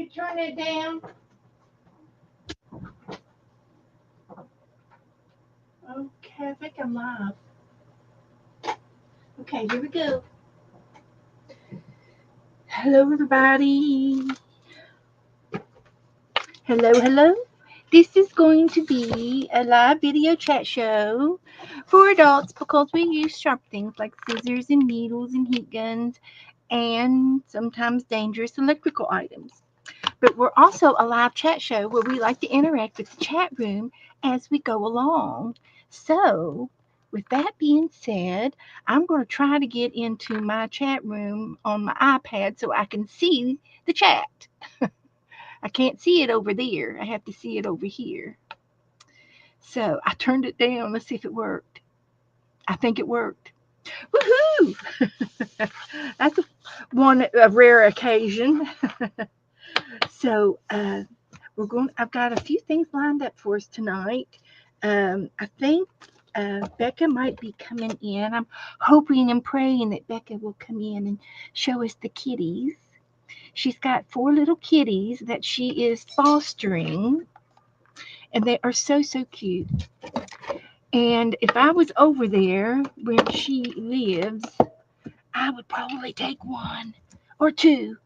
to turn it down? Okay, I think I'm live. Okay, here we go. Hello, everybody. Hello, hello. This is going to be a live video chat show for adults because we use sharp things like scissors and needles and heat guns and sometimes dangerous electrical items. But we're also a live chat show where we like to interact with the chat room as we go along. So, with that being said, I'm going to try to get into my chat room on my iPad so I can see the chat. I can't see it over there. I have to see it over here. So, I turned it down. Let's see if it worked. I think it worked. Woohoo! That's a rare occasion. So, I've got a few things lined up for us tonight. I think Becca might be coming in. I'm hoping and praying that Becca will come in and show us the kitties. She's got 4 little kitties that she is fostering, and they are so, so cute. And if I was over there where she lives, I would probably take 1 or 2.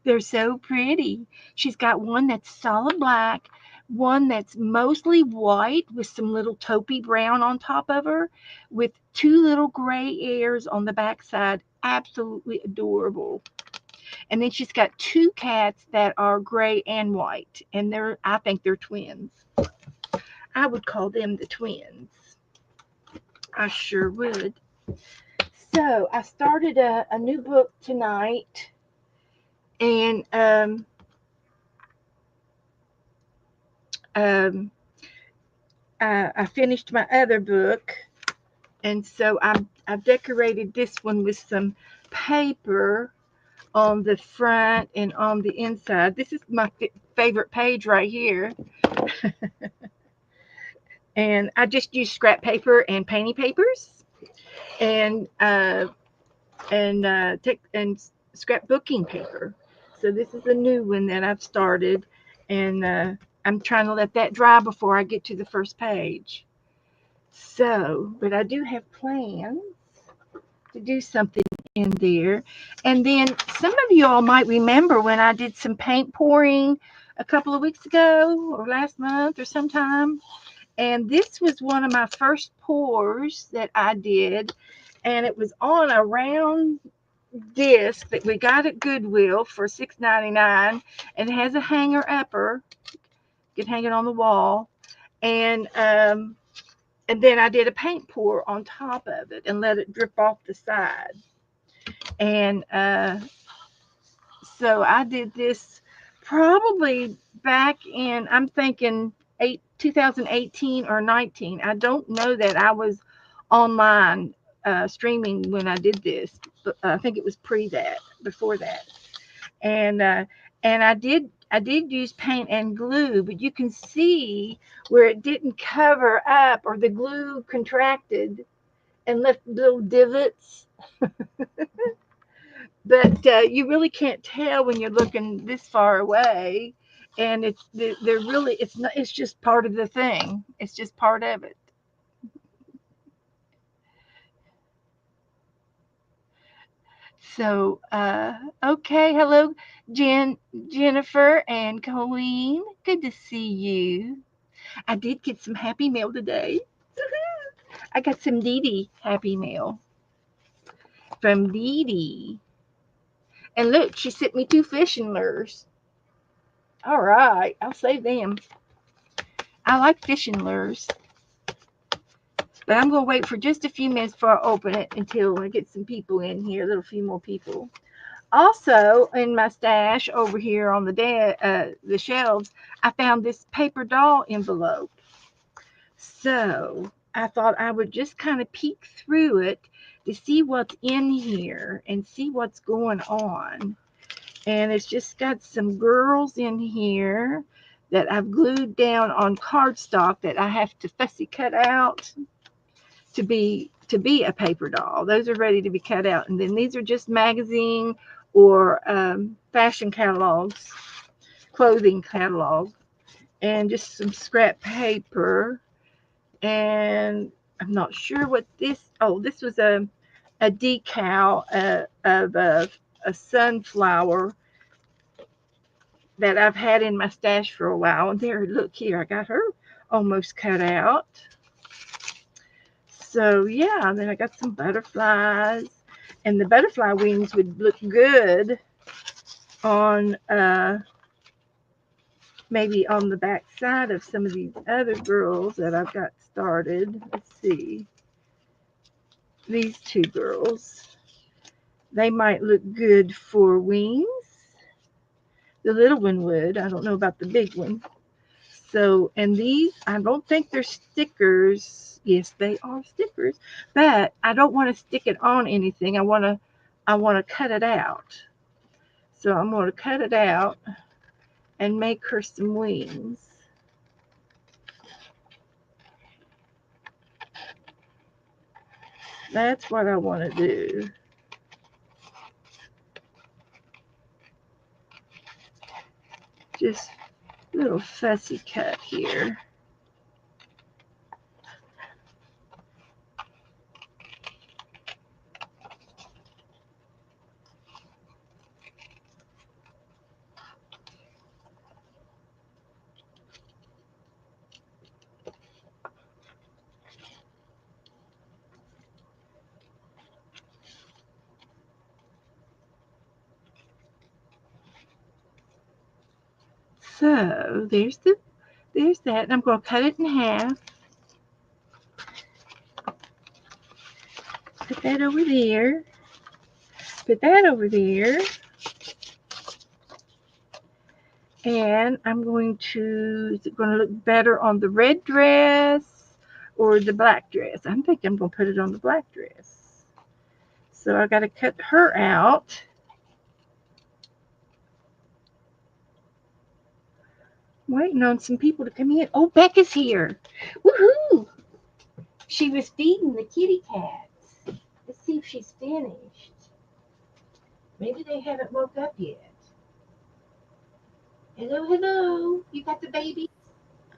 They're so pretty. She's got one that's solid black, one that's mostly white with some little taupey brown on top of her, with 2 little gray hairs on the backside. Absolutely adorable. And then she's got 2 cats that are gray and white, and I think they're twins. I would call them the twins. I sure would. So I started a new book tonight, and I finished my other book, and so I've decorated this one with some paper on the front and on the inside. This is my favorite page right here. And I just use scrap paper and painting papers and scrapbooking paper. So this is a new one that I've started, and I'm trying to let that dry before I get to the first page. So, but I do have plans to do something in there. And then some of you all might remember when I did some paint pouring a couple of weeks ago or last month or sometime. And this was one of my first pours that I did. And it was on a round disc that we got at Goodwill for $6.99, and it has a hanger upper. You can hang it on the wall. And then I did a paint pour on top of it and let it drip off the side. And so I did this probably back in, I'm thinking 2018 or 19. I don't know that I was online streaming when I did this, but I think it was before that. And I did use paint and glue, but you can see where it didn't cover up or the glue contracted and left little divots. But you really can't tell when you're looking this far away, and it's just part of the thing. It's just part of it. So okay, hello Jennifer and Colleen, good to see you. I did get some happy mail today. I got some Dee Dee happy mail from Dee Dee. And look, she sent me 2 fishing lures. All right, I'll save them. I like fishing lures. But I'm going to wait for just a few minutes before I open it until I get some people in here, a little few more people. Also, in my stash over here on the shelves, I found this paper doll envelope. So I thought I would just kind of peek through it to see what's in here and see what's going on. And it's just got some girls in here that I've glued down on cardstock that I have to fussy cut out to be a paper doll. Those are ready to be cut out. And then these are just magazine or fashion catalogs, clothing catalog, and just some scrap paper. And I'm not sure what this. Oh, this was a decal of a sunflower that I've had in my stash for a while. And there, look here, I got her almost cut out. So yeah, and then I got some butterflies, and the butterfly wings would look good on maybe on the back side of some of these other girls that I've got started. Let's see, these two girls, they might look good for wings. The little one would. I don't know about the big one. So, and these, I don't think they're stickers. Yes, they are stickers, but I don't want to stick it on anything. I want to cut it out. So I'm going to cut it out and make her some wings. That's what I want to do. Just a little fussy cut here. So there's that. And I'm going to cut it in half. Put that over there. Put that over there. And I'm going to, is it going to look better on the red dress or the black dress? I think I'm going to put it on the black dress. So I got to cut her out. Waiting on some people to come in. Oh, Becca's here. Woohoo! She was feeding the kitty cats. Let's see if she's finished. Maybe they haven't woke up yet. Hello, hello. You got the baby?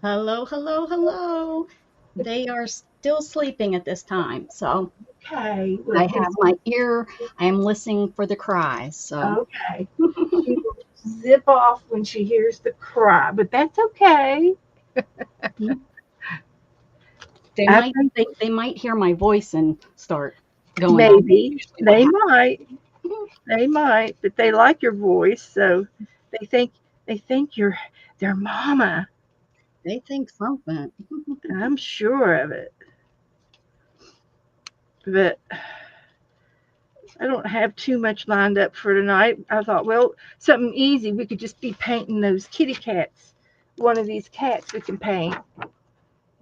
Hello, hello, hello. They are still sleeping at this time. So Okay. Well, I have my ear, I am listening for the cries. So okay. She will zip off when she hears the cry, but that's okay. they I might think they might hear my voice and start going off. That's maybe usually what they happens. might. They might, but they like your voice, so they think they think you're their mama. They think something. I'm sure of it. But I don't have too much lined up for tonight. I thought, well, something easy. We could just be painting those kitty cats. One of these cats we can paint.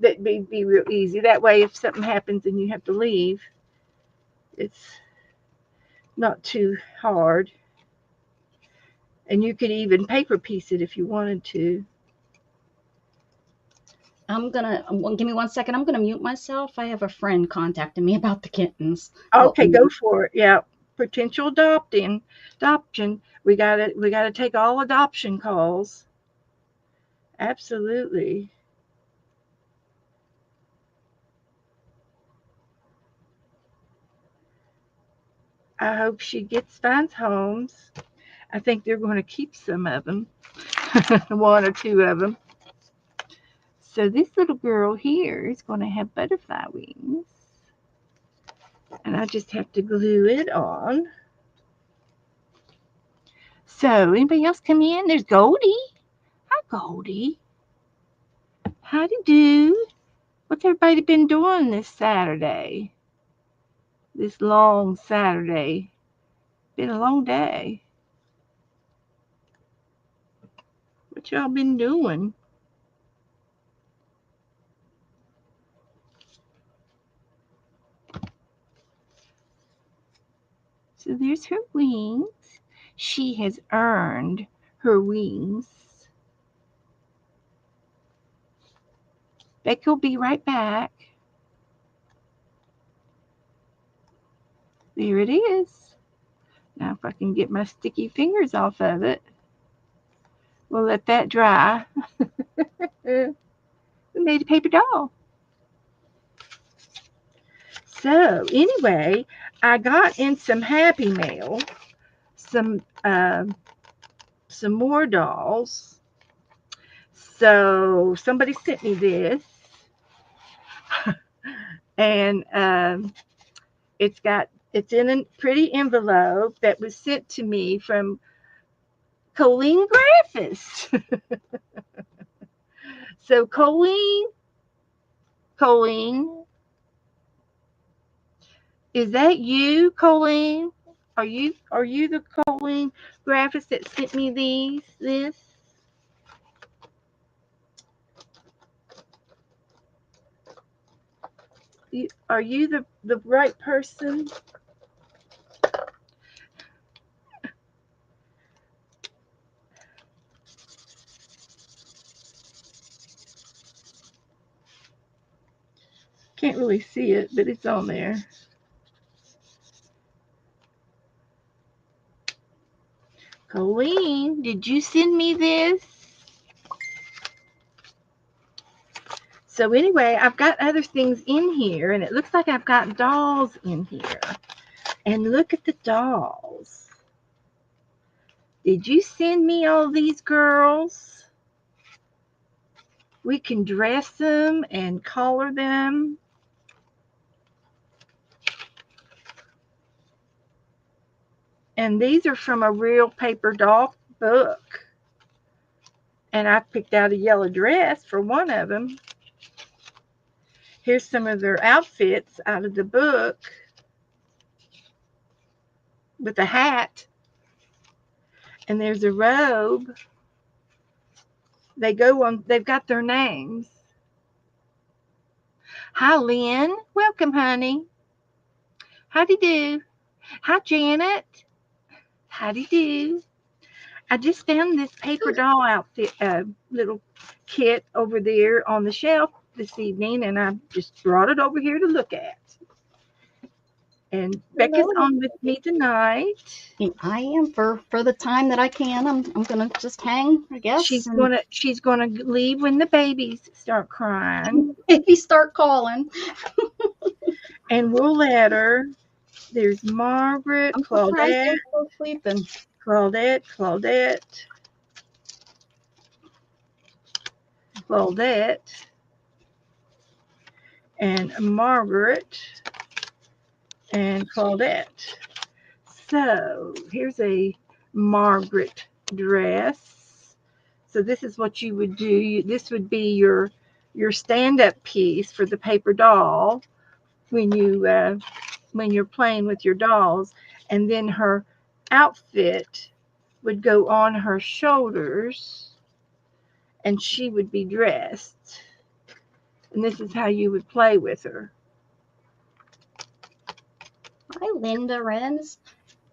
That'd be real easy. That way, if something happens and you have to leave, it's not too hard. And you could even paper piece it if you wanted to. Give me 1 second. I'm gonna mute myself. I have a friend contacting me about the kittens. Help Okay, me. go for it. Yeah, potential adoption. We gotta take all adoption calls. Absolutely. I hope she finds homes. I think they're going to keep some of them, one or two of them. So this little girl here is going to have butterfly wings, and I just have to glue it on. So anybody else come in? There's Goldie. Hi, Goldie. Howdy do. What's everybody been doing this Saturday? This long Saturday. Been a long day. What y'all been doing? So there's her wings. She has earned her wings. Becky'll be right back. There it is. Now if I can get my sticky fingers off of it, we'll let that dry. We made a paper doll. So anyway, I got in some Happy Mail, some some more dolls. So somebody sent me this, and it's in a pretty envelope that was sent to me from Colleen Graphis. So Colleen, is that you, Colleen? Are you the Colleen Graphis that sent me this? Are you the right person? Can't really see it, but it's on there. Colleen, did you send me this? So anyway, I've got other things in here, and it looks like I've got dolls in here. And look at the dolls. Did you send me all these girls? We can dress them and color them. And these are from a real paper doll book. And I picked out a yellow dress for one of them. Here's some of their outfits out of the book with a hat. And there's a robe. They've got their names. Hi, Lynn. Welcome, honey. Howdy do. Hi, Janet. Howdy do. I just found this paper doll outfit, little kit over there on the shelf this evening, and I just brought it over here to look at. And Becca's on with me tonight. I am for the time that I can. I'm gonna just hang, I guess. She's gonna leave when the babies start crying. Babies start calling. And we'll let her. There's Margaret, I'm Claudette. They're still sleeping. Claudette, and Margaret, and Claudette. So here's a Margaret dress. So this is what you would do. This would be your stand-up piece for the paper doll when you're playing with your dolls, and then her outfit would go on her shoulders, and she would be dressed. And this is how you would play with her. Hi, Linda Renz.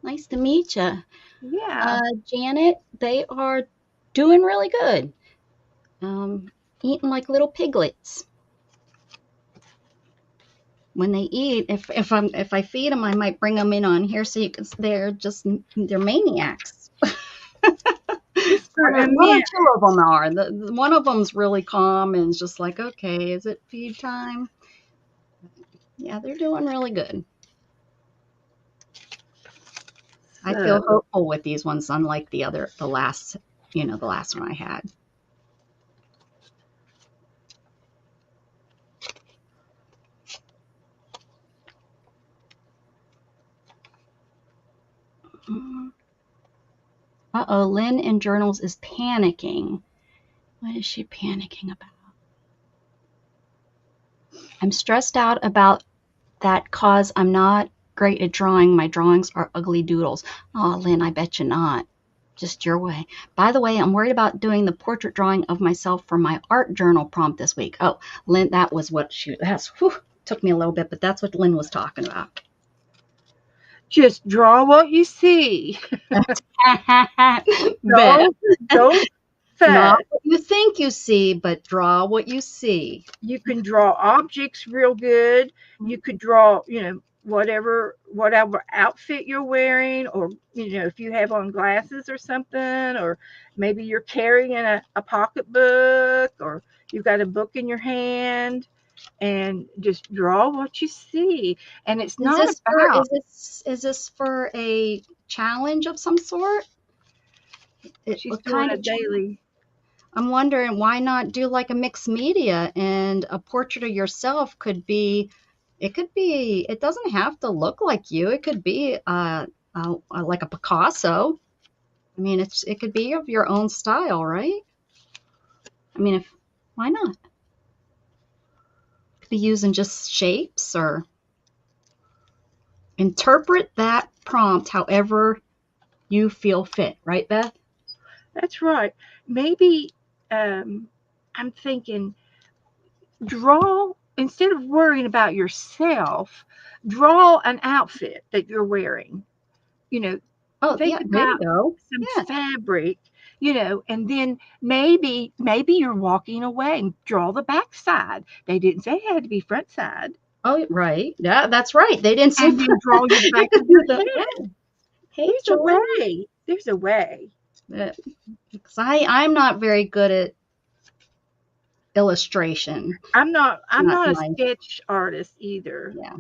Nice to meet you. Yeah. Janet, they are doing really good. Eating like little piglets. When they eat, if I feed them, I might bring them in on here so you can. They're maniacs. One or two of them are. One of them's really calm and is just like, okay, is it feed time? Yeah, they're doing really good. I feel hopeful with these ones, unlike the last one I had. Uh-oh, Lynn in journals is panicking. What is she panicking about? I'm stressed out about that cause I'm not great at drawing. My drawings are ugly doodles. Oh, Lynn, I bet you not. Just your way. By the way, I'm worried about doing the portrait drawing of myself for my art journal prompt this week. Oh, Lynn, that was what took me a little bit, but that's what Lynn was talking about. Just draw what you see. Don't not what you think you see, but draw what you see. You can draw objects real good. You could draw, whatever outfit you're wearing, or if you have on glasses or something, or maybe you're carrying a pocketbook, or you've got a book in your hand, and just draw what you see. And it's Is not this for about is this for a challenge of some sort? she's What doing kind a of challenge? daily. I'm wondering why not do like a mixed media and a portrait of yourself could be it doesn't have to look like you. It could be like a Picasso. I mean, it could be of your own style, right? I mean, if why not? Could be using just shapes or interpret that prompt however you feel fit, right, Beth? That's right. Maybe I'm thinking, draw, instead of worrying about yourself, draw an outfit that you're wearing. You know, Oh, think yeah, there you about go. some Yeah. fabric, and then maybe you're walking away and draw the back side. They didn't say it had to be front side. Oh, right. Yeah, that's right. They didn't say And then draw your you back of could your do the head. yeah. Hey, There's a Joy. way. There's a way. Because I'm not very good at illustration. I'm Not not a my sketch artist either. yeah.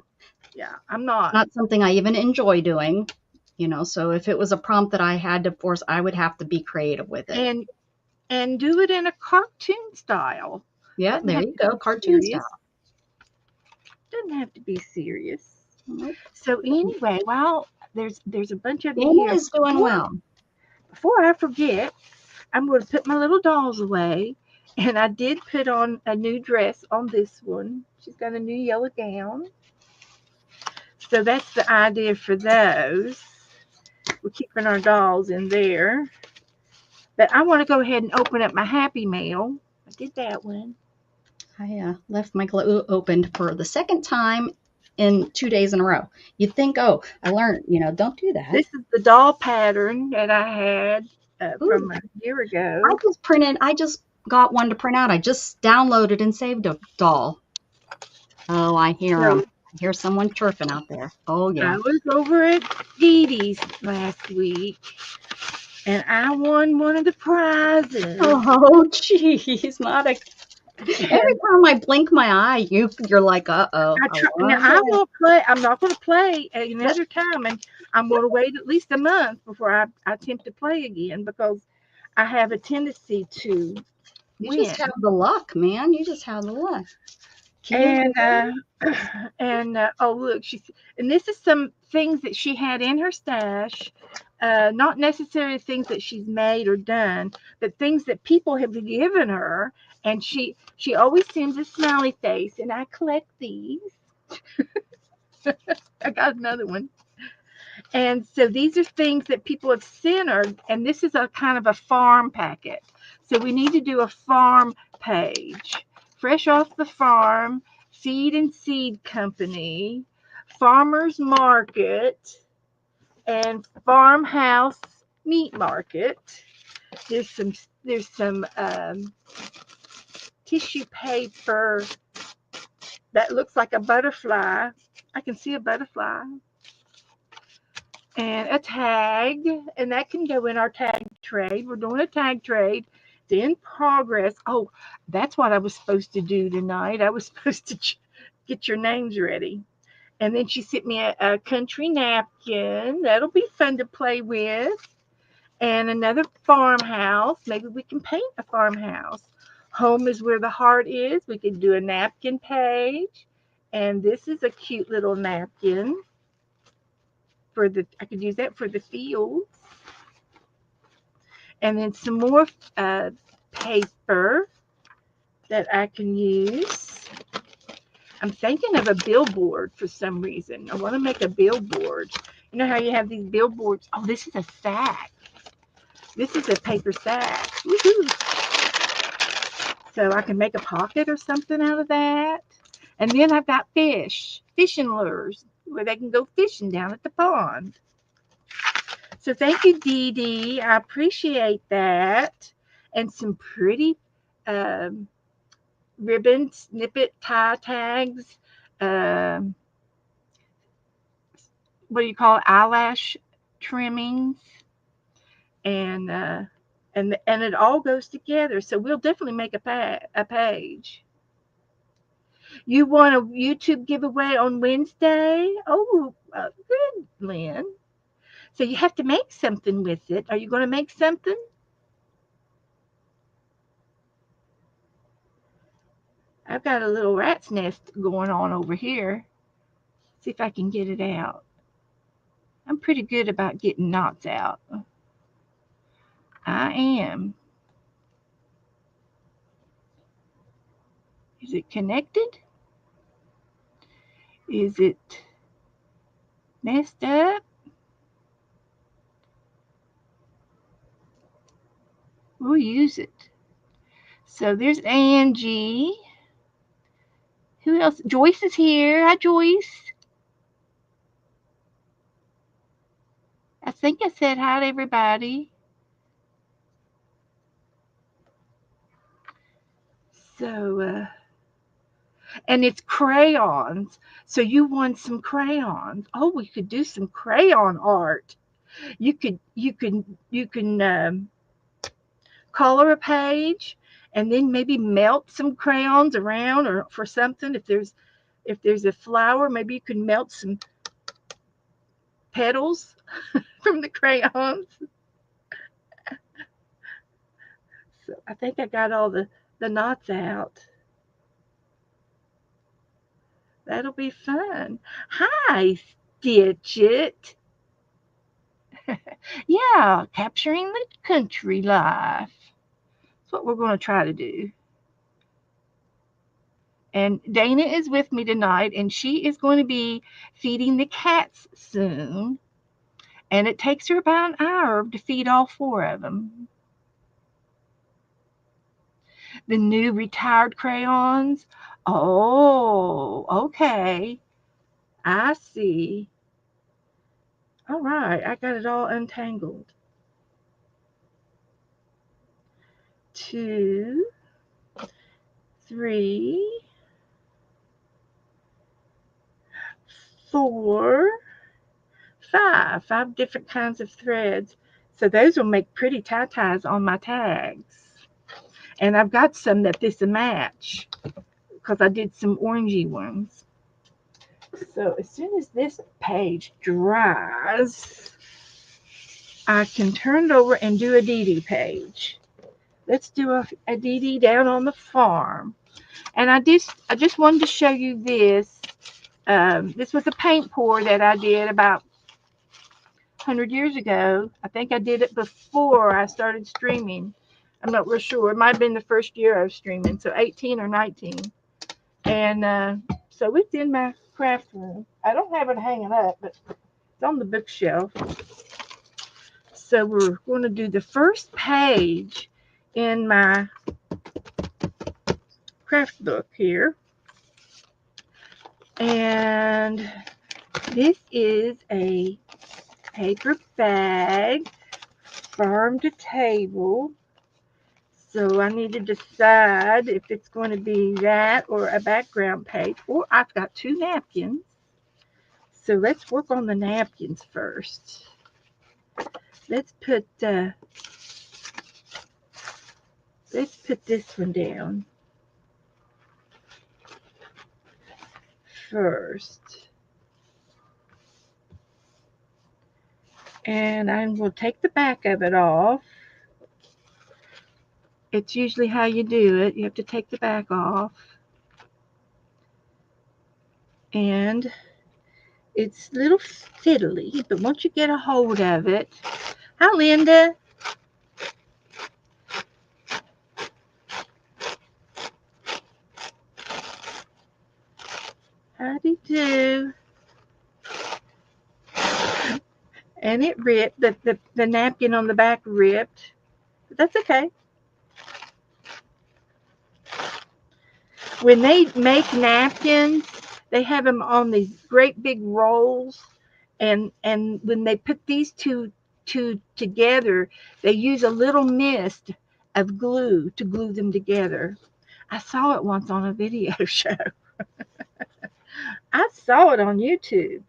Yeah, I'm not. Not something I even enjoy doing. So if it was a prompt that I had to force, I would have to be creative with it. And do it in a cartoon style. Yeah, Doesn't there have you to go. be Cartoon serious. style. Doesn't have to be serious. Nope. So anyway, well, there's a bunch of you Dana here. is doing well. Before I forget, I'm going to put my little dolls away. And I did put on a new dress on this one. She's got a new yellow gown. So that's the idea for those. We're keeping our dolls in there. But I want to go ahead and open up my Happy Mail. I did that one. I left my glue opened for the second time in 2 days in a row. You'd think, oh, I learned, don't do that. This is the doll pattern that I had Ooh, from a year ago. I just got one to print out. I just downloaded and saved a doll. Oh, I hear So them. I hear someone chirping out there. Oh, I yeah. was over at Dee Dee's last week, and I won one of the prizes. Oh, jeez, not a. Every And time I blink my eye, you're like, uh-oh, I I try, now wonder. I will play. I'm not going to play Yep, another time, and I'm going to wait at least a month before I attempt to play again, because I have a tendency to you just win. have the luck, man. You just have the luck. Can you And hear? oh, look, and this is some things that she had in her stash. Not necessarily things that she's made or done, but things that people have given her. And she always sends a smiley face, and I collect these. I got another one. And so these are things that people have sent her, and this is a kind of a farm packet. So we need to do a farm page. Fresh off the farm, feed and seed company, farmers market, and farmhouse meat market. There's some there's some tissue paper that looks like a butterfly. I can see a butterfly. And a tag, and that can go in our tag trade. We're doing a tag trade. It's in progress. Oh, that's what I was supposed to do tonight. I was supposed to get your names ready. And then she sent me a country napkin. That'll be fun to play with. And another farmhouse. Maybe we can paint a farmhouse. Home is where the heart is. We could do a napkin page. And this is a cute little napkin I could use that for the fields. And then some more paper that I can use. I'm thinking of a billboard for some reason. I want to make a billboard. You know how you have these billboards? Oh, this is a sack. This is a paper sack. Woohoo! So I can make a pocket or something out of that. And then I've got fishing lures where they can go fishing down at the pond. So thank you, Dee Dee. I appreciate that. And some pretty um, ribbon snippet tie tags. Um, what do you call it, eyelash trimmings, and and it all goes together. So we'll definitely make a page. You want a YouTube giveaway on Wednesday? Oh, good, Lynn. So you have to make something with it. Are you going to make something? I've got a little rat's nest going on over here. See if I can get it out. I'm pretty good about getting knots out. I am. Is it connected? Is it messed up? We'll use it. So there's Angie. Who else? Joyce is here. Hi, Joyce. I think I said hi to everybody. So, and it's crayons. So you want some crayons? Oh, we could do some crayon art. You can color a page, and then maybe melt some crayons around or for something. If there's a flower, maybe you can melt some petals from the crayons. So I think I got all the knots out. That'll be fun. Hi, Stitch It. Yeah, capturing the country life. That's what we're going to try to do. And Dana is with me tonight, and she is going to be feeding the cats soon. And it takes her about an hour to feed all four of them. The new retired crayons. Oh, okay. I see. All right, I got it all untangled. 2, 3, 4, 5. 5 different kinds of threads. So those will make pretty tie-ties on my tags. And I've got some that this will match because I did some orangey ones. So as soon as this page dries, I can turn it over and do a Dee Dee page. Let's do a Dee Dee down on the farm. And I just wanted to show you this. This was a paint pour that I did about 100 years ago. I think I did it before I started streaming. I'm not real sure. It might have been the first year I was streaming, so 18 or 19. And so it's in my craft room. I don't have it hanging up, but it's on the bookshelf. So we're going to do the first page in my craft book here. And this is a paper bag, farm to table. So I need to decide if it's going to be that or a background page. Or I've got 2 napkins. So let's work on the napkins first. Let's put this one down first. And I will take the back of it off. It's usually how you do it. You have to take the back off. And it's a little fiddly, but once you get a hold of it. Hi, Linda. Howdy do. And it ripped. The napkin on the back ripped. But that's okay. When they make napkins, they have them on these great big rolls. And when they put these two together, they use a little mist of glue to glue them together. I saw it once on a video show. I saw it on YouTube.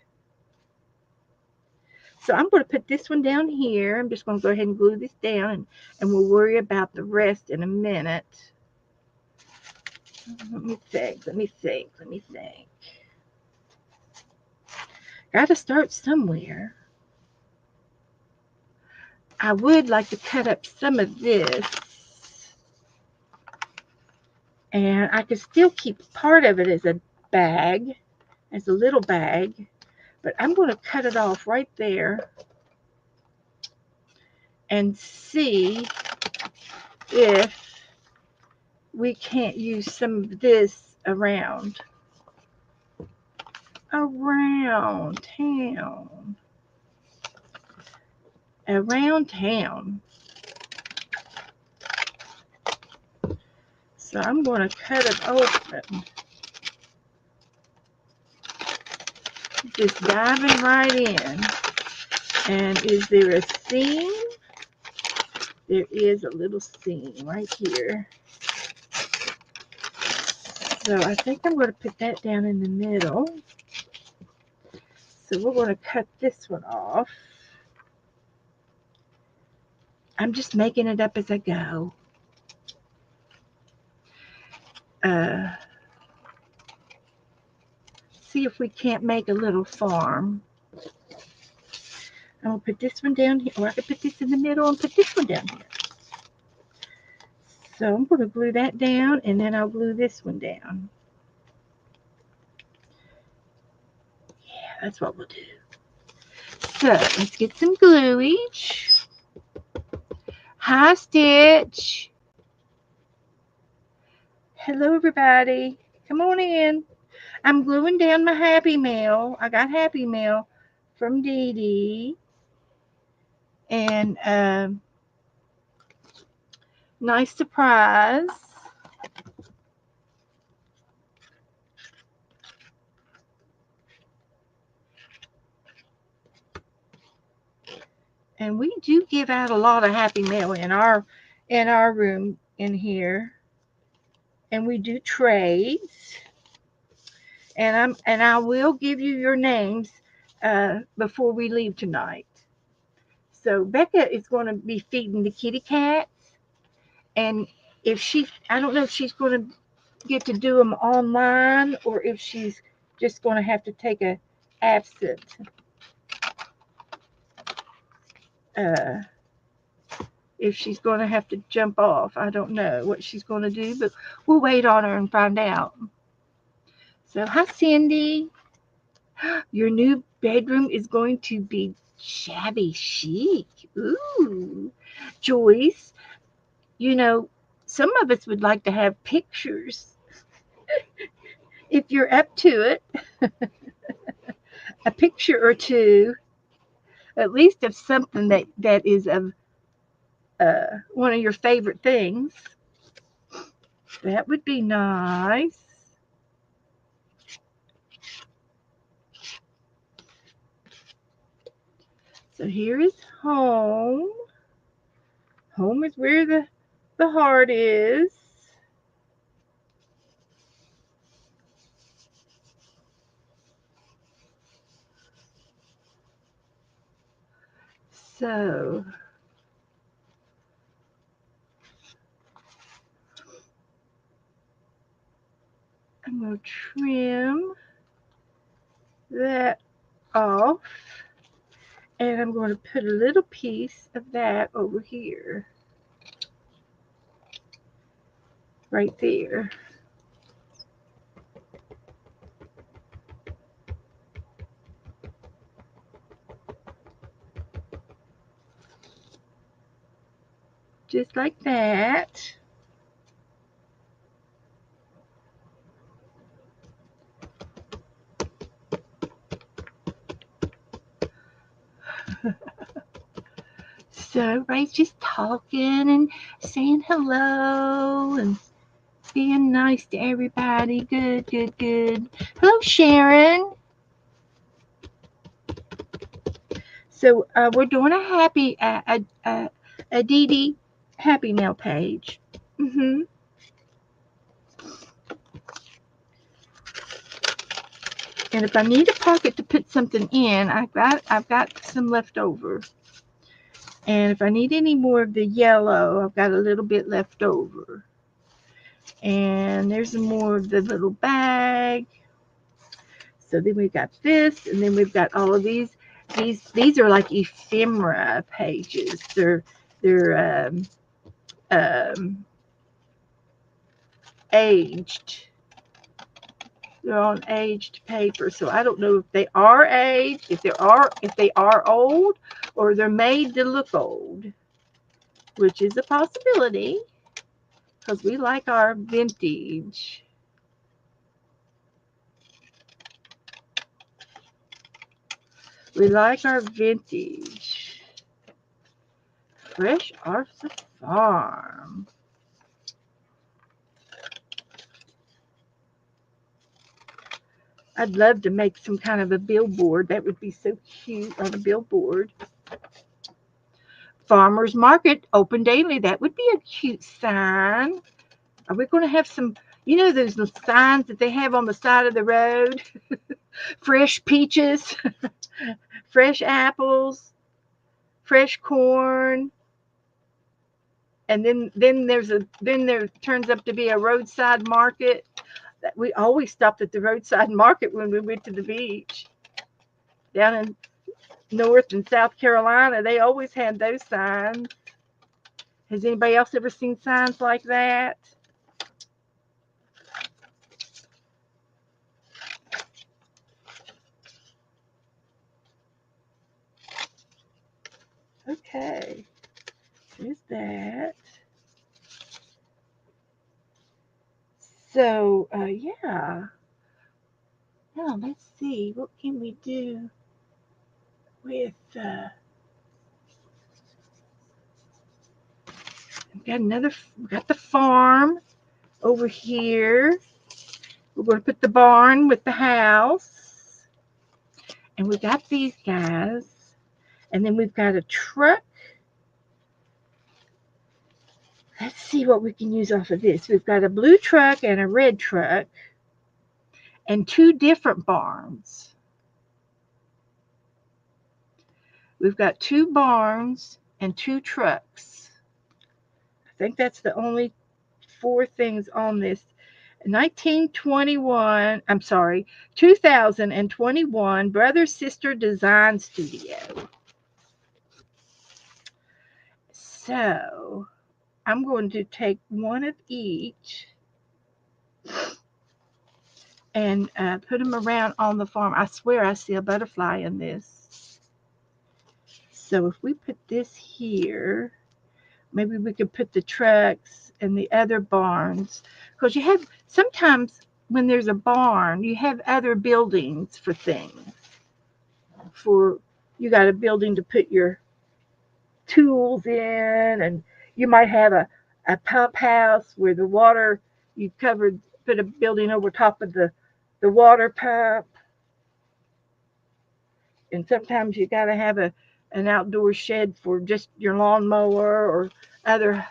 So I'm going to put this one down here. I'm just going to go ahead and glue this down, and we'll worry about the rest in a minute. Let me think. Got to start somewhere. I would like to cut up some of this, and I could still keep part of it as a bag, as a little bag, but I'm going to cut it off right there and see if we can't use some of this around town. Around town. So I'm going to cut it open. Just diving right in. And is there a seam? There is a little seam right here. So I think I'm going to put that down in the middle. So we're going to cut this one off. I'm just making it up as I go. See if we can't make a little farm. I'm going to put this one down here. Or I could put this in the middle and put this one down here. So I'm going to glue that down, and then I'll glue this one down. Yeah, that's what we'll do. So let's get some gluage. Hi, Stitch. Hello, everybody. Come on in. I'm gluing down my Happy Mail. I got Happy Mail from Dee Dee. And nice surprise. And we do give out a lot of Happy Mail in our room in here. And we do trades. And I will give you your names before we leave tonight. So Becca is going to be feeding the kitty cats, and I don't know if she's going to get to do them online or if she's just going to have to take a absent. If she's going to have to jump off, I don't know what she's going to do, but we'll wait on her and find out. So hi, Cindy. Your new bedroom is going to be shabby chic. Ooh, Joyce. Some of us would like to have pictures. If you're up to it, a picture or two, at least of something that is of one of your favorite things. That would be nice. So here is home. Home is where the heart is. So I'm going to trim that off, and I'm going to put a little piece of that over here, right there. Just like that. So everybody's just talking and saying hello and being nice to everybody. Good, good, good. Hello, Sharon. So we're doing a Dee Dee Happy Mail page. And if I need a pocket to put something in, I've got some left over. And if I need any more of the yellow, I've got a little bit left over. And there's some more of the little bag. So then we've got this, and then we've got all of these. These are like ephemera pages. They're um, aged. They're on aged paper, so I don't know if they are aged, if they are old, or they're made to look old, which is a possibility because we like our vintage. We like our vintage. Fresh off the farm. I'd love to make some kind of a billboard. That would be so cute on a billboard. Farmers market open daily. That would be a cute sign. Are we going to have some, those signs that they have on the side of the road? Fresh peaches, fresh apples, fresh corn. And then there turns up to be a roadside market. We always stopped at the roadside market when we went to the beach down in North and South Carolina. They always had those signs. Has anybody else ever seen signs like that? Okay, there's that. So, yeah. Now let's see. What can we do with? We got the farm over here. We're going to put the barn with the house, and we got these guys, and then we've got a truck. Let's see what we can use off of this. We've got a blue truck and a red truck, and two different barns. We've got two barns and two trucks. I think that's the only four things on this. 1921, I'm sorry, 2021 Brother Sister Design Studio. So I'm going to take one of each and put them around on the farm. I swear I see a butterfly in this. So if we put this here, maybe we could put the trucks and the other barns. Because you have, sometimes when there's a barn, you have other buildings for things. You got a building to put your tools in, and you might have a pump house where the water, put a building over top of the water pump. And sometimes you got to have an outdoor shed for just your lawnmower or other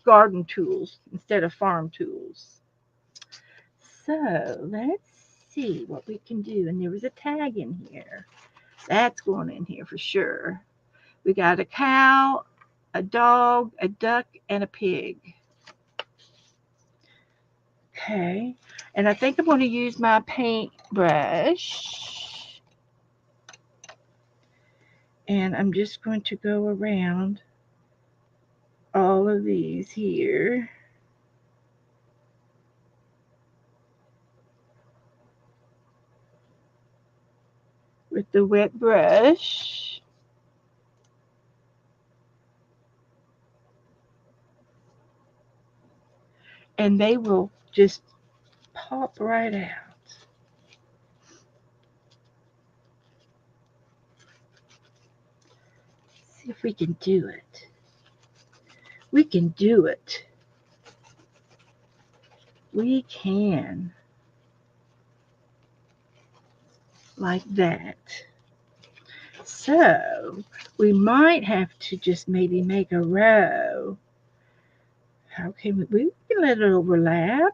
garden tools instead of farm tools. So let's see what we can do. And there was a tag in here. That's going in here for sure. We got a cow, a dog, a duck, and a pig. Okay. And I think I'm going to use my paintbrush. And I'm just going to go around all of these here. With the wet brush. And they will just pop right out. See if we can do it. We can do it. We can. Like that. So we might have to just maybe make a row. How can we can let it overlap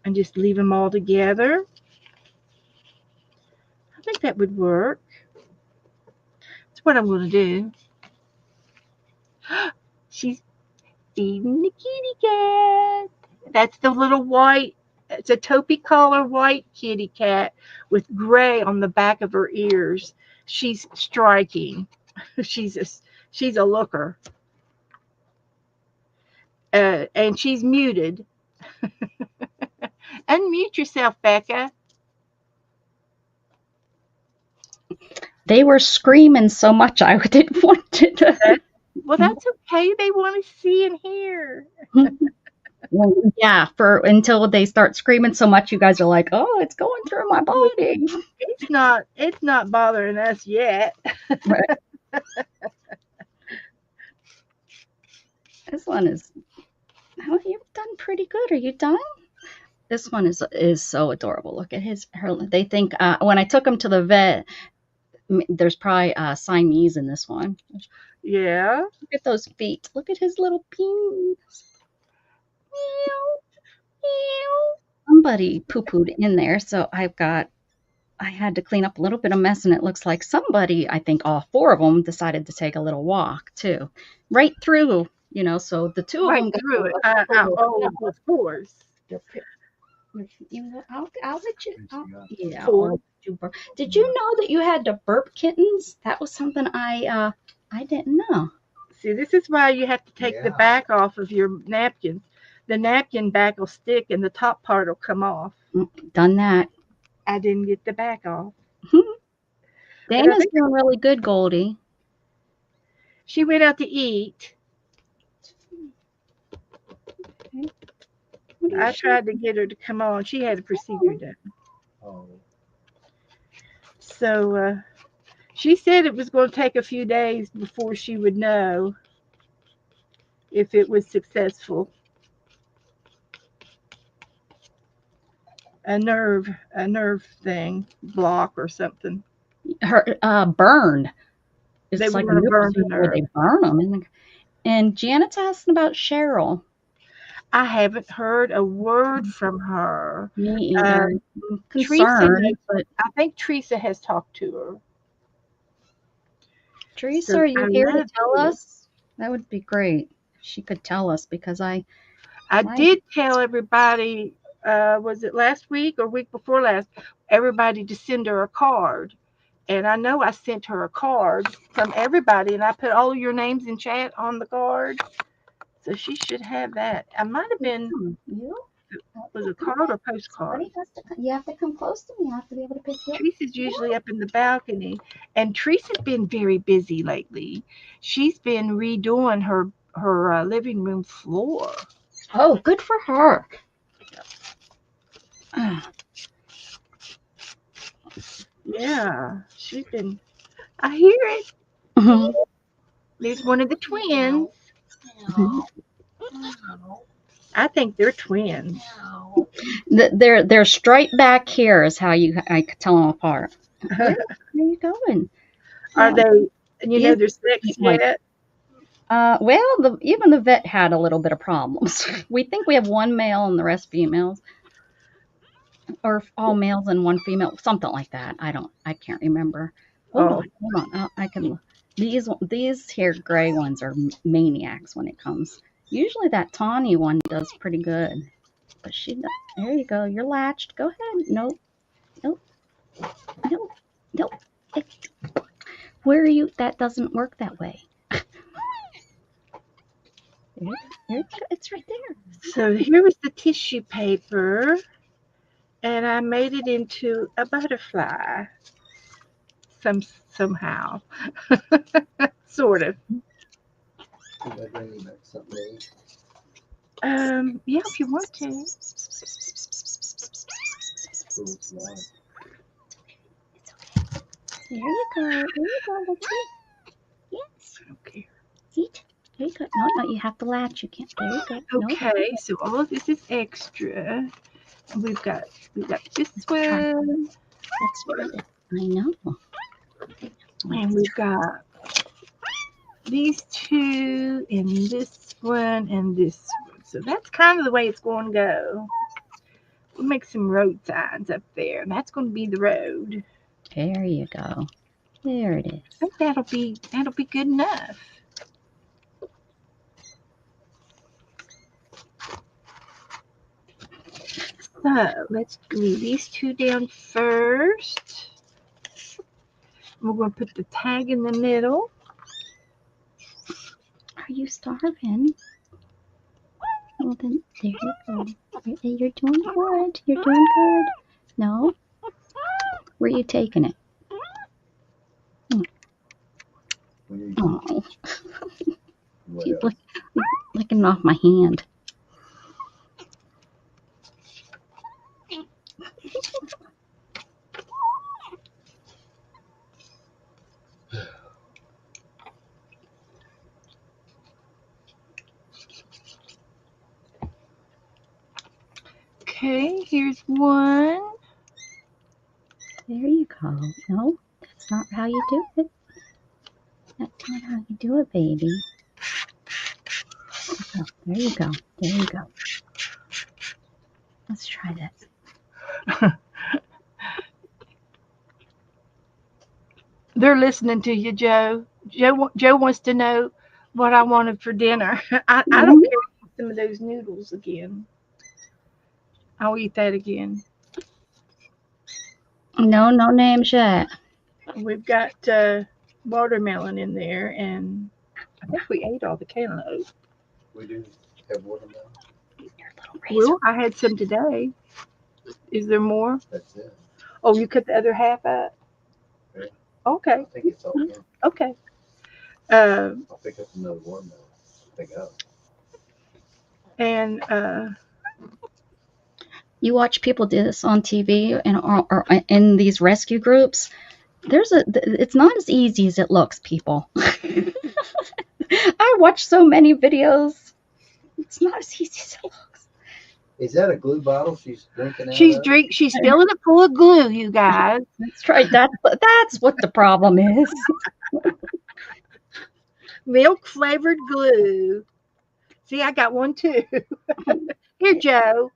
and just leave them all together. I think that would work. That's what I'm going to do. She's feeding the kitty cat. That's the little white, it's a taupey color white kitty cat with gray on the back of her ears. She's striking. she's a, she's a looker. And she's muted. Unmute yourself, Becca. They were screaming so much I didn't want to. Well, that's okay. They want to see and hear. Well, yeah, for until they start screaming so much, you guys are like, "Oh, it's going through my body." It's not bothering us yet. Right. This one is. Oh, you've done pretty good. Are you done? This one is so adorable. Look at her. They think when I took him to the vet, there's probably Siamese in this one. Yeah. Look at those feet. Look at his little peens. Meow, meow. Somebody poo pooed in there, so I had to clean up a little bit of mess, and it looks like somebody, I think all four of them, decided to take a little walk too, right through. So the two of Right them got through it. Oh, of course. I'll let you. Yeah. Four. Did you know that you had to burp kittens? That was something I didn't know. See, this is why you have to take the back off of your napkins. The napkin back will stick and the top part will come off. Done that. I didn't get the back off. Dana's doing really good, Goldie. She went out to eat. I tried to get her to come on. She had a procedure done. Oh. So she said it was going to take a few days before she would know if it was successful. A nerve thing, block or something. Her burned. It's they like were going to burn the where nerve. they burn them. And Janet's asking about Cheryl. I haven't heard a word from her. Me either. Concerned, but I think Teresa has talked to her. Teresa, are you here to tell us? That would be great if she could tell us, because I did tell everybody, was it last week or week before last, everybody to send her a card. And I know I sent her a card from everybody, and I put all your names in chat on the card. So she should have that. I might have been. Was it a card or postcard? You have to come close to me. I have to be able to pick you up. Teresa's usually up in the balcony, and Teresa's been very busy lately. She's been redoing her living room floor. Oh, good for her. Yeah, she's been. I hear it. Mm-hmm. There's one of the twins. Mm-hmm. I think they're twins. They're straight back here is how I could tell them apart. Where are you going? Are they? Their sex yet? Well, even the vet had a little bit of problems. We think we have one male and the rest females, or all males and one female, something like that. I can't remember. Hold on. I can. These here gray ones are maniacs when it comes. Usually that tawny one does pretty good, but there you go. You're latched. Go ahead. Nope. Where are you? That doesn't work that way. It's right there. So here was the tissue paper, and I made it into a butterfly. Somehow, sort of. Yeah, if you want to. There you go. There you go. Yes. Okay. Eat. There you go. No, you have to latch. You can't. There you go. Okay, so all of this is extra. We've got this one. That's right. I know. And we've got these two, and this one, and this one. So that's kind of the way it's going to go. We'll make some road signs up there, and that's going to be the road. There you go. There it is. I think that'll be good enough. So let's glue these two down first. We're going to put the tag in the middle. Are you starving? Well, then there you go. You're doing good. You're doing good. No? Where are you taking it? Oh, keep licking off my hand. Okay, here's one. There you go. No, that's not how you do it. That's not how you do it, baby. Oh, there you go. There you go. Let's try this. They're listening to you, Joe. Joe wants to know what I wanted for dinner. I don't care about some of those noodles again. I'll eat that again. No, no names yet. We've got watermelon in there, and I think we ate all the cantaloupe. We do have watermelon. Well, I had some today. Is there more? That's it. Oh, you cut the other half up? Yeah. Okay. I think it's okay. Okay. I'll pick up another watermelon. Pick up. And You watch people do this on TV and or in these rescue groups. It's not as easy as it looks, people. I watch so many videos. It's not as easy as it looks. Is that a glue bottle she's drinking out she's of? she's filling it full of glue, you guys. That's right. That's what the problem is. Milk flavored glue. See, I got one too. Here, Joe.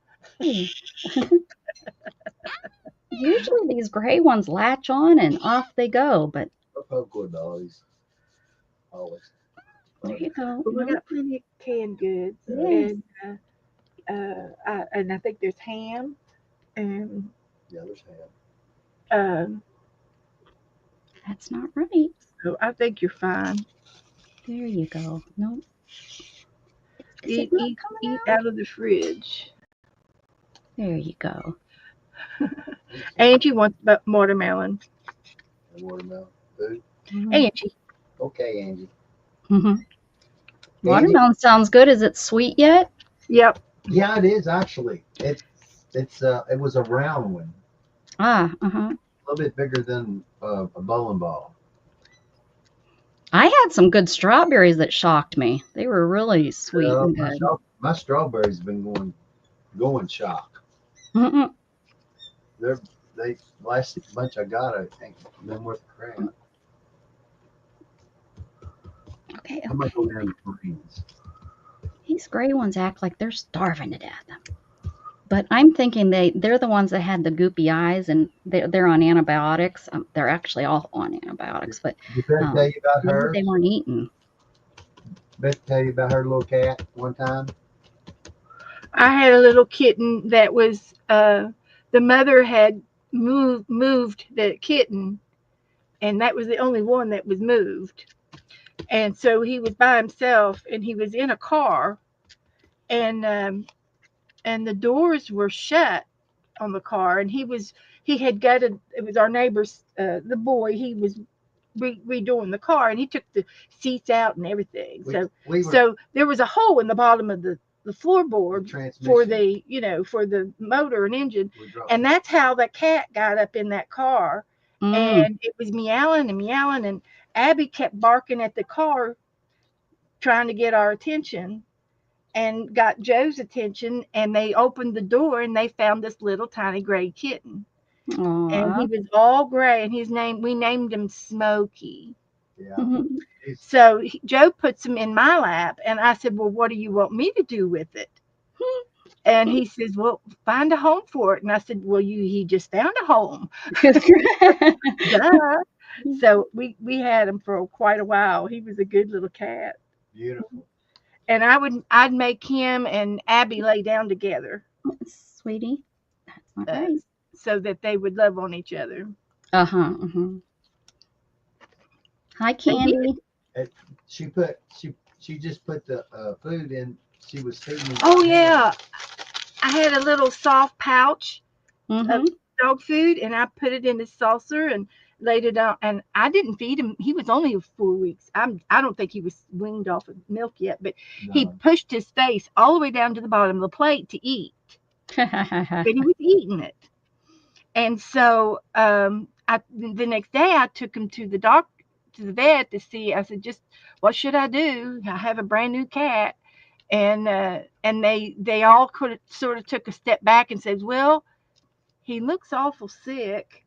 Usually these gray ones latch on and off they go, but Good dollies. Always. there you go. But we got plenty of canned goods, Yes. and I think there's ham, and Yeah, there's ham. That's not right. so I think you're fine. There you go. No. Eat out of the fridge. There you go. Angie wants watermelon. And watermelon. Food. Angie. Okay, Angie. Mm-hmm. Watermelon sounds good. Is it sweet yet? Yep. Yeah, it is actually. It was a round one. Uh-huh. A little bit bigger than a bowling ball. I had some good strawberries that shocked me. They were really sweet and good. My strawberries have been going shock. Mm-mm. They last bunch I got, I think, been worth a crap. Okay. I might go down to Marines. These gray ones act like they're starving to death. But I'm thinking they're the ones that had the goopy eyes, and they're on antibiotics. They're actually all on antibiotics, but Did Beth tell you about her? they weren't eating. Beth tell you about her little cat one time? I had a little kitten that was the mother had moved the kitten, and that was the only one that was moved. And so he was by himself, and he was in a car, and the doors were shut on the car, and he had gutted. It was our neighbor's the boy. He was redoing the car, and he took the seats out and everything. So there was a hole in the bottom of the floorboard for the motor and engine, and that's how the cat got up in that car. And it was meowing and meowing, and Abby kept barking at the car, trying to get our attention, and got Joe's attention, and they opened the door, and they found this little tiny gray kitten. Aww. And he was all gray, and we named him Smokey. Yeah. So Joe puts him in my lap, and I said, well, what do you want me to do with it? And he says, "Well, find a home for it." And I said, "Well, he just found a home." Duh. So we had him for quite a while. He was a good little cat. Beautiful. And I'd make him and Abby lay down together, Sweetie, that's not uh, right. so that they would love on each other. Uh-huh. Uh-huh. Hi, They did. Candy. And she just put the food in. She was feeding him. Oh by hand. yeah, I had a little soft pouch of Mm-hmm. dog food, and I put it in the saucer and laid it on. And I didn't feed him. He was only 4 weeks. I don't think he was weaned off of milk yet, but he No. pushed his face all the way down to the bottom of the plate to eat, but he was eating it. And so the next day I took him to the to the vet to see. I said, "Just what should I do? I have a brand new cat." And they all could sort of took a step back and said, "Well, he looks awful sick,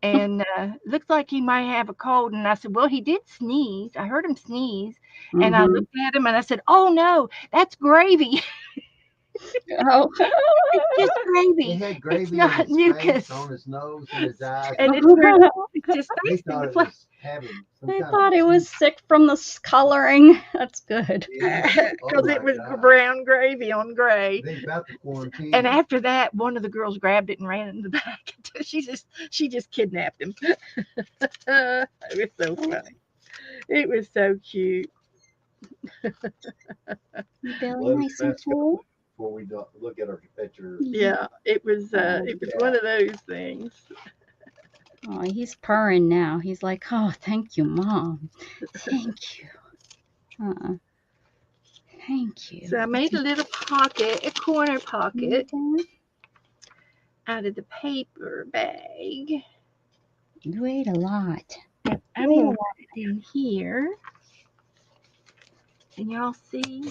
and looks like he might have a cold." And I said, "Well, he did sneeze. I heard him sneeze." And I Mm-hmm. looked at him and I said, "Oh no, that's gravy. Oh. It's just He gravy. had It's gravy in not his face, mucus." on his nose, and his eyes. And it's just He face in thought the it plate. was having some They kind of thought it was disease. sick from the coloring. That's good. Yeah. Oh Because it my was God. brown gravy on gray. They about to quarantine And him. after that, one of the girls grabbed it and ran in the back. She just kidnapped him. It was so funny. It was so cute. Your belly Let us nice and fast full. before we look at your Yeah, Oh, it was one cat. of those things. oh, he's purring now. He's like, oh, thank you, Mom. Thank you. Thank you. So I made a little pocket, a corner pocket Okay. out of the paper bag. You ate a lot. I'm gonna put it in here. And y'all see?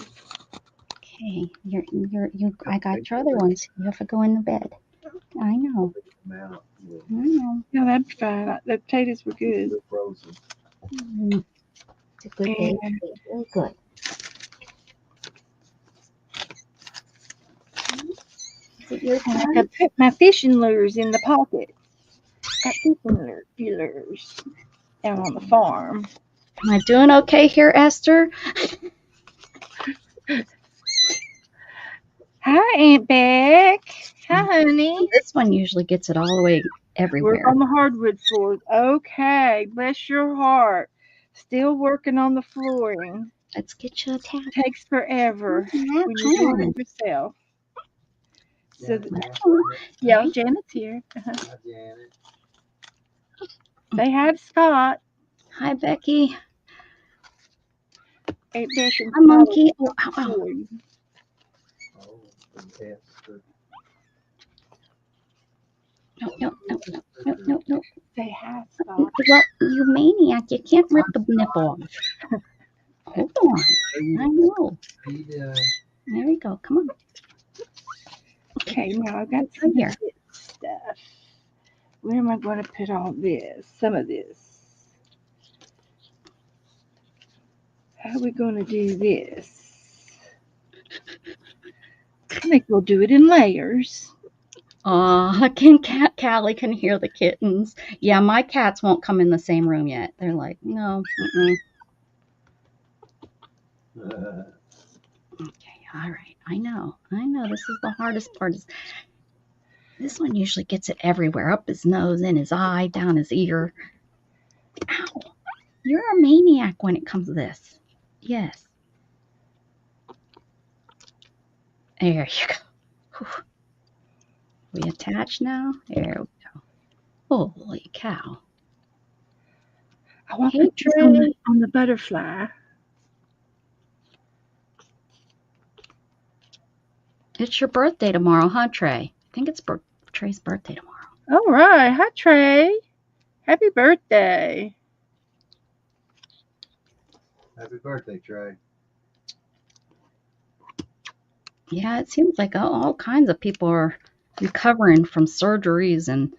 Okay. I got your other ones. You have to go in the bed. I know. Amount. I know. No, that'd be fine. The potatoes were good. They're frozen. Mm, it's a good day. And Really good. Is it your I turn? could put my fishing lures in the pocket. Got fishing lures down on the farm. Am I doing okay here, Esther? Hi, Aunt Beck. Hi, honey. This one usually gets it all the way Work everywhere. on the hardwood floors. Okay, bless your heart. Still working on the flooring. Let's get you a tap. Takes forever Yeah, when you're come doing on. it yourself. So, Janet, ask yeah, Janet's here. Hi, Janet. Say hi to Scott. Hi, Becky. Aunt Beck and Hi, Scott will Monkey. Oh, ow, ow. for you. Oh, Esther. No, no, no, no, no, no, no. Say hi, Scott. Well, you maniac. You can't rip the nipple off. Hold on. I know. There we go. Come on. Okay, now I've got Right some of here. this stuff. Where am I going to put all this? Some of this. How are we going to do this? I think we'll do it in layers. Callie can hear the kittens. Yeah, my cats won't come in the same room yet. They're like, no. Mm-mm. Okay, all right. I know. This is the hardest part. This one usually gets it everywhere, up his nose, in his eye, down his ear. Ow. You're a maniac when it comes to this. Yes. There you go. Whew. We attach now? There we go. Holy cow. I want to Hey, put this Trey. on the butterfly. It's your birthday tomorrow, huh, Trey? I think it's Trey's birthday tomorrow. All right. Hi, Trey. Happy birthday. Happy birthday, Trey. Yeah, it seems like all kinds of people are recovering from surgeries and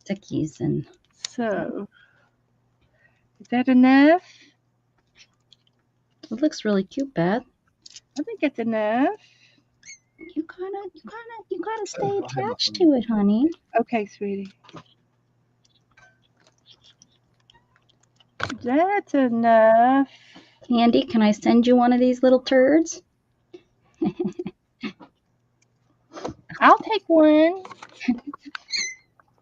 sickies. And So, is that enough? it looks really cute, Beth. I think it's enough. You gotta stay attached to it, honey. Okay, sweetie. That's enough. Candy, can I send you one of these little turds? I'll take one,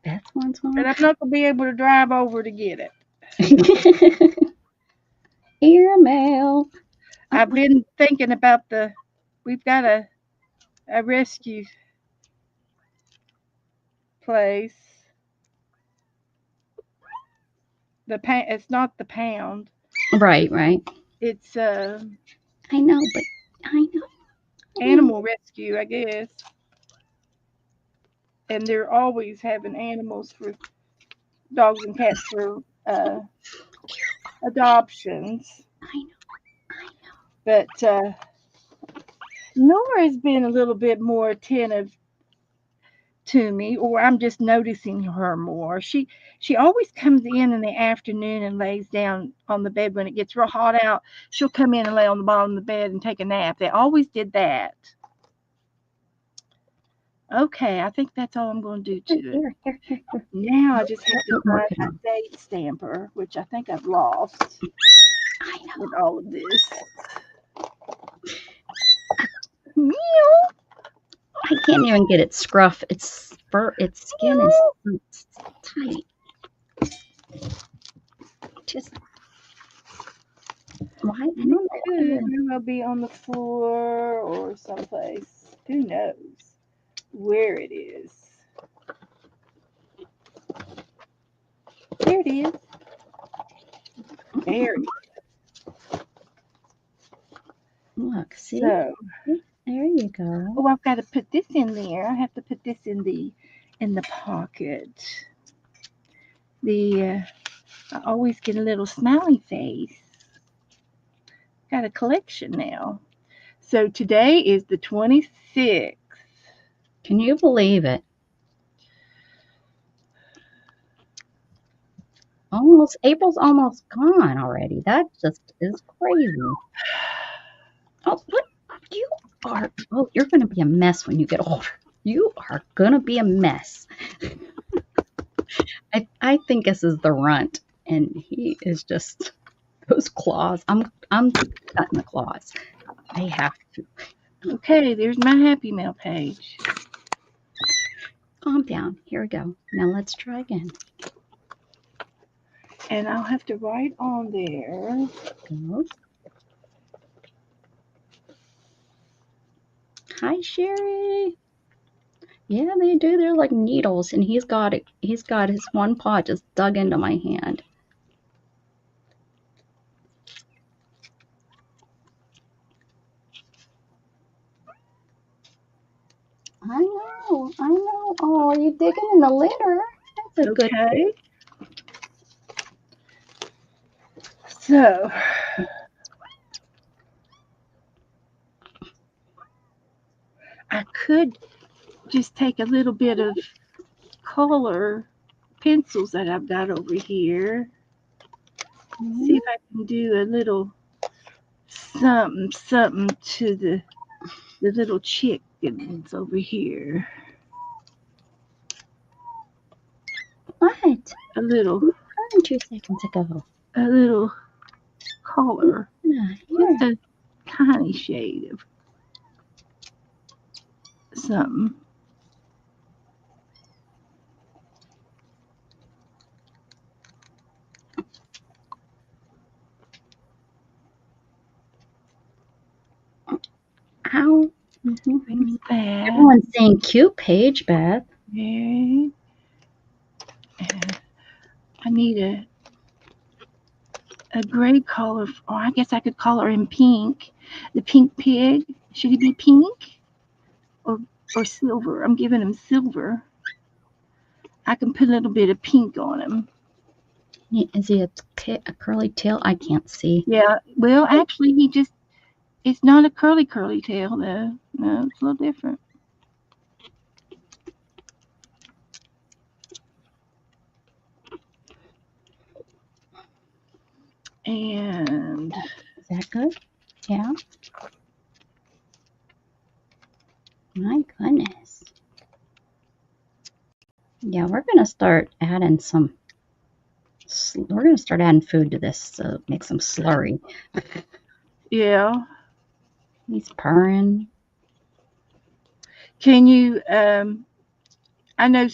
Beth wants but one. I'm not gonna be able to drive over to get it. Airmail. I've been thinking about we've got a rescue place. It's not the pound. Right, right. It's I know, but I know. animal rescue, I guess. And they're always having animals for dogs and cats for adoptions. I know. But Nora's been a little bit more attentive to me, or I'm just noticing her more. She always comes in the afternoon and lays down on the bed when it gets real hot out. She'll come in and lay on the bottom of the bed and take a nap. They always did that. Okay, I think that's all I'm going to do to it. Here. Now I just have to Don't find mark it my on. date stamper, which I think I've lost I know. in all of this. Meow. I can't even get its scruff. Its fur, its skin is tight. Just why? I don't know why. Could well be on the floor or someplace. Who knows where it is? There it is. There it is. Look, see? So, There you go. oh, I've got to put this in there. I have to put this in the pocket. I always get a little smiley face. Got a collection now. So today is the 26th. Can you believe it? April's almost gone already. That just is crazy. Oh, what? You are. Oh, you're going to be a mess when you get older. You are going to be a mess. I think this is the runt, and he is just those claws. I'm cutting the claws. I have to. Okay, there's my Happy Mail page. Calm down. Here we go. Now let's try again. And I'll have to write on there. Go. Hi, Sherry. Yeah, they do. They're like needles, and he's got it. He's got his one paw just dug into my hand. I know. Oh, are you digging in the litter? That's a good. Okay. So, I could just take a little bit of color pencils that I've got over here. See if I can do a little something to the little chickens over here. What? A little 2 seconds ago. color. Yeah, Just a tiny shade of something. Ow. There's that. Everyone's saying cute, Paige, Beth. Okay. I need a gray color, or I guess I could color in pink. The pink pig. Should he be pink or silver? I'm giving him silver. I can put a little bit of pink on him. Is he a curly tail? I can't see. Yeah. Well, actually, it's not a curly tail though. No, it's a little different. And Is that good? Yeah. My goodness. Yeah, we're going to start adding food to this to make some slurry. Yeah. He's purring. Can you? I know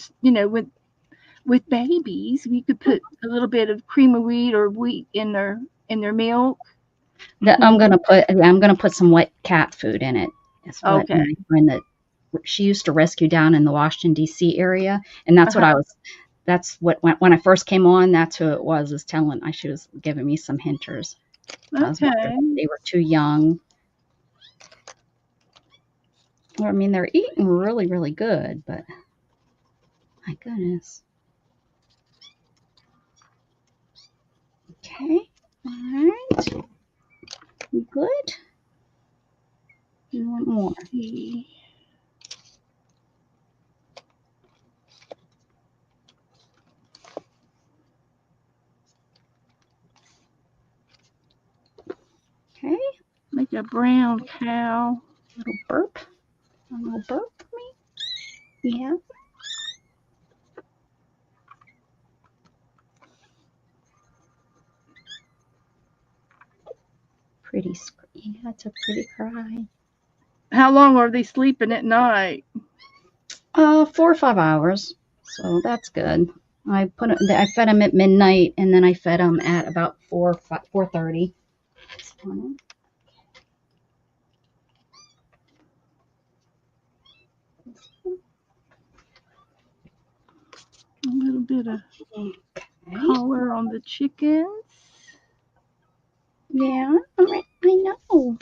with babies, we could put a little bit of cream of wheat or wheat in their milk. I'm gonna put some wet cat food in it. That's what Okay. my friend that she used to rescue down in the Washington D.C. area, and that's what Uh-huh. I was. That's what when I first came on. That's who it was. Is telling. She was giving me some hinters. I was wondering Okay. if they were too young. Well, I mean, they're eating really, really good, but my goodness. Okay. All right. You good? You want more? Let's see. Okay. Make a brown cow. Little burp. A little burp for me. Yeah. Pretty. Yeah, it's a pretty cry. How long are they sleeping at night? 4 or 5 hours. So that's good. I fed him at midnight, and then I fed him at about 4:30. A little bit of Okay. color on the chickens. Yeah, I know.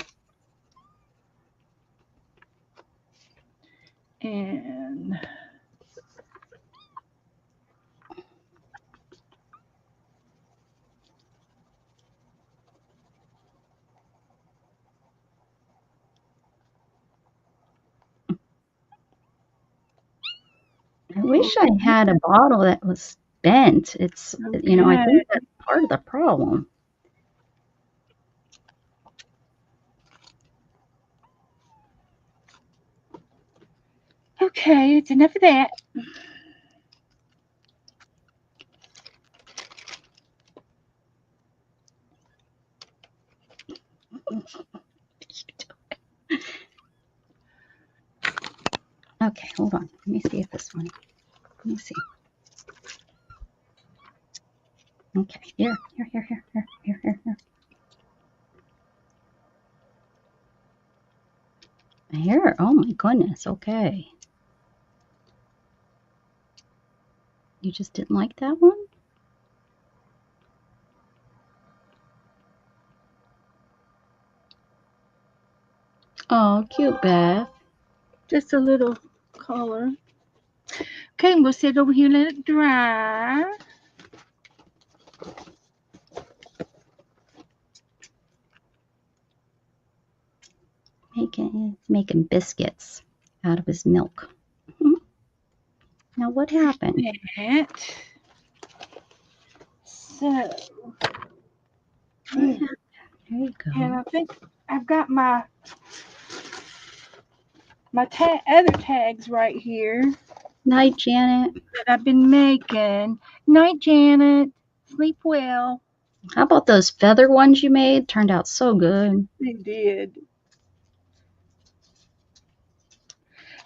And I wish I had a bottle that was bent. I okay. think that's part of the problem. Okay, it's enough of that. Okay, hold on. Let me see if this one. Let me see. Okay, here. Here. Oh my goodness. Okay. You just didn't like that one? Oh, cute, Beth. Just a little color. Okay, we'll sit over here and let it dry. Making biscuits out of his milk. Now what happened? That. So, What happened? There you and go. I think I've got my other tags right here Night, Janet. that I've been making. Night, Janet. Sleep well. How about those feather ones you made? Turned out so good. They did.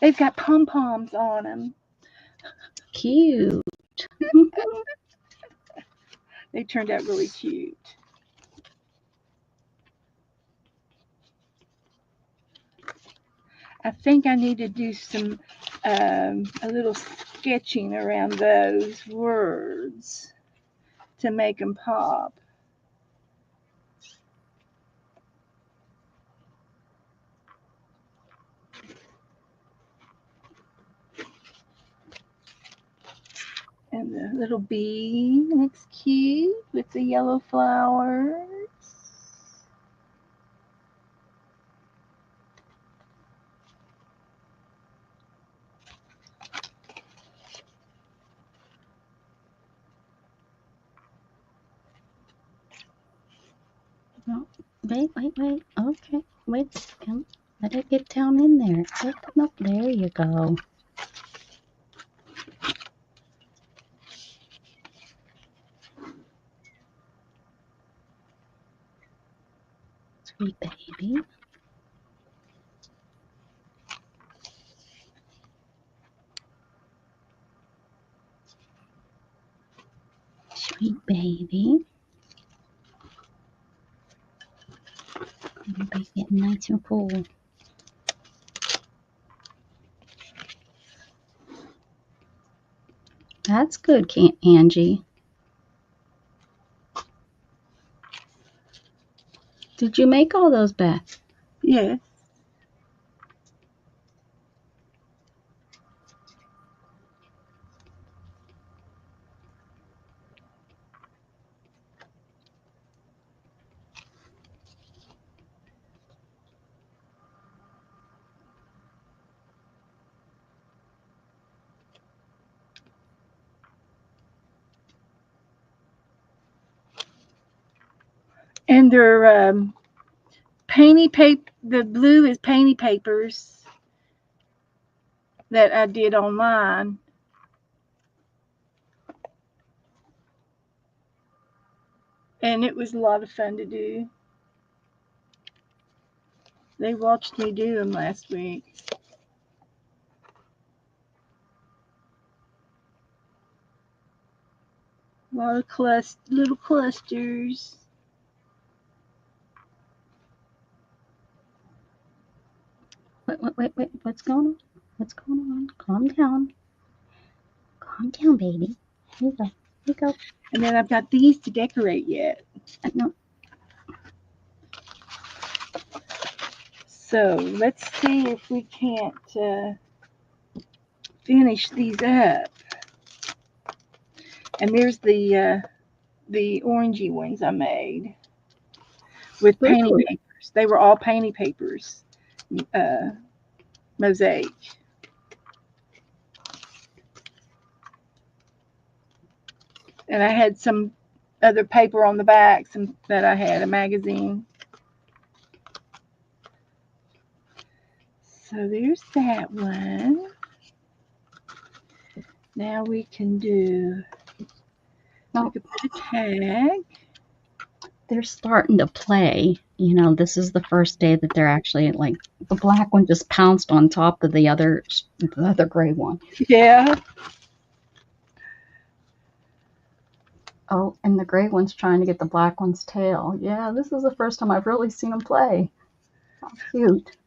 They've got pom poms on them. Cute. They turned out really cute. I think I need to do a little sketching around those words to make them pop. And the little bee looks cute with the yellow flowers. No, wait. Okay, wait a second. Let it get down in there. Let them up. There you go. Sweet baby. Sweet baby. Everybody's getting nice and full. That's good, Angie. Did you make all those, Beth? Yes. And they're painty paper. The blue is painty papers that I did online. And it was a lot of fun to do. They watched me do them last week. A lot of little clusters. Wait. What's going on? What's going on? Calm down. Calm down, baby. Here you go. Here you go. And then I've got these to decorate yet. No. So let's see if we can't finish these up. And there's the orangey ones I made with painting papers. They were all painting papers, mosaic. And I had some other paper on the back, some that I had, a magazine. So there's that one. Now we can do, we could put a tag. They're starting to play. You know, this is the first day that they're actually, like, the black one just pounced on top of the other gray one. Yeah. Oh, and the gray one's trying to get the black one's tail. Yeah, this is the first time I've really seen them play. How cute.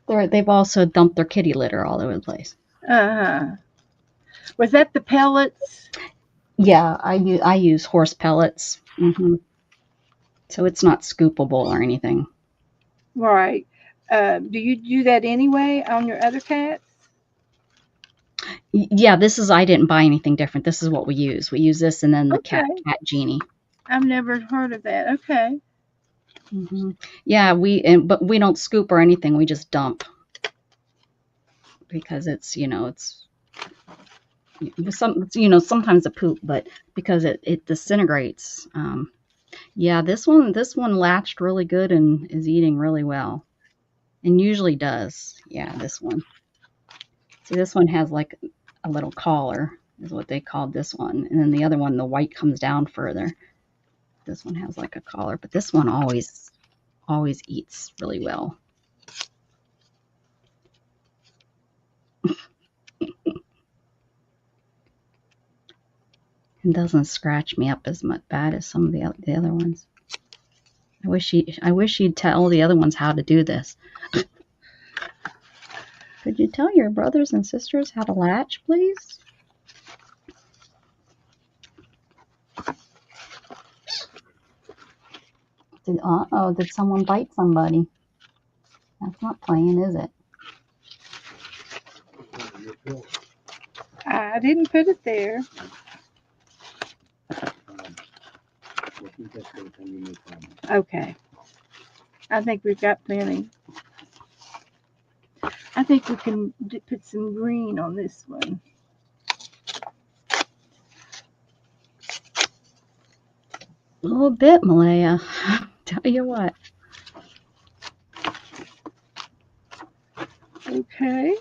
They've also dumped their kitty litter all over the place. Uh-huh. Was that the pellets? Yeah, I use horse pellets. So it's not scoopable or anything. Right. Do you do that anyway on your other cats? Yeah, I didn't buy anything different. This is what we use. We use this and then the Okay. cat genie. I've never heard of that. Okay. Yeah, but we don't scoop or anything. We just dump because it's sometimes a poop, but because it disintegrates. Yeah, this one latched really good and is eating really well, and usually does. Yeah, this one. See, this one has like a little collar, is what they called this one, and then the other one, the white comes down further. This one has like a collar, but this one always eats really well. And doesn't scratch me up as much bad as some of the other ones. I wish he'd tell the other ones how to do this. Could you tell your brothers and sisters how to latch, please? Did someone bite somebody? That's not playing, is it? I didn't put it there. Okay. I think we've got plenty. I think we can put some green on this one. A little bit, Malaya. Tell you what. Okay.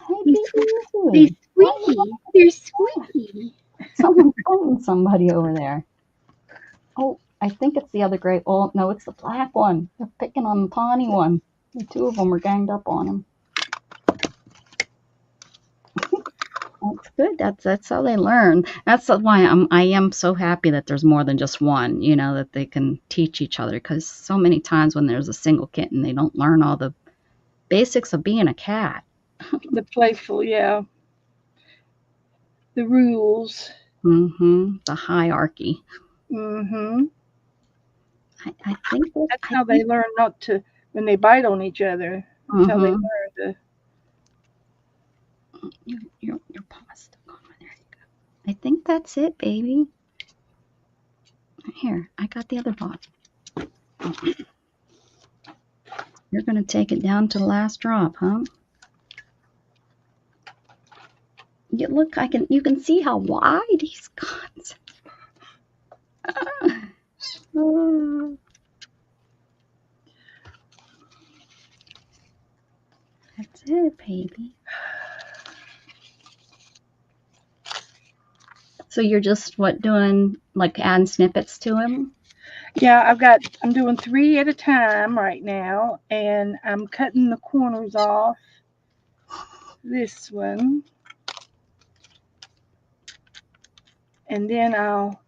Hey, They're baby. squeaky. They're squeaky. Someone's fighting somebody over there. Oh, I think it's the other gray. Oh, no, it's the black one. They're picking on the tawny one. The two of them are ganged up on him. That's good. That's how they learn. That's why I am so happy that there's more than just one. You know, that they can teach each other. Because so many times when there's a single kitten, they don't learn all the basics of being a cat. The playful, yeah. The rules. The hierarchy. Mm-hmm. I think that That's how they learn not to, when they bite on each other. That's how they learn to. Your paw's stuck on. There you go. I think that's it, baby. Here, I got the other paw. You're gonna take it down to the last drop, huh? You can see how wide he's got. That's it, baby. So you're just doing like adding snippets to him? Yeah, I'm doing 3 at a time right now, and I'm cutting the corners off. This one. And then I'll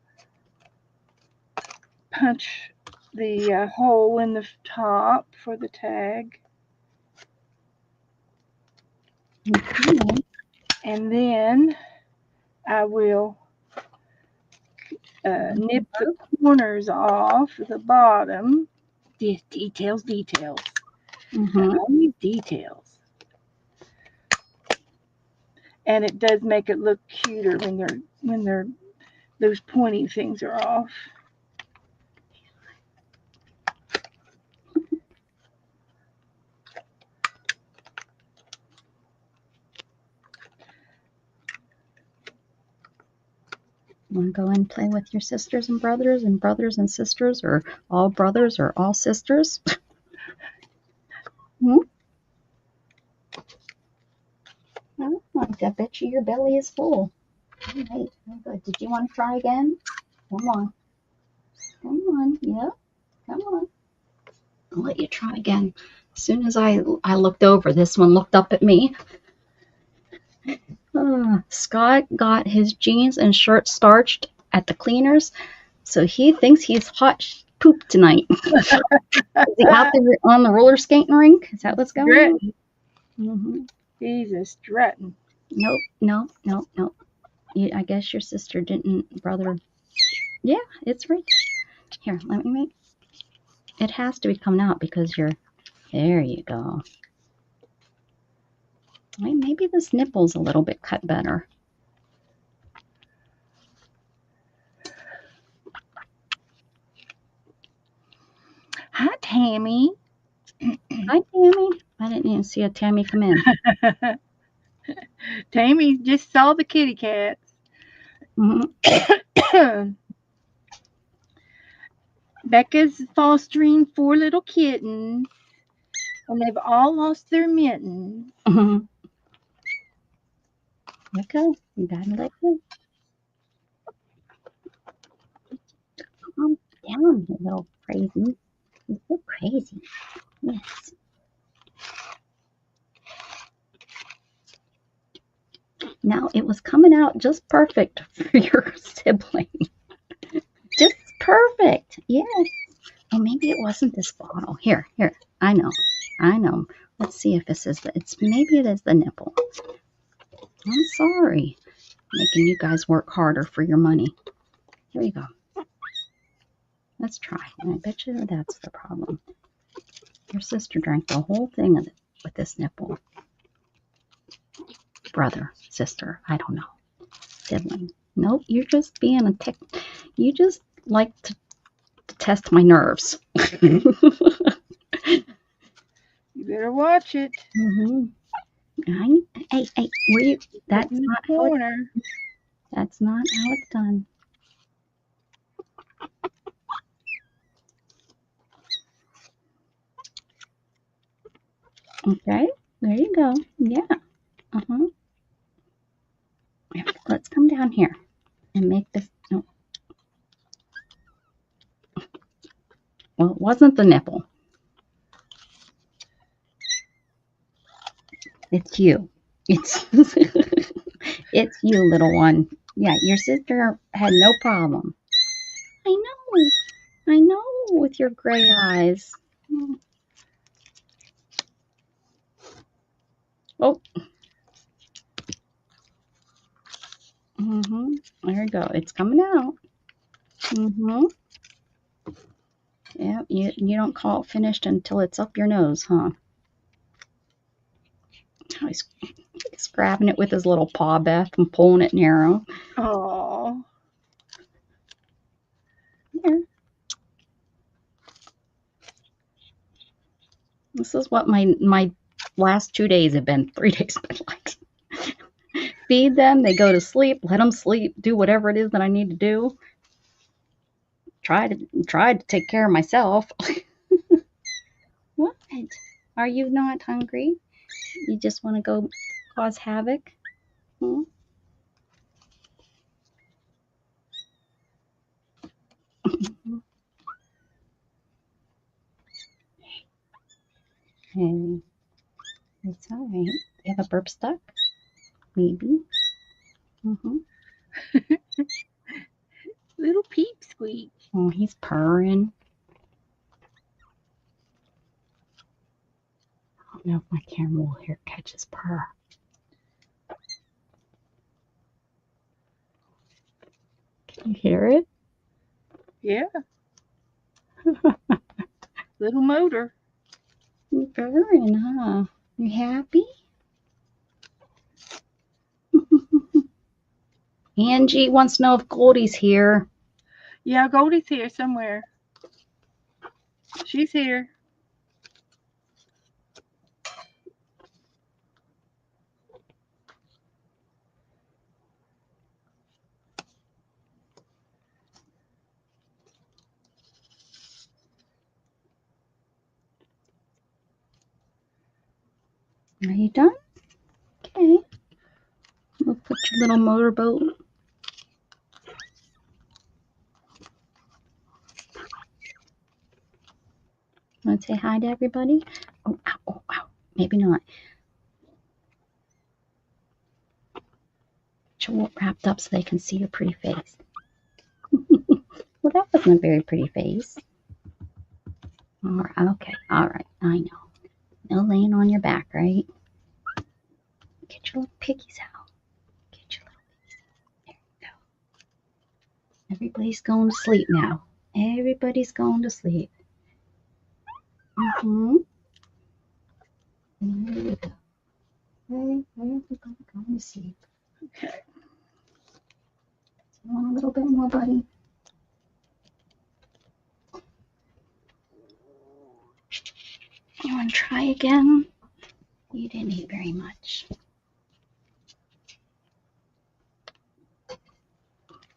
punch the hole in the top for the tag. Okay. And then I will nip the corners off at the bottom. Details. Only details. And it does make it look cuter when those pointy things are off. Want to go and play with your sisters and brothers and sisters, or all brothers or all sisters? Well, I bet you your belly is full. All right, very good. Did you want to try again? Come on. Come on. Yep. Come on. I'll let you try again. As soon as I looked over, this one looked up at me. Scott got his jeans and shirt starched at the cleaners, so he thinks he's hot poop tonight. Is he out there on the roller skating rink? Is that what's going on? He's a strutting. Nope. I guess your sister didn't, brother. Yeah, it's right here. Let me make. It has to be coming out because you're. There you go. Maybe this nipple's a little bit cut better. Hi, Tammy. Hi, Tammy. I didn't even see a Tammy come in. Tammy just saw the kitty cats. Becca's fostering 4 little kittens, and they've all lost their mittens. Okay, you gotta let go. Calm down, you little crazy. You're so crazy. Yes. Now, it was coming out just perfect for your sibling. Just perfect. Yes. Oh, maybe it wasn't this bottle. Here. I know. Let's see if this is maybe it is the nipple. I'm sorry. Making you guys work harder for your money. Here you go. Let's try. And I bet you that's the problem. Your sister drank the whole thing of it with this nipple. Brother, sister, I don't know. Sibling. Nope, you're just being you just like to test my nerves. You better watch it. Hey, were you? That's Put in the not how it's. corner. That's not how it's done. Okay, there you go. Yeah. Uh-huh. Let's come down here and make this. No, well, it wasn't the nipple. It's you. It's it's you, little one. Yeah, your sister had no problem. I know. I know with your gray eyes. Oh. There you go. It's coming out. Yeah, you don't call it finished until it's up your nose, huh? Oh, he's grabbing it with his little paw, Beth, and pulling it narrow. Oh. There. This is what my last 2 days have been. 3 days have been like. Feed them, they go to sleep, let them sleep, do whatever it is that I need to do. Try to take care of myself. What? Are you not hungry? You just want to go cause havoc? Hmm? Hey, it's all right. You have a burp stuck? Maybe. Little peep squeak. Oh, he's purring. I don't know if my camera will here catch his purr. Can you hear it? Yeah. Little motor. You're purring, huh? You happy? Angie wants to know if Goldie's here. Yeah, Goldie's here somewhere. She's here. Are you done? Okay. We'll put your little motorboat. Want to say hi to everybody? Oh, ow, oh, ow. Maybe not. Get wrapped up so they can see your pretty face. Well, that wasn't a very pretty face. All right, okay, all right, I know. No laying on your back, right? Get your little piggies out. Get your little piggies out. There you go. Everybody's going to sleep now. Everybody's going to sleep. There you go. Everybody's going to sleep. Okay. You want a little bit more, buddy? You want to try again? You didn't eat very much.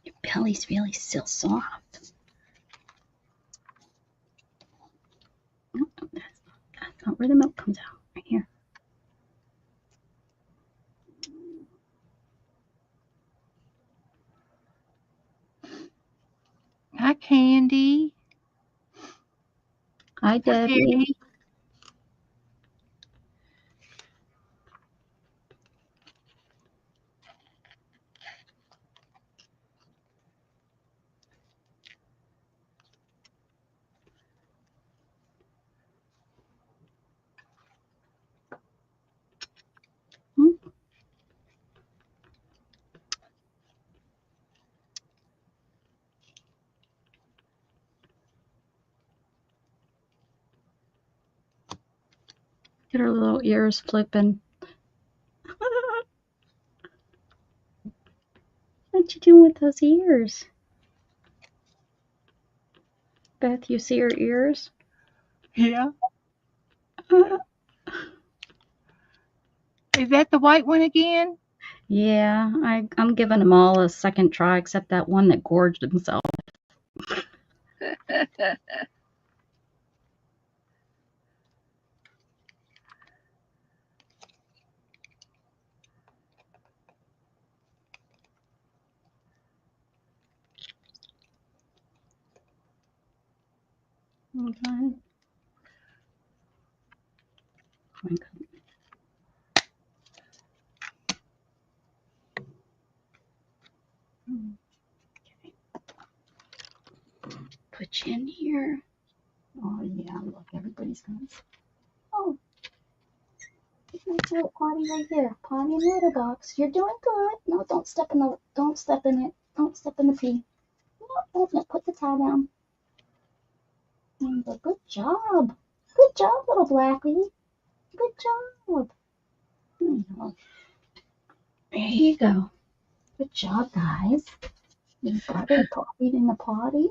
Your belly's really still soft. Nope, that's not where the milk comes out. Right here. Hi, Candy. Hi, Hi, Debbie. Debbie. Get her little ears flipping. What you doing with those ears? Beth, you see her ears? Yeah. Is that the white one again? Yeah, I'm giving them all a second try, except that one that gorged himself. Okay. Put you in here. Oh yeah, look, everybody's going. Oh, little potty right here. Potty in the litter box. You're doing good. No, don't step in it. Don't step in the pee. No, put the towel down. Good job. Good job, little Blackie. Good job. There you go. Good job, guys. You got it potty in the potty.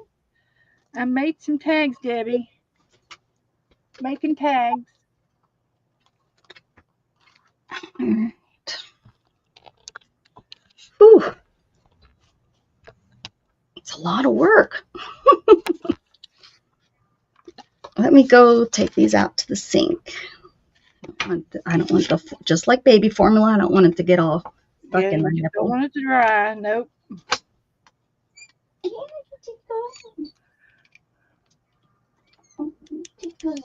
I made some tags, Debbie. Making tags. All right. Whew. It's a lot of work. Let me go take these out to the sink. I don't want the, just like baby formula, I don't want it to get all stuck Yeah, in you my just don't nipple. want it to dry. Nope. Good.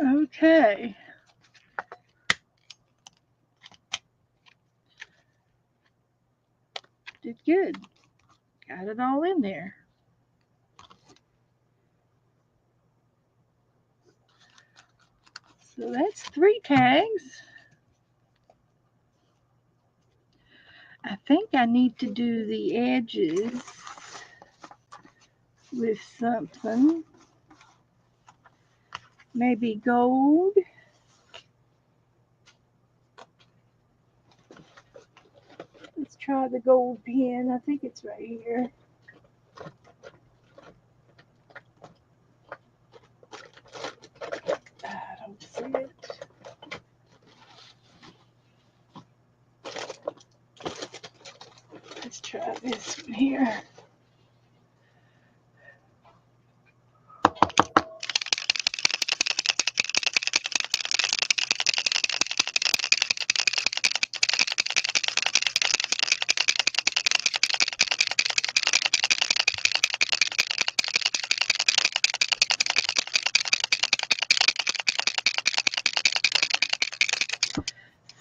Okay. Did good. Got it all in there. So that's 3 tags. I think I need to do the edges with something. Maybe gold. Let's try the gold pen. I think it's right here. I don't see it. Let's try this one here.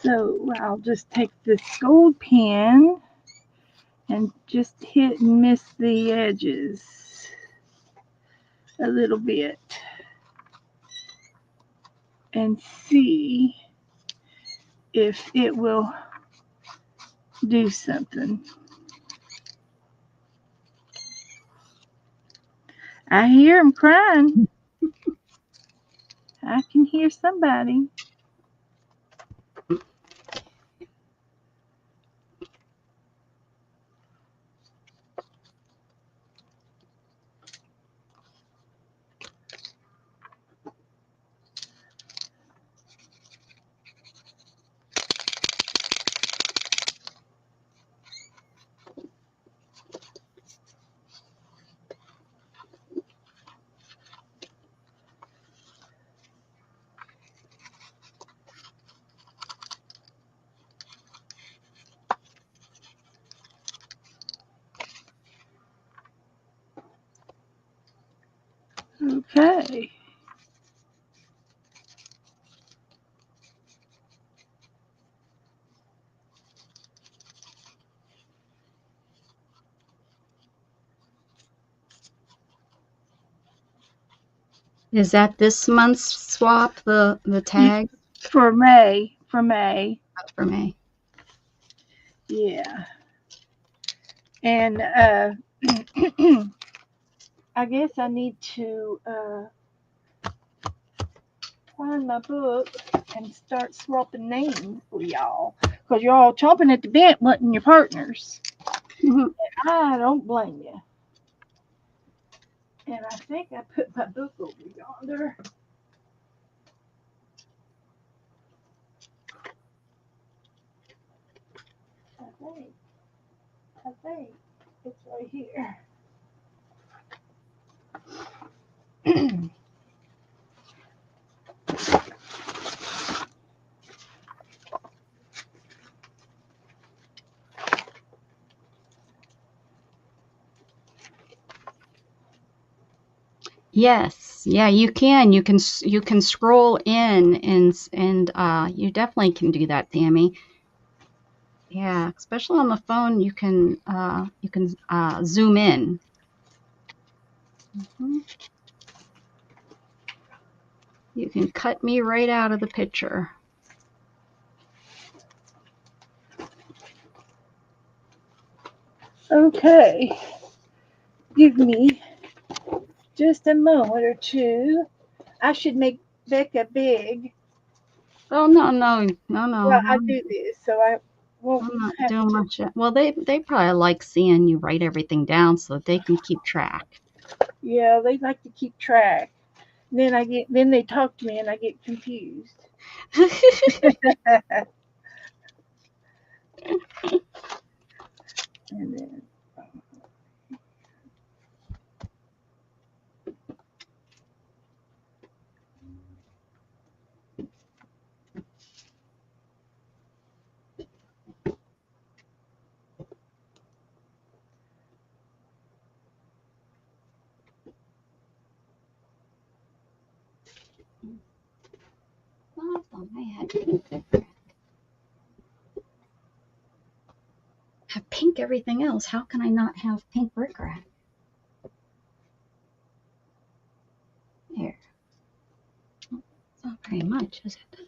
So I'll just take this gold pen and just hit and miss the edges a little bit and see if it will do something. I hear him crying. I can hear somebody. Okay. Is that this month's swap, the tag? For May. For May. That's for me. Yeah. And I guess I need to find my book and start swapping names for y'all. Because you're all chomping at the bit wanting your partners. I don't blame you. And I think I put my book over yonder. I think. I think. It's right here. Yes, yeah, you can. You can scroll in and you definitely can do that, Tammy. Yeah, especially on the phone, you can zoom in. Mhm. You can cut me right out of the picture. Okay. Give me just a moment or two. I should make Becca big. Oh no, no, no, no. Well, I do this, so I won't I'm not have doing to. much. Well, they probably like seeing you write everything down so that they can keep track. Yeah, they like to keep track. Then they talk to me and I get confused. And then Oh, I thought I had pink. Have pink everything else. How can I not have pink rickrack? There. It's not very much, is it?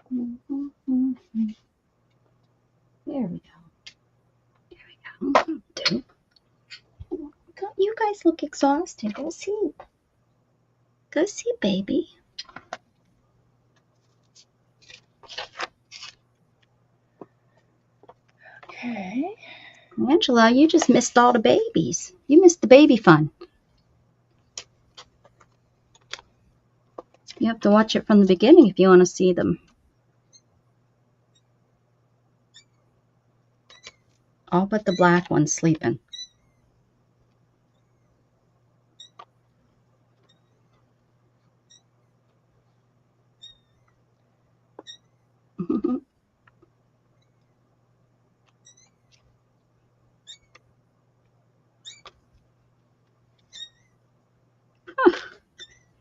There we go. There we go. Do. You guys look exhausted. Go sleep. Go sleep, baby. okay. Angela, you just missed all the babies. You missed the baby fun. You have to watch it from the beginning if you want to see them. All but the black one sleeping.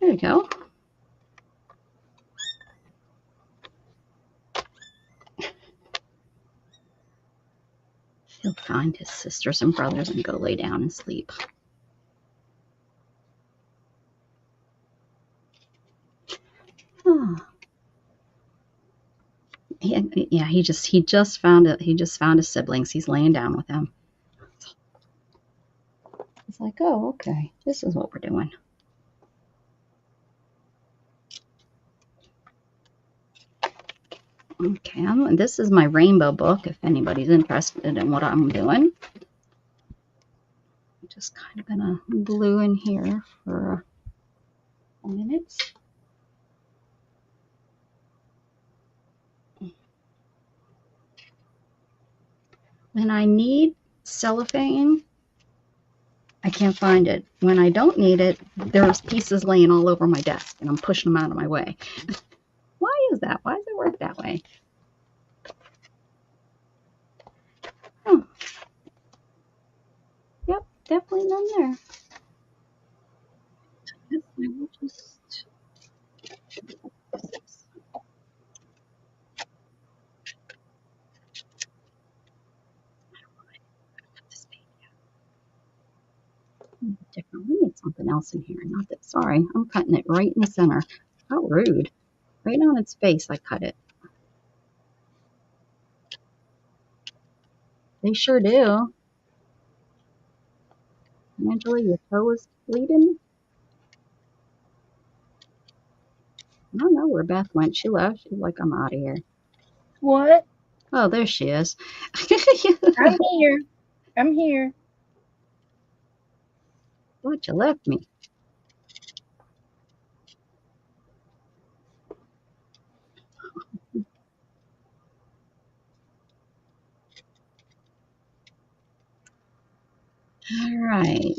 There you go. He'll find his sisters and brothers and go lay down and sleep. Oh. Yeah, he just found it. He just found his siblings. He's laying down with them. It's like, oh, okay, this is what we're doing. Okay, this is my rainbow book. If anybody's interested in what I'm doing, I'm just kind of gonna glue in here for a minute. When I need cellophane, I can't find it. When I don't need it, there's pieces laying all over my desk and I'm pushing them out of my way. Why is that? Why does it work that way? Oh, yep, definitely none there. I will just different. We need something else in here. Not that. Sorry, I'm cutting it right in the center. How rude! Right on its face, I cut it. They sure do. Angela, your toe is bleeding. I don't know where Beth went. She left. She's like, I'm out of here. What? Oh, there she is. I'm here. I'm here. Thought you left me. All right.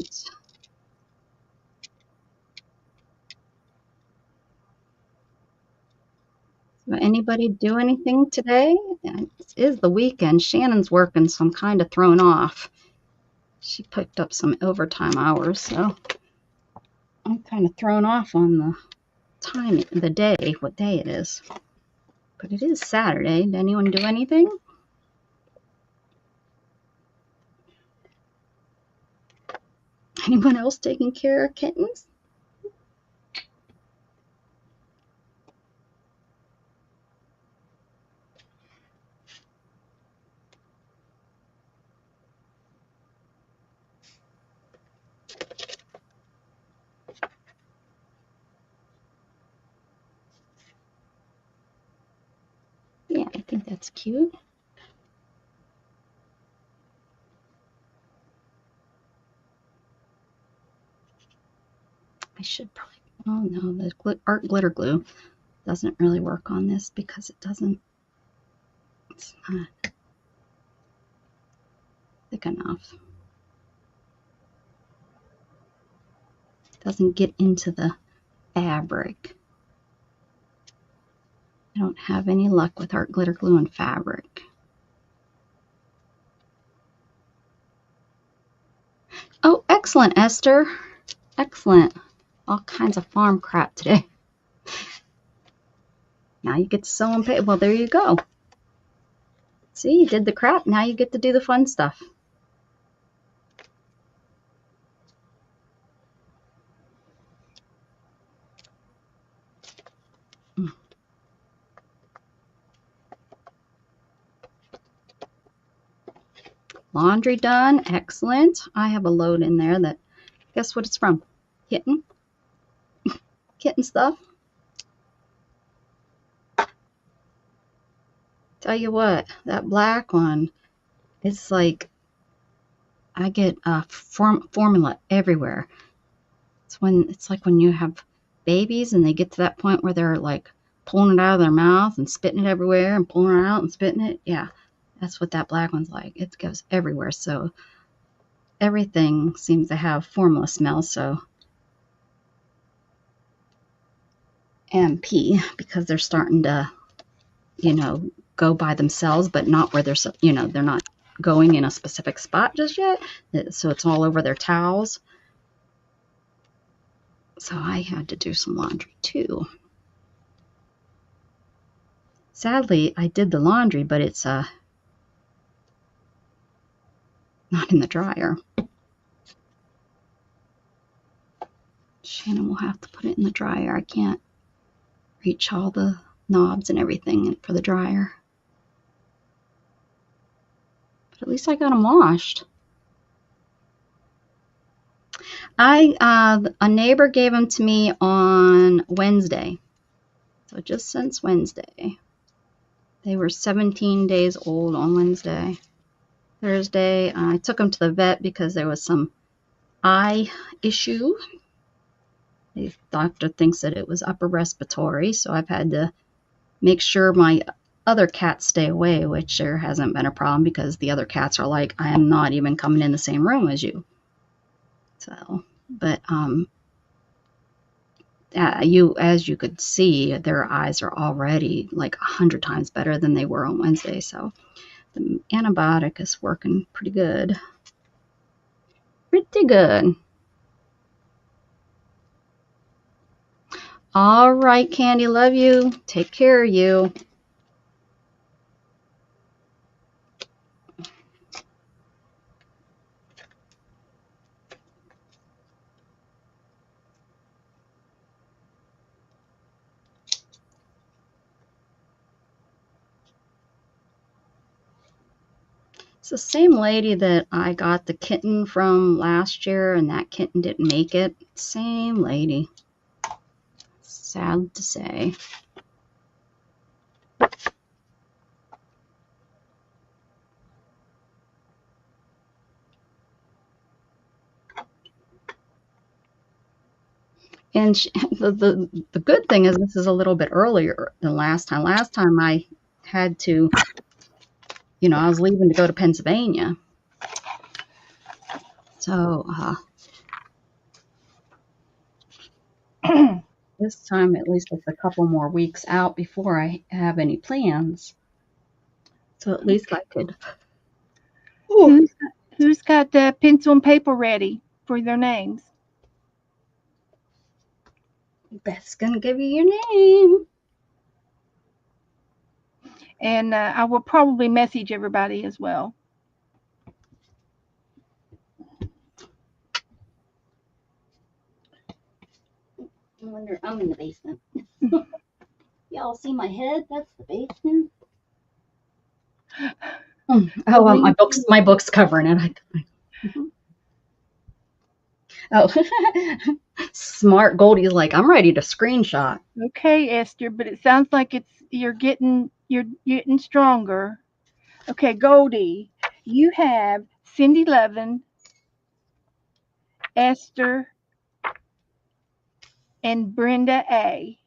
So anybody do anything today? It is the weekend. Shannon's working, so I'm kind of thrown off. She picked up some overtime hours, so I'm kind of thrown off on the time, the day, what day it is. But it is Saturday. Did anyone do anything? Anyone else taking care of kittens? Yeah, I think that's cute. I should probably, oh no, the art glitter glue doesn't really work on this because it doesn't, it's not thick enough. It doesn't get into the fabric. I don't have any luck with art glitter glue and fabric. Oh, excellent, Esther. Excellent. All kinds of farm crap today. Now you get to sew and pay. Well, there you go. See, you did the crap. Now you get to do the fun stuff. Laundry done. Excellent. I have a load in there that, guess what it's from? Kitten. Kitten stuff. Tell you what, that black one, it's like I get formula everywhere. It's like when you have babies and they get to that point where they're like pulling it out of their mouth and spitting it everywhere and pulling it out and spitting it. Yeah, that's what that black one's like. It goes everywhere. So everything seems to have formula smell. So MP, because they're starting to, go by themselves, but not where they're not going in a specific spot just yet. So it's all over their towels. So I had to do some laundry too. Sadly, I did the laundry, but it's not in the dryer. Shannon will have to put it in the dryer. I can't reach all the knobs and everything for the dryer. But at least I got them washed. A neighbor gave them to me on Wednesday. So just since Wednesday. They were 17 days old on Wednesday. Thursday, I took them to the vet because there was some eye issue. The doctor thinks that it was upper respiratory, so I've had to make sure my other cats stay away, which there hasn't been a problem because the other cats are like, I am not even coming in the same room as you. So, but as you could see, their eyes are already like 100 times better than they were on Wednesday. So the antibiotic is working pretty good. Pretty good. All right, Candy, love you. Take care of you. It's the same lady that I got the kitten from last year, and that kitten didn't make it. Same lady. Sad to say. And the good thing is this is a little bit earlier than last time. Last time I had to, I was leaving to go to Pennsylvania. So this time at least it's a couple more weeks out before I have any plans. So at least I could. Who's got the pencil and paper ready for their names? Beth's gonna give you your name. And I will probably message everybody as well. I'm in the basement. Y'all see my head? That's the basement. Oh, my book's covering it. Oh, smart Goldie's like, I'm ready to screenshot. Okay, Esther, but it sounds like you're getting stronger. Okay, Goldie, you have Cindy Levin, Esther, and Brenda A.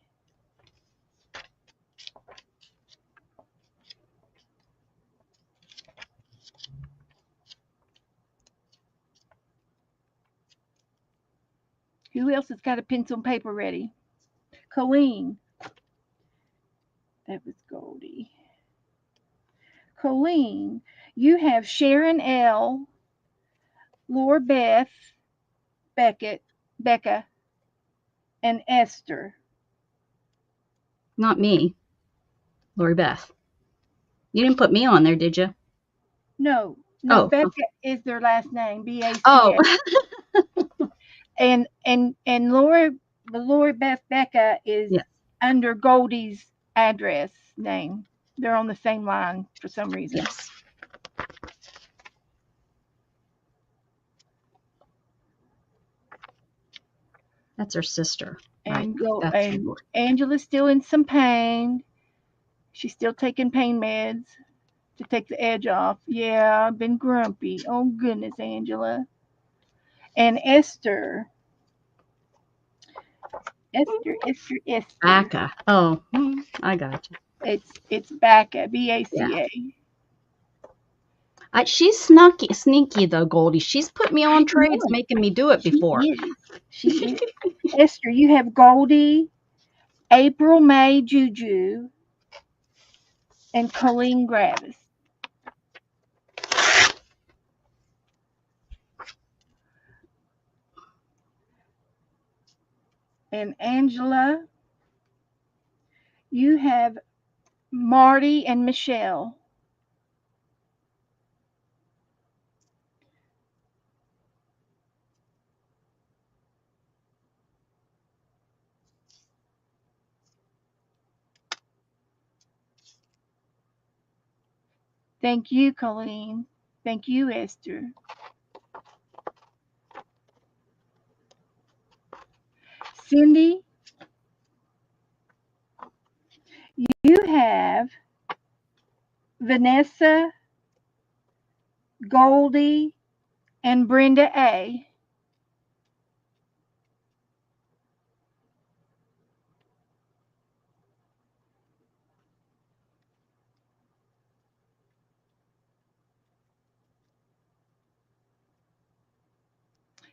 Who else has got a pencil and paper ready? Colleen. That was Goldie. Colleen, you have Sharon L., Laura Beth, Becca, and Esther. Not me, Lori Beth. You didn't put me on there, did you? No, Oh. Becca is their last name, B-A-C-A. Oh. and Laura Beth Becca is under Goldie's address name. They're on the same line for some reason. Yes. That's her sister. And right. and Angela's still in some pain. She's still taking pain meds to take the edge off. Yeah, I've been grumpy. Oh goodness, Angela. And Esther. Bacca. Oh, I got you. It's Bacca, B-A-C-A. Yeah. She's sneaky though, Goldie. She's put me on trades, making me do it before. She is. Esther, you have Goldie, April May Juju, and Colleen Gravis. And Angela, you have Marty and Michelle. Thank you, Colleen. Thank you, Esther. Cindy, you have Vanessa, Goldie, and Brenda A.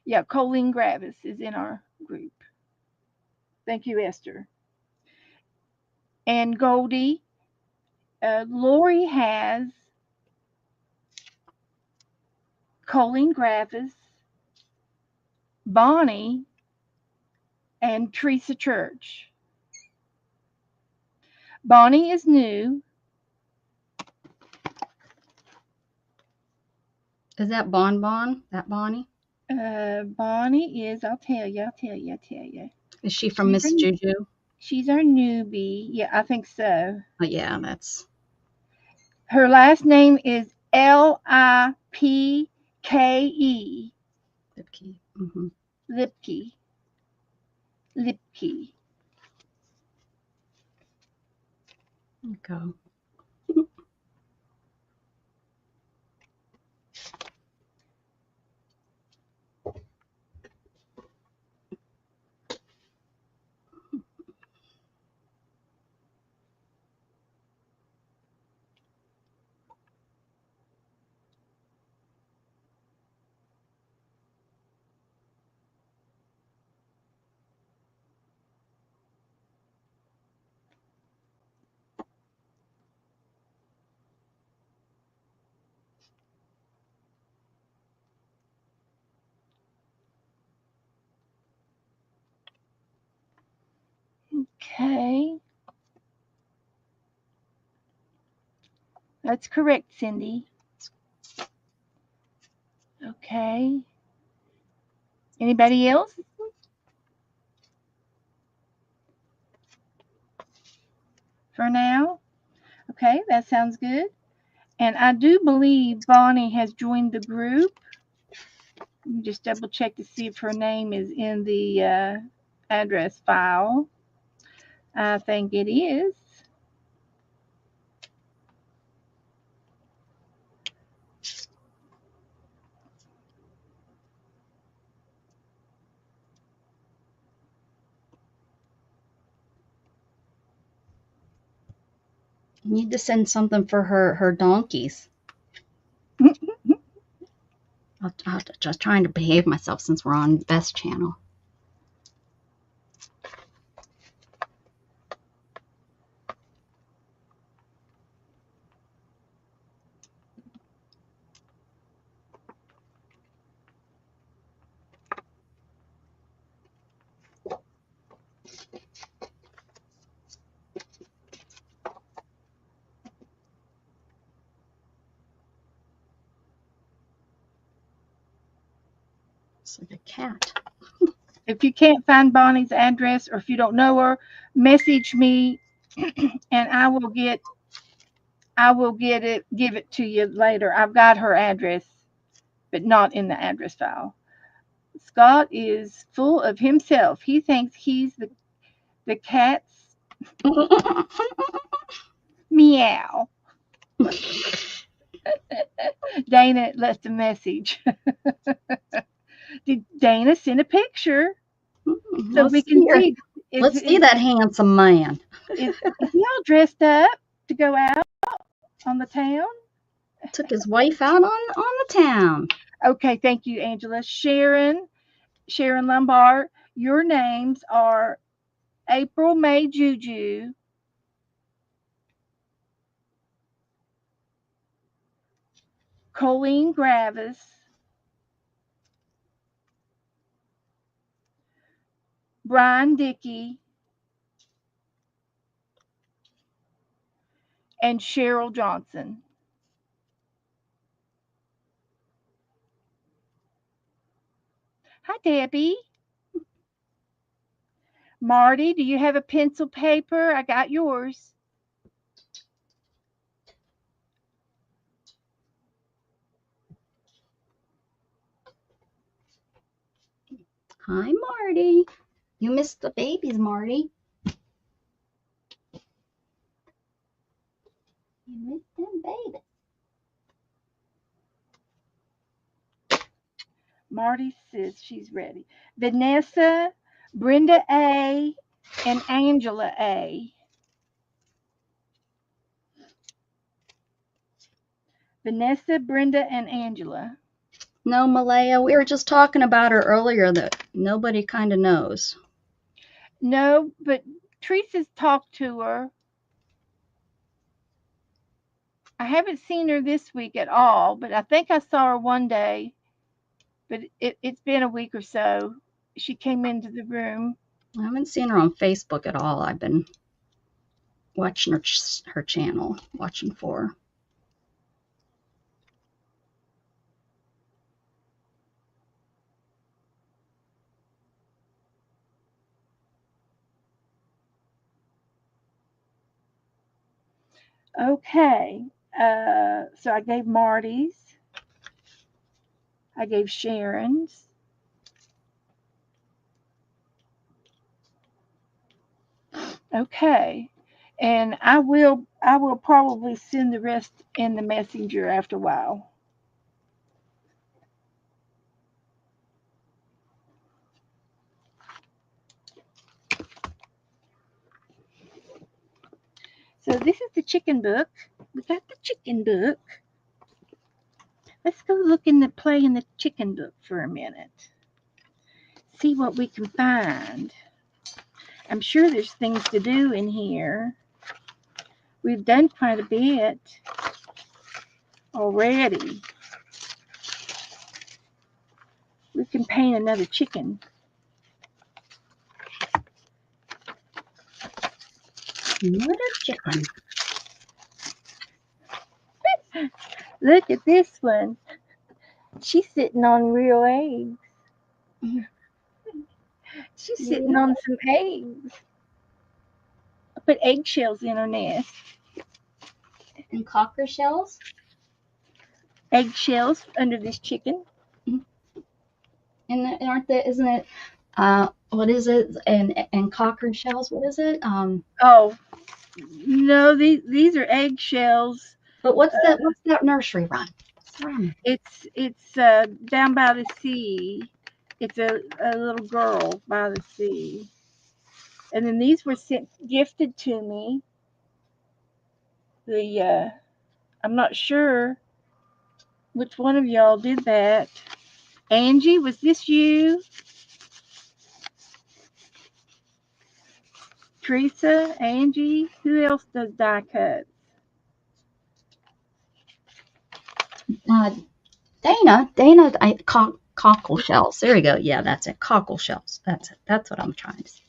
Yeah, Colleen Gravis is in our group. Thank you, Esther. And Goldie, Lori has Colleen Gravis, Bonnie, and Teresa Church. Bonnie is new. Is that Bon Bon? That Bonnie? Bonnie is, I'll tell you. Is she from She's Miss our, Juju? she's our newbie. Yeah, I think so. Oh, yeah, that's Her last name is Lipke. the key. Mm-hmm. Lipke. Lipke. Go. Okay. That's correct, Cindy. Okay. Anybody else? For now? Okay, that sounds good. And I do believe Bonnie has joined the group. Let me just double check to see if her name is in the address file. I think it is. I need to send something for her donkeys. I'll just trying to behave myself since we're on Best channel. It's like a cat. If you can't find Bonnie's address or if you don't know her, message me and I will give it to you later. I've got her address, but not in the address file. Scott is full of himself. He thinks he's the cat's meow. Dana left a message. Did Dana send a picture so we Let's can see her. see? Is, Let's see is, that handsome man. is he all dressed up to go out on the town? Took his wife out on the town. Okay, thank you, Angela. Sharon Lombard, your names are April May Juju, Colleen Gravis, Brian Dickey, and Cheryl Johnson. Hi, Debbie. Marty, do you have a pencil paper? I got yours. Hi, Marty. You missed the babies, Marty. You missed them babies. Marty says she's ready. Vanessa, Brenda A, and Angela A. Vanessa, Brenda, and Angela. No, Malaya, we were just talking about her earlier that nobody kind of knows. No, but Teresa's talked to her. I haven't seen her this week at all, but I think I saw her one day. But it's been a week or so. She came into the room. I haven't seen her on Facebook at all. I've been watching her channel, watching for her. Okay. So I gave Marty's. I gave Sharon's. Okay. And I will probably send the rest in the messenger after a while. So this is the chicken book. We got the chicken book. Let's go look in the play in the chicken book for a minute. See what we can find. I'm sure there's things to do in here. We've done quite a bit already. We can paint another chicken. Another chicken. Look at this one. She's sitting on real eggs. She's sitting on some eggs. I put eggshells in her nest. And cocker shells? Eggshells under this chicken. And isn't it, what is it? And cocker shells, what is it? Oh, no, these are eggshells. But what's that nursery rhyme? It's down by the sea. It's a little girl by the sea. And then these were gifted to me. I'm not sure which one of y'all did that. Angie, was this you? Teresa, Angie, who else does die cuts? Dana, cockle shells. There we go. Yeah, that's it. Cockle shells. That's it. That's what I'm trying to say.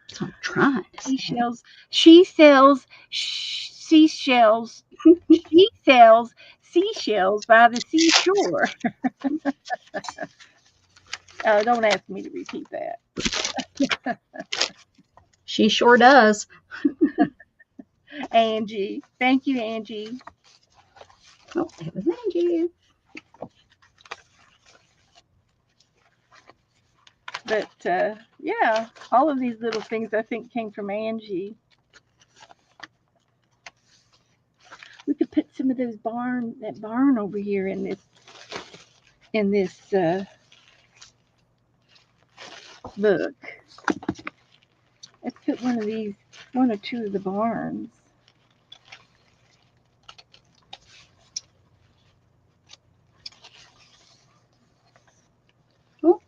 That's what I'm trying to say. Seashells. She sells seashells. She sells seashells by the seashore. Oh, don't ask me to repeat that. She sure does. Angie. Thank you, Angie. Oh, it was Angie. But yeah, all of these little things I think came from Angie. We could put some of that barn over here in this book. Let's put one or two of the barns. Oh.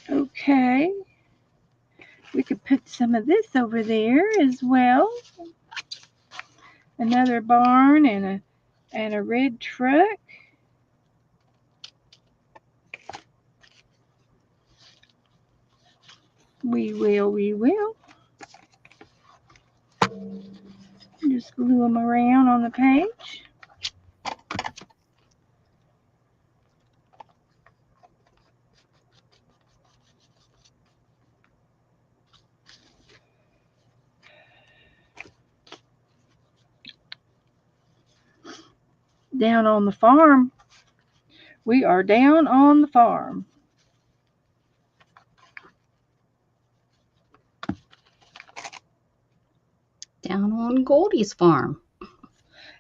Okay. We could put some of this over there as well. Another barn and a red truck. We will, we will. Just glue them around on the page. Down on the farm. We are down on the farm. Down on Goldie's farm.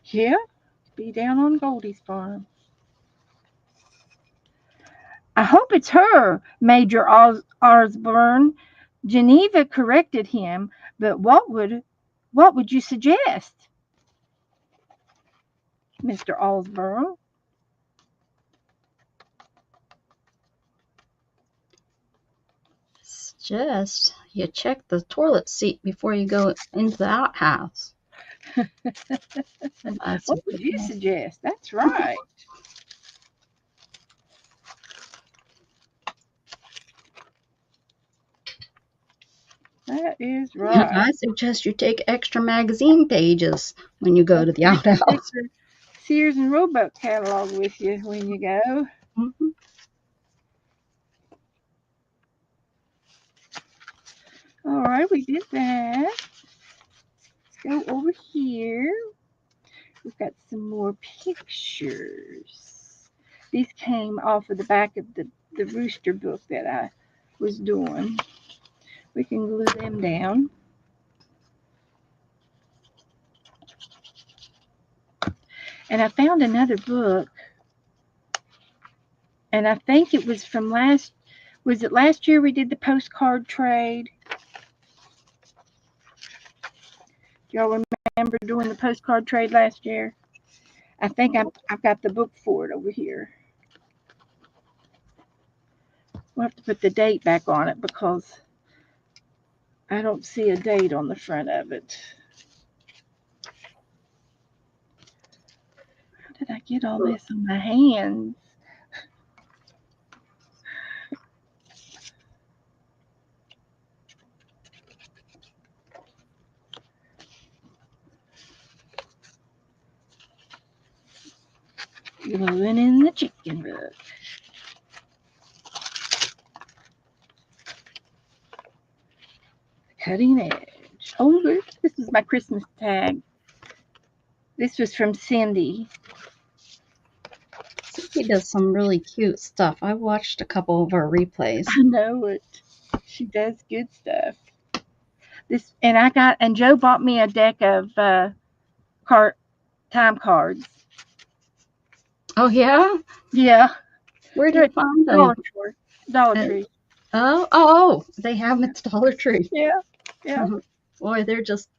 Yeah, be down on Goldie's farm. I hope it's her, Major Osborne. Geneva corrected him, but what would you suggest, Mr. Osborne? Suggest you check the toilet seat before you go into the outhouse. What would you suggest? That's right. That is right. I suggest you take extra magazine pages when you go to the outhouse. Take the Sears and Roebuck catalog with you when you go. Mhm. All right, we did that. Let's go over here. We've got some more pictures. These came off of the back of the rooster book that I was doing. We can glue them down. And I found another book, and I think it was from was it last year we did the postcard trade? Y'all remember doing the postcard trade last year? I think I've got the book for it over here. We'll have to put the date back on it because I don't see a date on the front of it. How did I get all this on my hands? Gluing in the chicken book. Cutting edge. Oh, look, this is my Christmas tag. This was from Cindy. Cindy does some really cute stuff. I watched a couple of her replays. I know it. She does good stuff. And Joe bought me a deck of time cards. Oh yeah? Yeah. Where do you find them? Dollar Tree. Oh, they have them at the Dollar Tree. Yeah. Yeah. Boy, they're just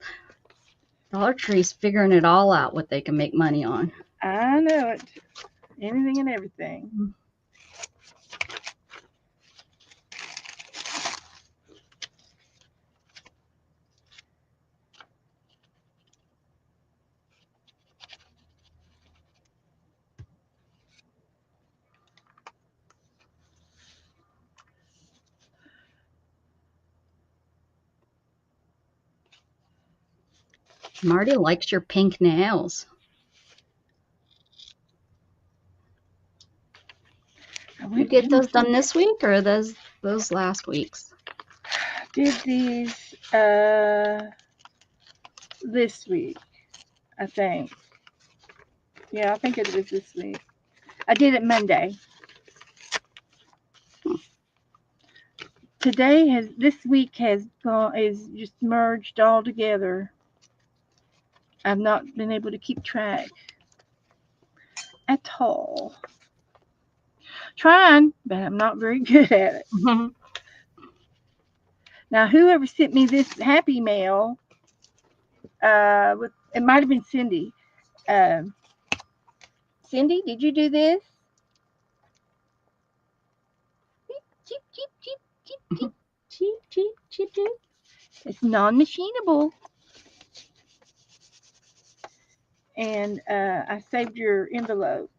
Dollar Tree's figuring it all out what they can make money on. I know it. Anything and everything. Marty likes your pink nails. You get those done this week or those last week's? Did these this week, I think. Yeah, I think it was this week. I did it Monday. This week is just merged all together. I've not been able to keep track at all. Trying, but I'm not very good at it. Now, whoever sent me this happy mail, it might have been Cindy. Cindy, did you do this? Cheep, cheep, cheep, cheep, cheep. Cheep, cheep, cheep, cheep. It's non-machinable. And I saved your envelope.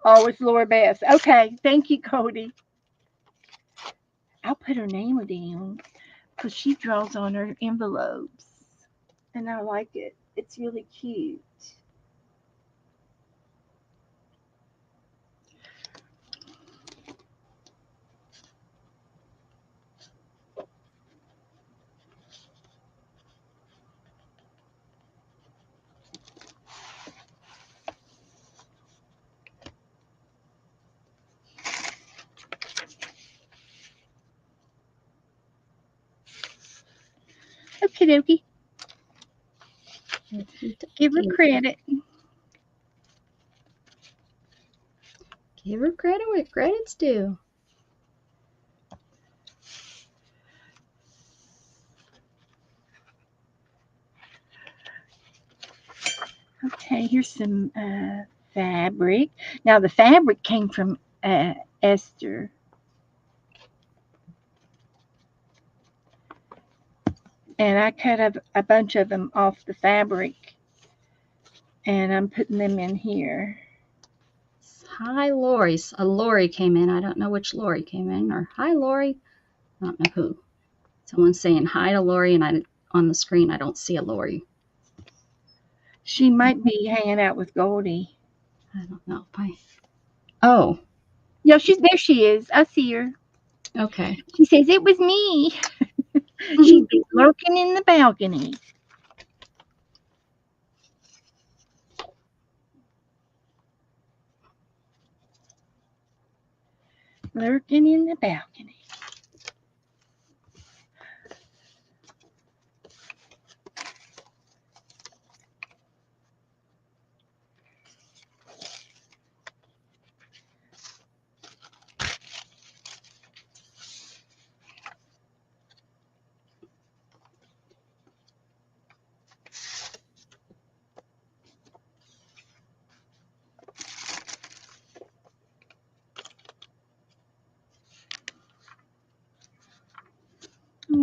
Oh, it's Laura Beth. Okay, thank you, Cody. I'll put her name down because she draws on her envelopes, and I like it. It's really cute. Okie dokie. Give her credit. Give her credit where credit's due. Okay, here's some fabric. Now the fabric came from Esther. And I cut a bunch of them off the fabric, and I'm putting them in here. Hi, Lori. A Lori came in. I don't know which Lori came in. Or hi, Lori. I don't know who. Someone's saying hi to Lori, and on the screen I don't see a Lori. She might be hanging out with Goldie. I don't know. Oh. Yeah, there she is. I see her. Okay. She says it was me. She's been lurking in the balcony. Lurking in the balcony.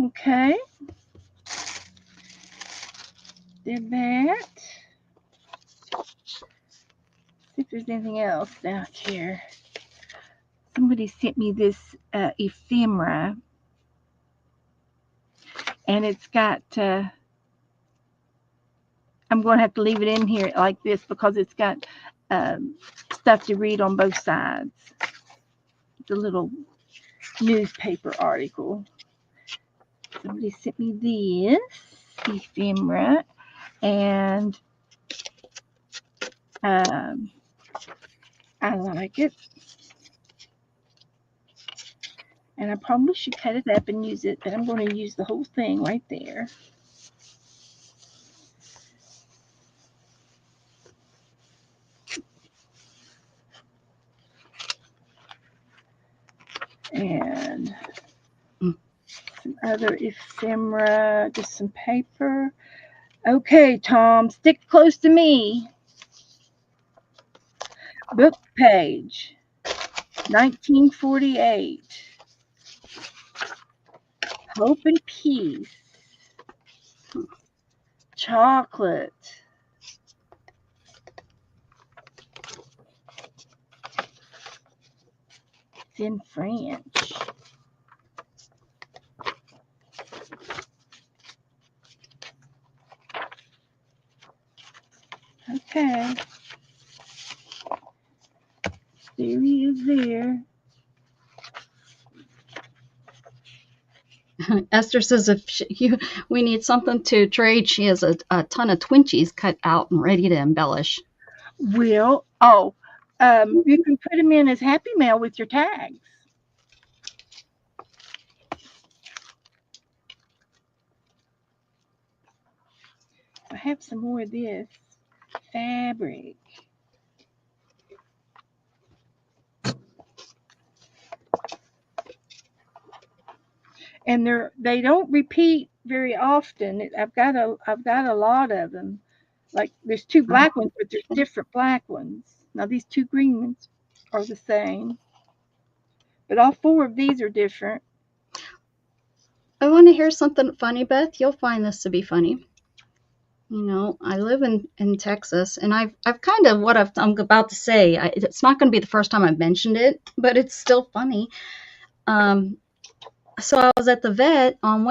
Okay. Did that. See if there's anything else down here. Somebody sent me this ephemera, and it's got. I'm going to have to leave it in here like this because it's got stuff to read on both sides. The little newspaper article. Somebody sent me this ephemera, and I like it. And I probably should cut it up and use it, but I'm going to use the whole thing right there. And some other ephemera, just some paper. Okay, Tom, stick close to me. Book page, 1948. Hope and Peace. Chocolate. It's in French. Okay. There he is there. Esther says we need something to trade. She has a ton of Twinchies cut out and ready to embellish. Well, you can put them in as Happy Mail with your tags. I have some more of this fabric. And they don't repeat very often. I've got a lot of them. Like there's two black ones, but there's different black ones. Now these two green ones are the same, but all four of these are different. I want to hear something funny, Beth. You'll find this to be funny. I live in Texas, and I've kind of what I'm about to say. It's not going to be the first time I've mentioned it, but it's still funny. Um, so I was at the vet on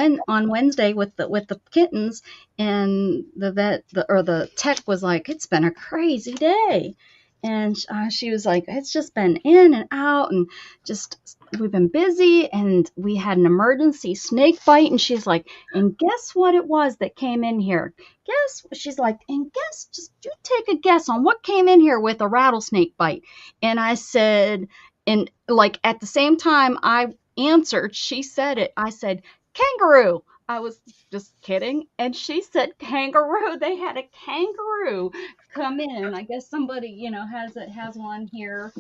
Wednesday with the kittens, and the vet or the tech was like, "It's been a crazy day," and she was like, "It's just been in and out, and just we've been busy, and we had an emergency snake bite," and she's like, "And guess what it was that came in here? Guess," she's like, "And guess, just you take a guess on what came in here with a rattlesnake bite," and I said. And like at the same time I answered, she said it. I said, kangaroo. I was just kidding. And she said, kangaroo. They had a kangaroo come in. I guess somebody, has one here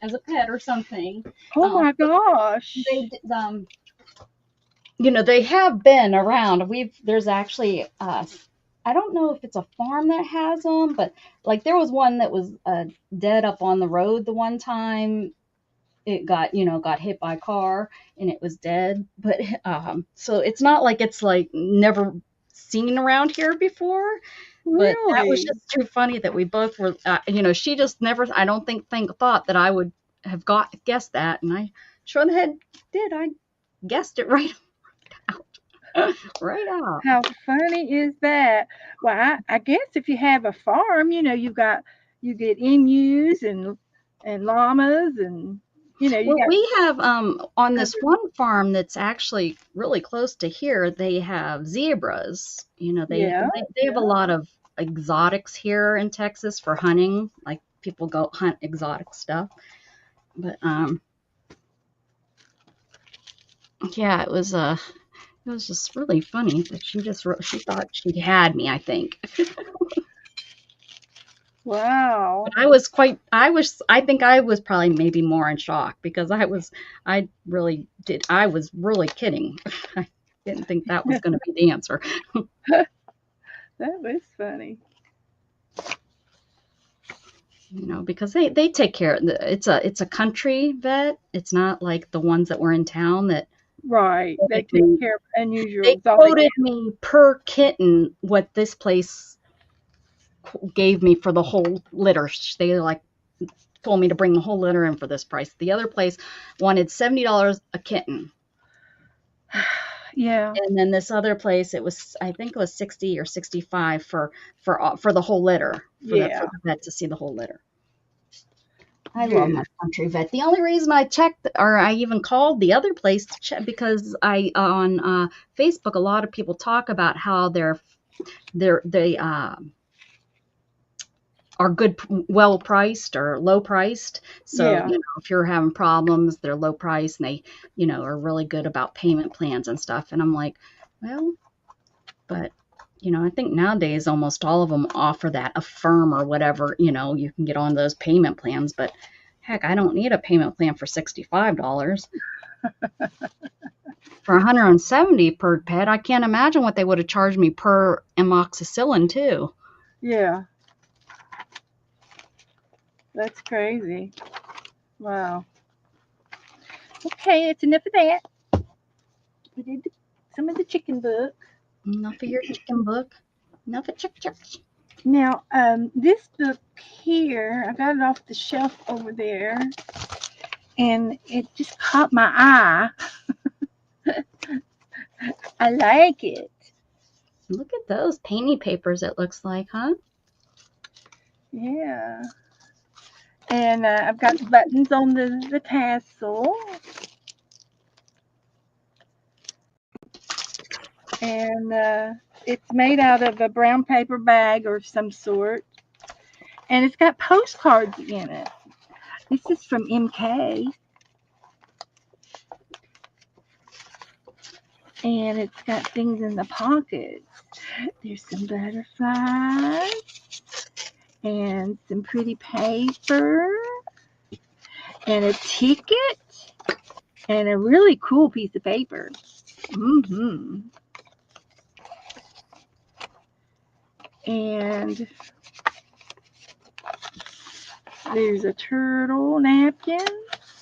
as a pet or something. Oh my gosh. They, they have been around. There's actually, I don't know if it's a farm that has them, but like there was one that was dead up on the road the one time. It got hit by a car and it was dead, but so it's not like it's like never seen around here before, but that was Really? just too funny that we both were she just never, I don't think thought that I would have guessed that, and I sure the head did. I guessed it right out. Right out. How funny is that? Well, I guess if you have a farm, you get emus and llamas and you Well, got we have on this other. one farm that's actually really close to here, they have zebras. Yeah, They have a yeah. lot of exotics here in Texas for hunting, like people go hunt exotic stuff. But yeah, it was just really funny that she thought she had me, I think. Wow. But I think I was probably maybe more in shock because I was really kidding. I didn't think that was going to be the answer, That was funny. because they take care. It's a country vet. It's not like the ones that were in town that Right. They quoted take me. care of unusual They exotic quoted me per kitten what this place gave me for the whole litter. They like told me to bring the whole litter in for this price. The other place wanted $70 a kitten. animals. Yeah. And then this other place, I think it was 60 or 65 for the whole litter, for Yeah. the vet to see the whole litter. I love Good. my country vet. The only reason I checked, or I even called the other place to check, because I on Facebook, a lot of people talk about how they are good, well priced or low priced. So, Yeah. if you're having problems, they're low priced, and they, are really good about payment plans and stuff. And I'm like, well, but I think nowadays almost all of them offer that Affirm or whatever, you can get on those payment plans. But heck, I don't need a payment plan for $65. For 170 per pet, I can't imagine what they would have charged me per amoxicillin too. Yeah. That's crazy. Wow. Okay, it's enough of that. We did some of the chicken book. Enough of your chicken book. Enough of chick. Now, this book here, I got it off the shelf over there, and it just caught my eye. I like it. Look at those painty papers, it looks like, huh? Yeah. And I've got buttons on the tassel. And it's made out of a brown paper bag or some sort. And it's got postcards in it. This is from MK. And it's got things in the pockets. There's some butterflies and some pretty paper and a ticket and a really cool piece of paper. Mm-hmm. And there's a turtle napkin,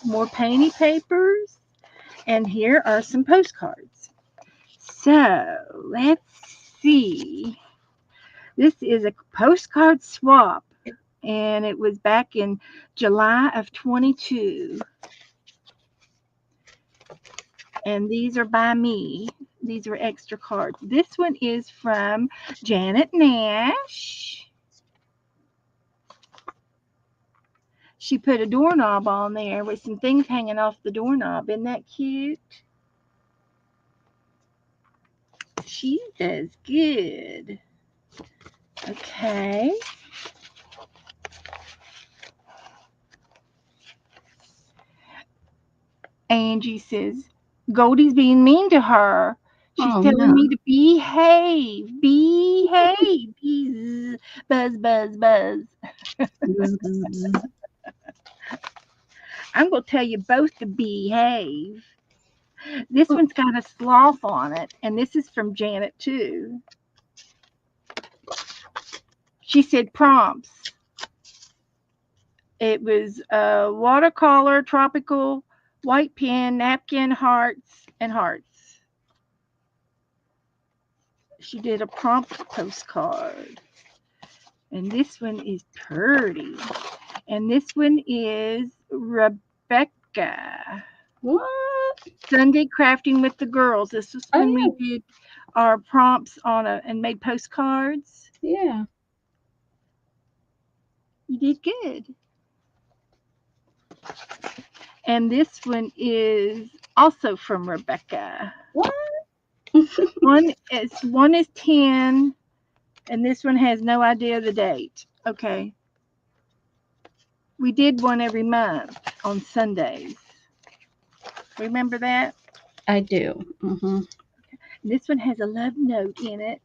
more painty papers, and here are some postcards. So let's see. This is a postcard swap, and it was back in July of 22. And these are by me. These are extra cards. This one is from Janet Nash. She put a doorknob on there with some things hanging off the doorknob. Isn't that cute? She does good. Okay. Angie says, Goldie's being mean to her. She's Oh telling no. me to behave. Behave. Buzz, buzz, buzz. Bzz, bzz, bzz. I'm going to tell you both to behave. This one's got a sloth on it, and this is from Janet, too. She said prompts. It was watercolor, tropical, white pen, napkin, hearts, and hearts. She did a prompt postcard. And this one is pretty. And this one is Rebecca. What? Sunday crafting with the girls. This was Oh when we did our prompts on and made postcards. yeah. You did good. And this one is also from Rebecca. What? One is 10, and this one has no idea of the date. Okay. We did one every month on Sundays. Remember that? I do. Mm-hmm. This one has a love note in it.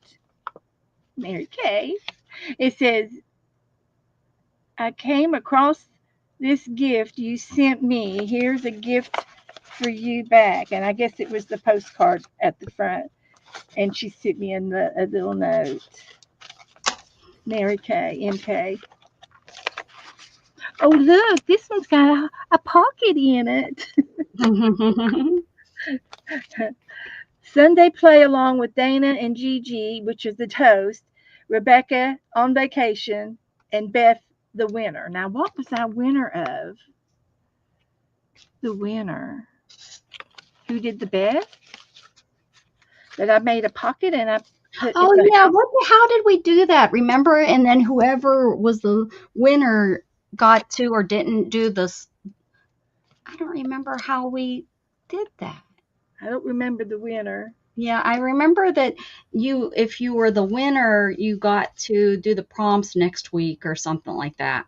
Mary Kay. It says, I came across this gift you sent me. Here's a gift for you back. And I guess it was the postcard at the front. And she sent me a little note. Mary Kay, MK. Oh, look, this one's got a pocket in it. Sunday play along with Dana and Gigi, which is the toast, Rebecca on vacation, and Beth the winner. Now, what was I winner of? The winner. Who did the best? That I made a pocket and I put Oh yeah, how did we do that? Remember? And then whoever was the winner got to or didn't do this. I don't remember how we did that. I don't remember the winner. Yeah, I remember that if you were the winner, you got to do the prompts next week or something like that.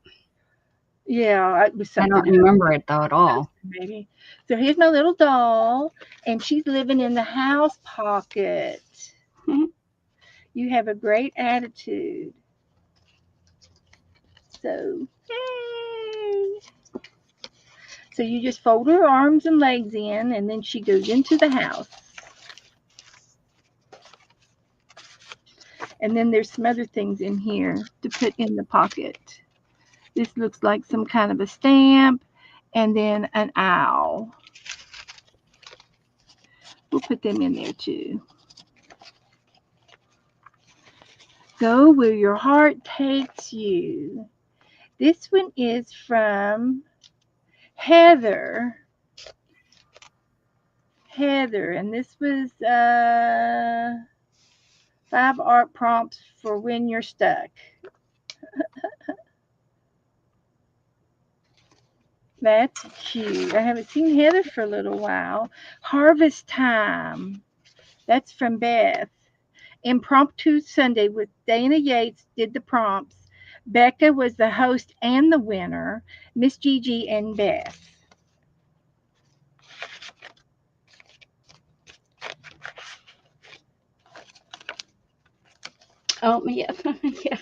Yeah, it was I something. don't remember it though at all. Maybe. So here's my little doll, and she's living in the house pocket. You have a great attitude. So, yay! So you just fold her arms and legs in, and then she goes into the house. And then there's some other things in here to put in the pocket. This looks like some kind of a stamp, and then an owl. We'll put them in there too. Go where your heart takes you. This one is from Heather. And this was 5 art prompts for when you're stuck. That's cute. I haven't seen Heather for a little while. Harvest time. That's from Beth. Impromptu Sunday with Dana Yates did the prompts. Becca was the host and the winner. Miss Gigi and Beth. Oh yeah, yeah.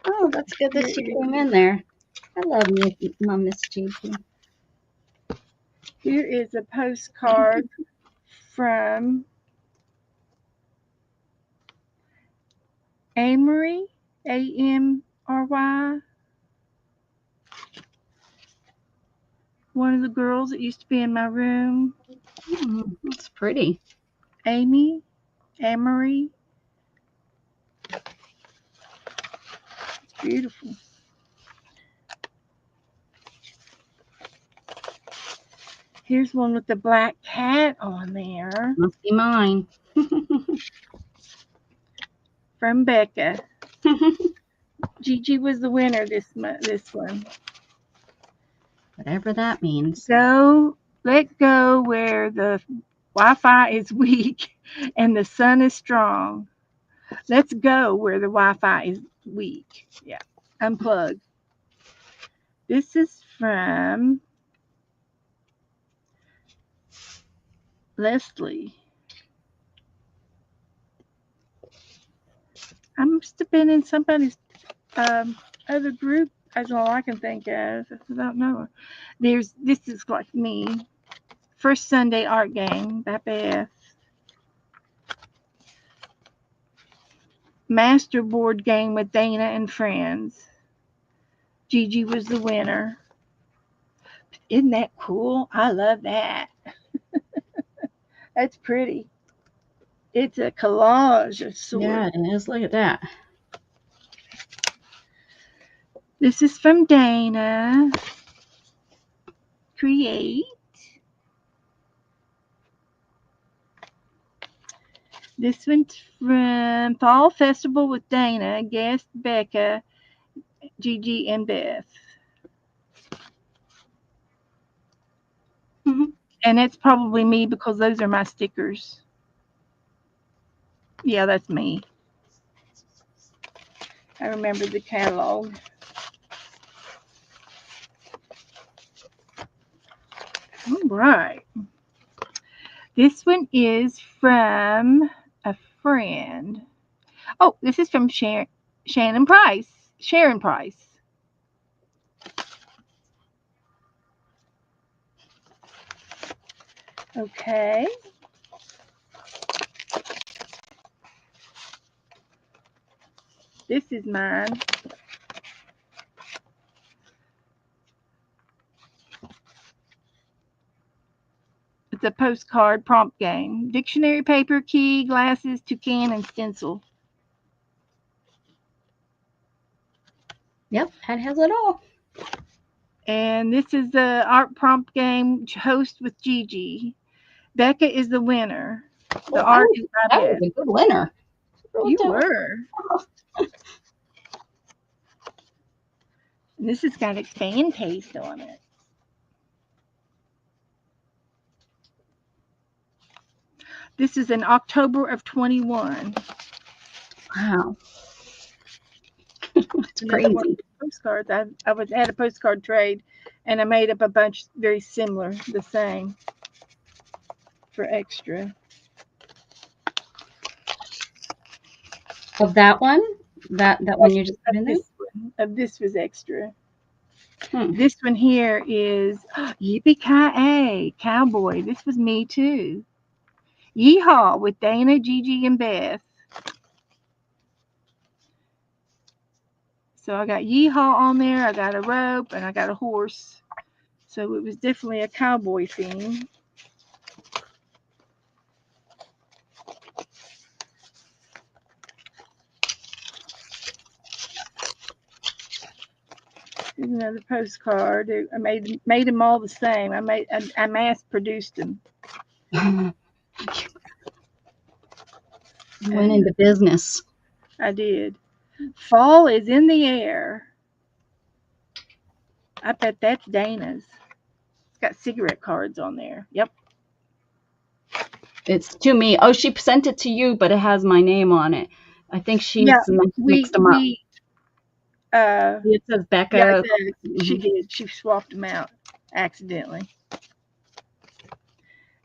Oh, that's good that she came in there. I love my Miss Gigi. Here is a postcard from Amory, Amry. One of the girls that used to be in my room. That's pretty. Amy, Amory. Beautiful. Here's one with the black cat on there Must be mine. from Becca. Gigi was the winner this month. This one. Whatever that means. Let go where the Wi-Fi is weak and the sun is strong. Let's go where the Wi-Fi is weak. Yeah. Unplug. This is from Leslie. I must have been in somebody's other group. That's all I can think of. I don't know. This is like me. First Sunday art game by Beth. Master board game with Dana and friends. Gigi was the winner. Isn't that cool? I love that. That's pretty. It's a collage of Yeah, sorts. it is. Look at that. This is from Dana. Create. This one's from Fall Festival with Dana, guest Becca, Gigi, and Beth. Mhm. And it's probably me because those are my stickers. Yeah, that's me. I remember the catalog. All right. This one is from a friend. Oh, this is from Shannon Price. Sharon Price. Okay. This is mine. It's a postcard prompt game. Dictionary, paper, key, glasses, toucan, and stencil. Yep, that has it all. And this is the art prompt game host with Gigi. Becca is the winner. The Well, art is by that was Beth. a good winner. Wrote You that one. were. And this has got a fan paste on it. This is in October of 21. Wow, that's Another one of crazy. the postcards. I was at a postcard trade and I made up a bunch very similar, the same for extra. Of that one, that one you just put in there. This was extra. Hmm. This one here is Yippee Ki Cowboy. This was me too. Yeehaw with Dana, Gigi, and Beth. So I got Yeehaw on there. I got a rope and I got a horse. So it was definitely a cowboy theme. Here's another postcard. I made them all the same. I mass produced them. You went into business. I did. Fall is in the air. I bet that's Dana's. It's got cigarette cards on there. Yep. It's to me. Oh, she sent it to you, but it has my name on it. I think she's Yeah, mixed we them up. we It says yeah, Becca. she Mhm. did. She swapped them out accidentally.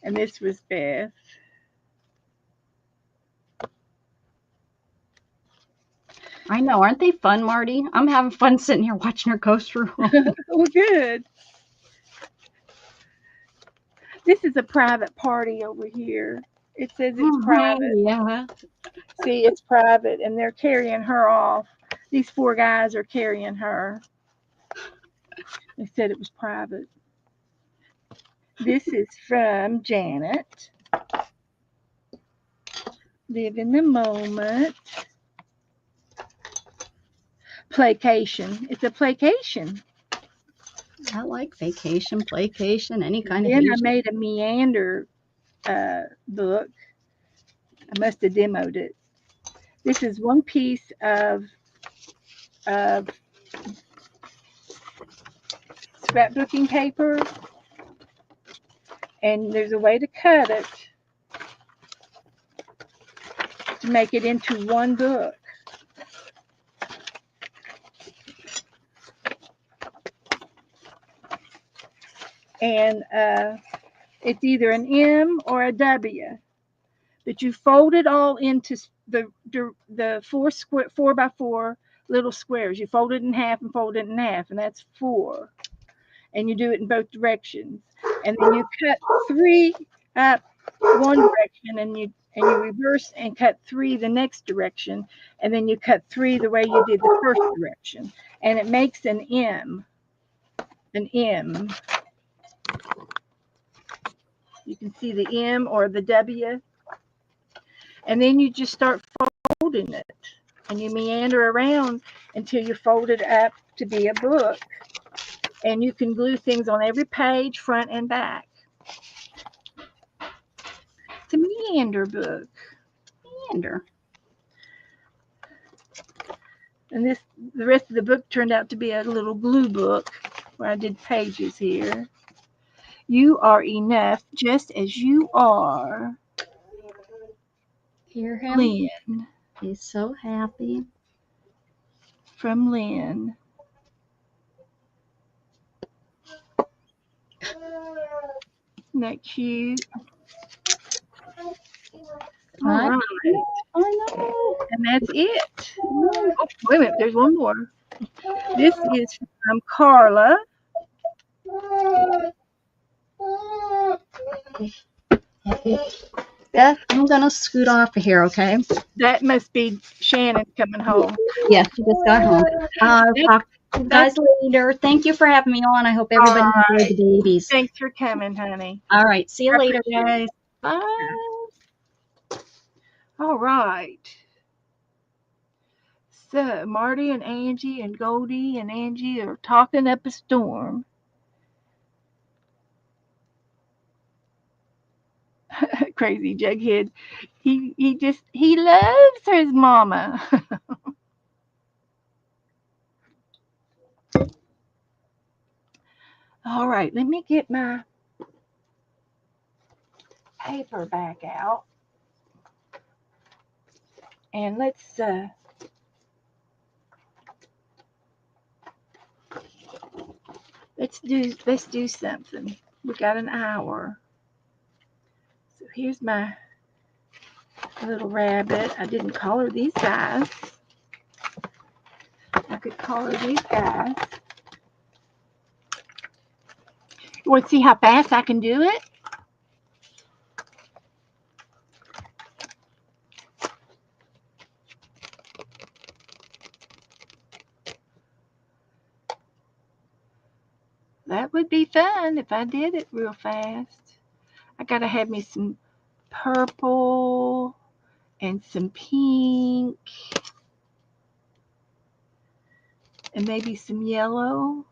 And this was Beth. I know, aren't they fun, Marty? I'm having fun sitting here watching her go through 'em. Oh, good. This is a private party over here. It says it's private. Yeah. See, it's private, and they're carrying her off. These four guys are carrying her. They said it was private. This is from Janet. Live in the moment. Placation. It's a placation. I like vacation, placation, any kind of Then I Asian. made a meander book. I must have demoed it. This is one piece of scrapbooking paper, and there's a way to cut it to make it into one book. And it's either an M or a W, but you fold it all into the four by four little squares. You fold it in half and fold it in half, and that's four. And you do it in both directions. And then you cut three up one direction, and you reverse and cut three the next direction, and then you cut three the way you did the first direction, and it makes an M. An M. You can see the M or the W, and then you just start folding it, and you meander around until you fold it up to be a book. And you can glue things on every page, front and back. It's a meander book. Meander. And the rest of the book turned out to be a little glue book where I did pages here. You are enough just as you are. Hear him? Lynn. He's so happy. From Lynn. Isn't that cute? All right. I know. And that's it. Oh, wait a minute. There's one more. This is from Carla. Beth, I'm gonna scoot off of here, okay? That must be Shannon coming home. Yes, she just got home. I'll talk to you guys later. Thank you for having me on. I hope everybody enjoyed the babies. Thanks for coming, honey. All right. See you later, guys. Bye. All right. So Marty and Angie and Goldie and Angie are talking up a storm. Crazy Jughead. He loves his mama. All right, let me get my paper back out. And let's do something. We got an hour. So here's my little rabbit. I didn't color these guys. I could color these guys. You want to see how fast I can do it? That would be fun if I did it real fast. I gotta have me some purple and some pink and maybe some yellow.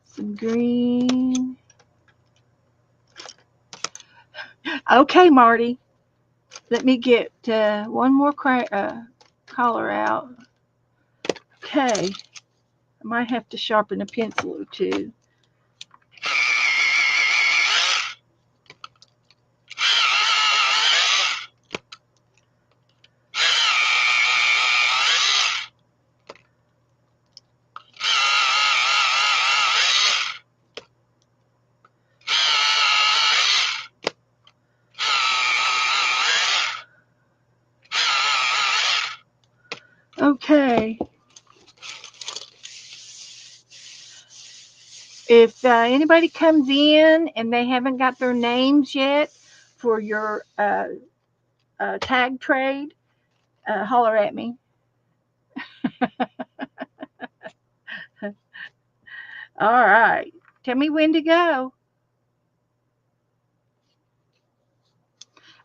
Some green. Okay, Marty. Let me get one more color out. Okay. I might have to sharpen a pencil or two. Okay. If anybody comes in and they haven't got their names yet for your tag trade, holler at me. All right. Tell me when to go.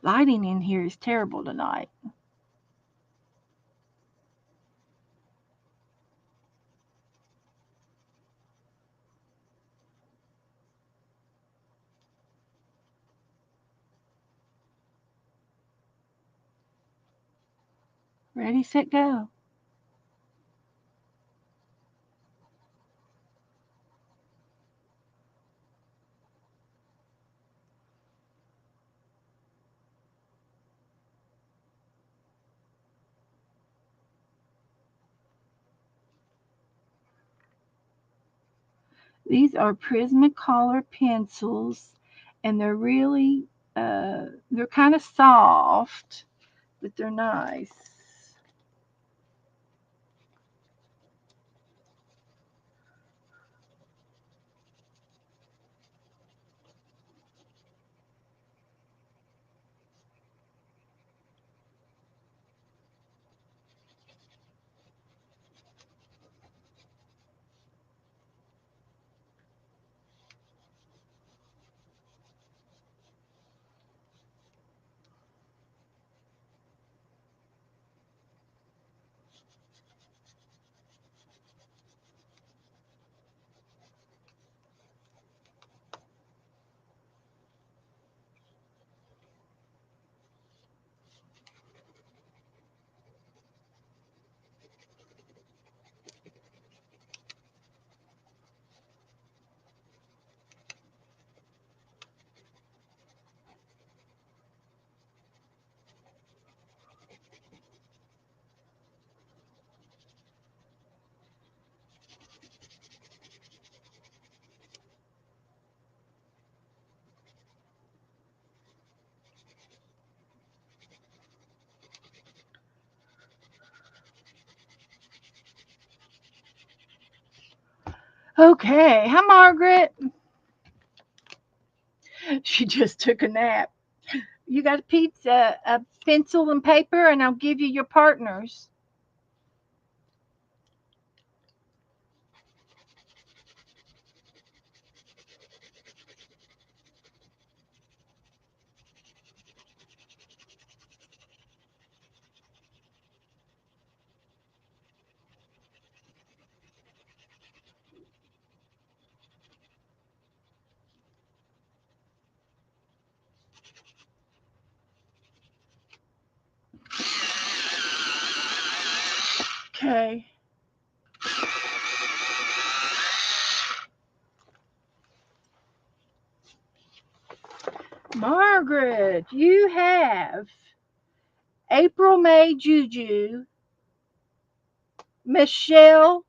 Lighting in here is terrible tonight. Ready, set, go. These are Prismacolor pencils, and they're kind of soft, but they're nice. Okay, hi Margaret. She just took a nap. You got a pizza, a pencil and paper, and I'll give you your partners. Okay. Margaret, you have April May Juju, Michelle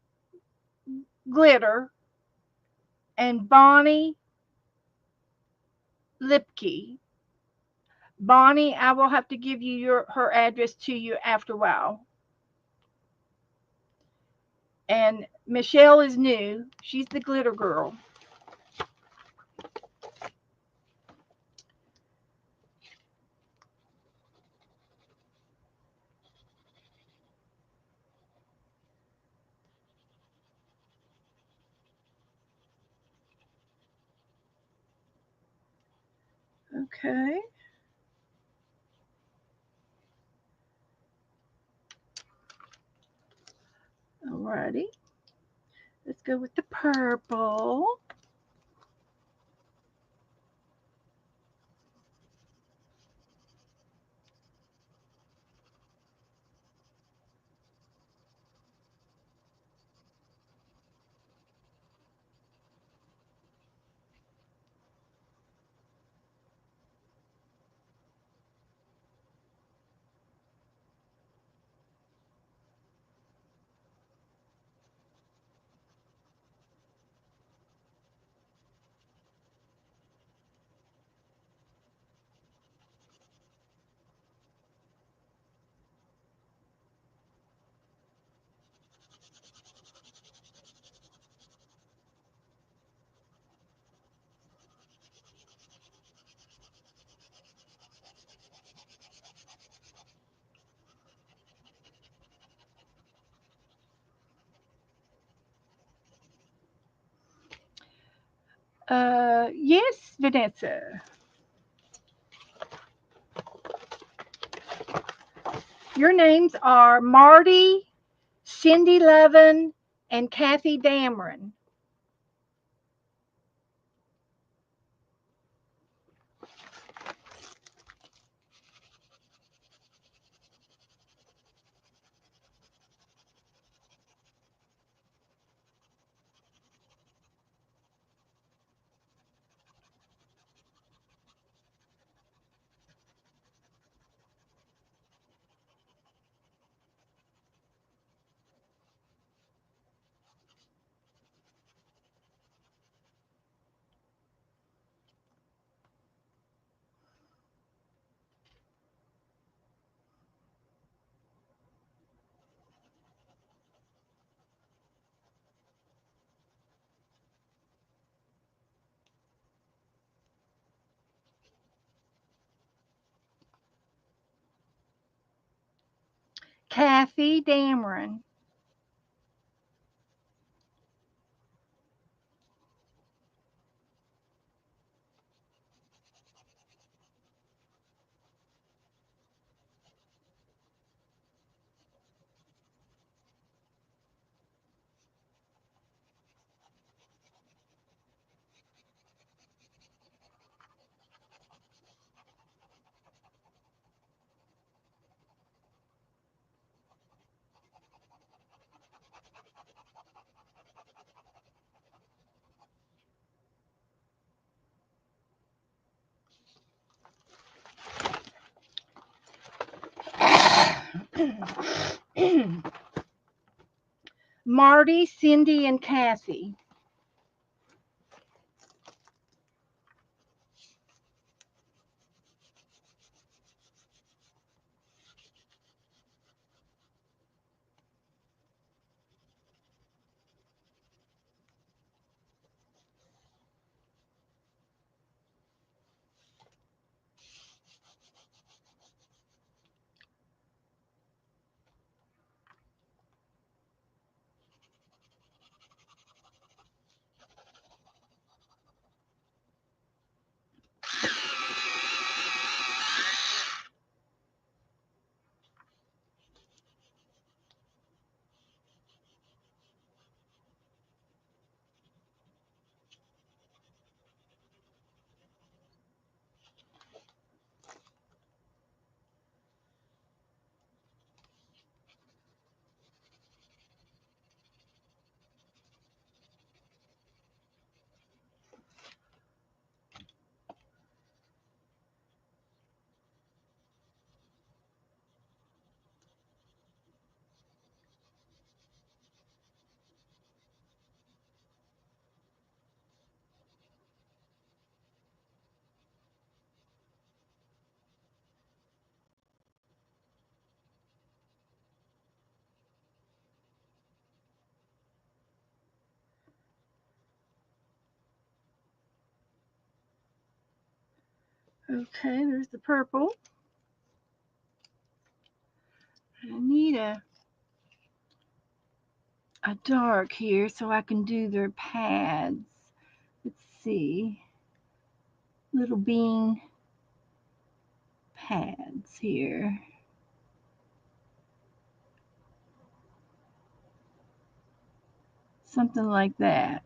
Glitter, and Bonnie Lipke. Bonnie, I will have to give you her address to you after a while. And Michelle is new. She's the glitter girl. Okay. Alrighty. Let's go with the purple. Yes, Vanessa. Your names are Marty, Cindy Levin, and Kathy Dameron. Kathy Dameron. Marty, Cindy, and Kathy. Okay, there's the purple. I need a dark here so I can do their pads. Let's see. Little bean pads here. Something like that.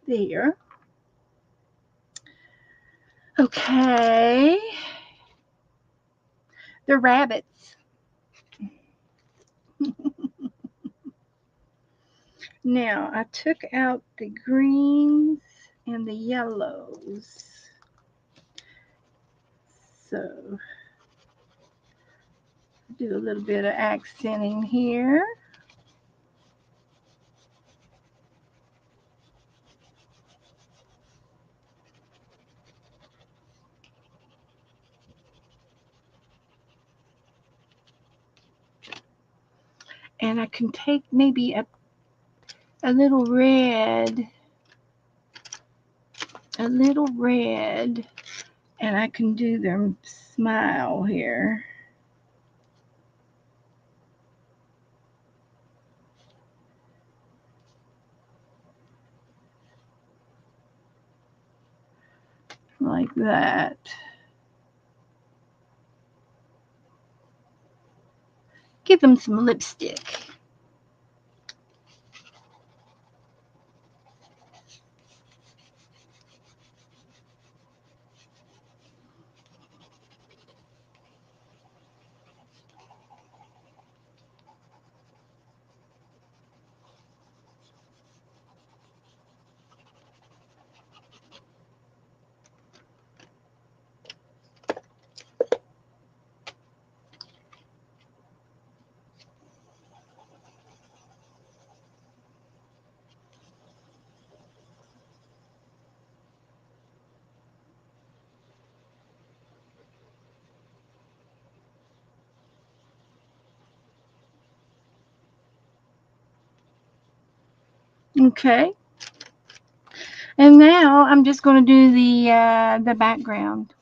There. Okay. The rabbits. Now, I took out the greens and the yellows. So, do a little bit of accenting here. And I can take maybe a little red, and I can do their smile here. like that. Give them some lipstick. Okay. And now I'm just going to do the background.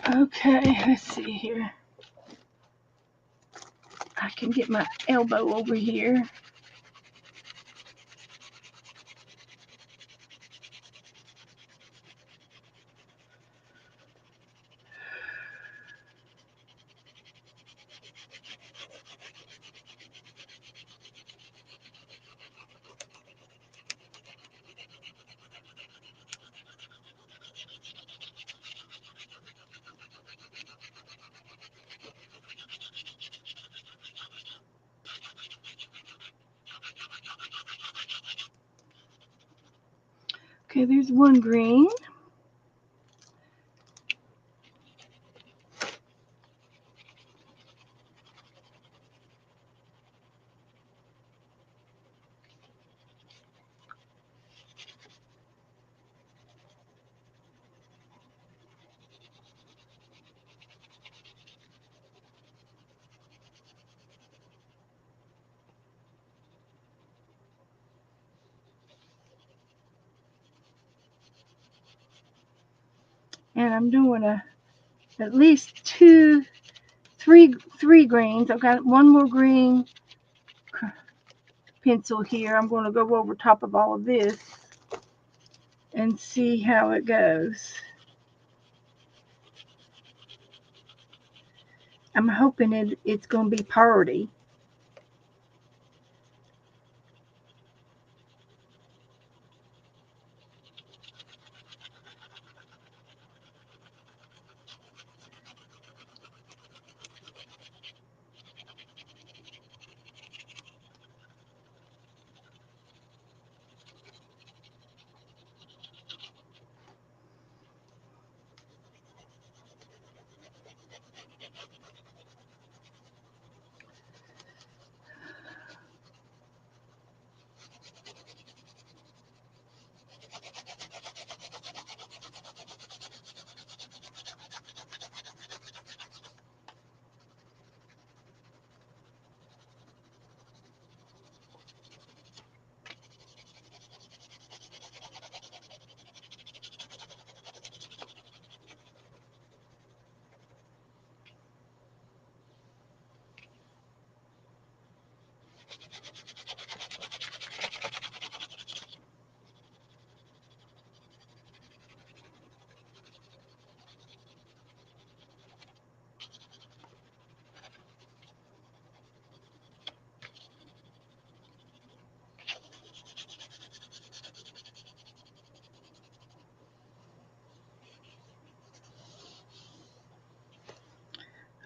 Okay, let's see here. I can get my elbow over here. Okay, there's one green. And I'm doing at least three greens. I've got one more green pencil here. I'm going to go over top of all of this and see how it goes. I'm hoping it's going to be party.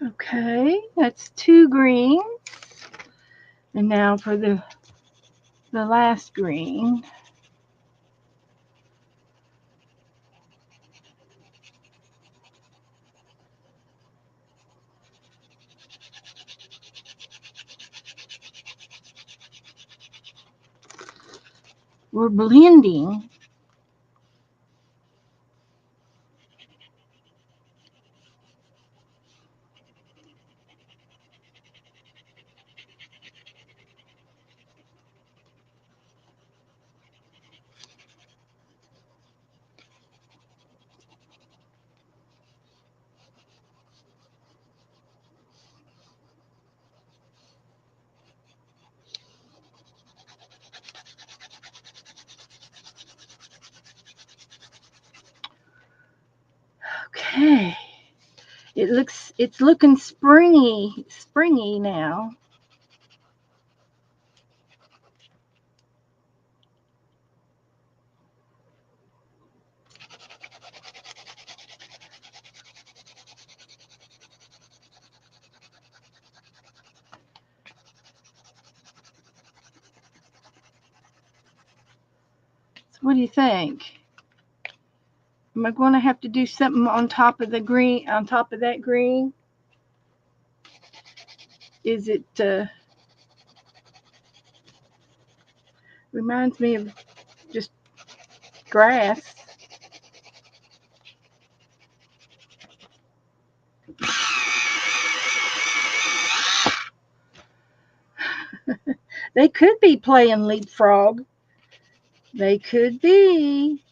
Okay, that's 2 greens. And now for the last green. We're blending. Okay. It's looking springy now. So what do you think? Am I going to have to do something on top of the green, on top of that green? Is it reminds me of just grass? They could be playing leapfrog. They could be.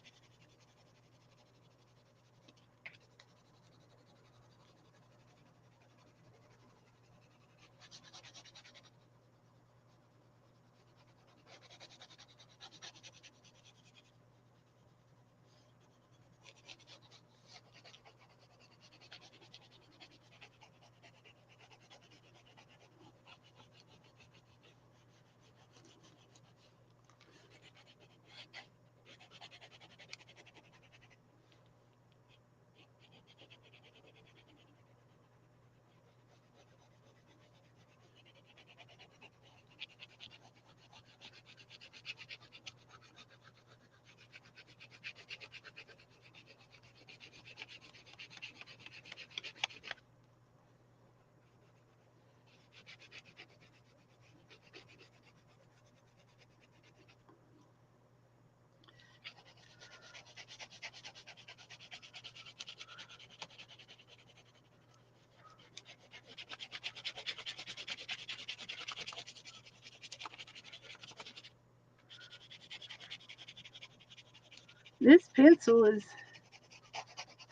This pencil is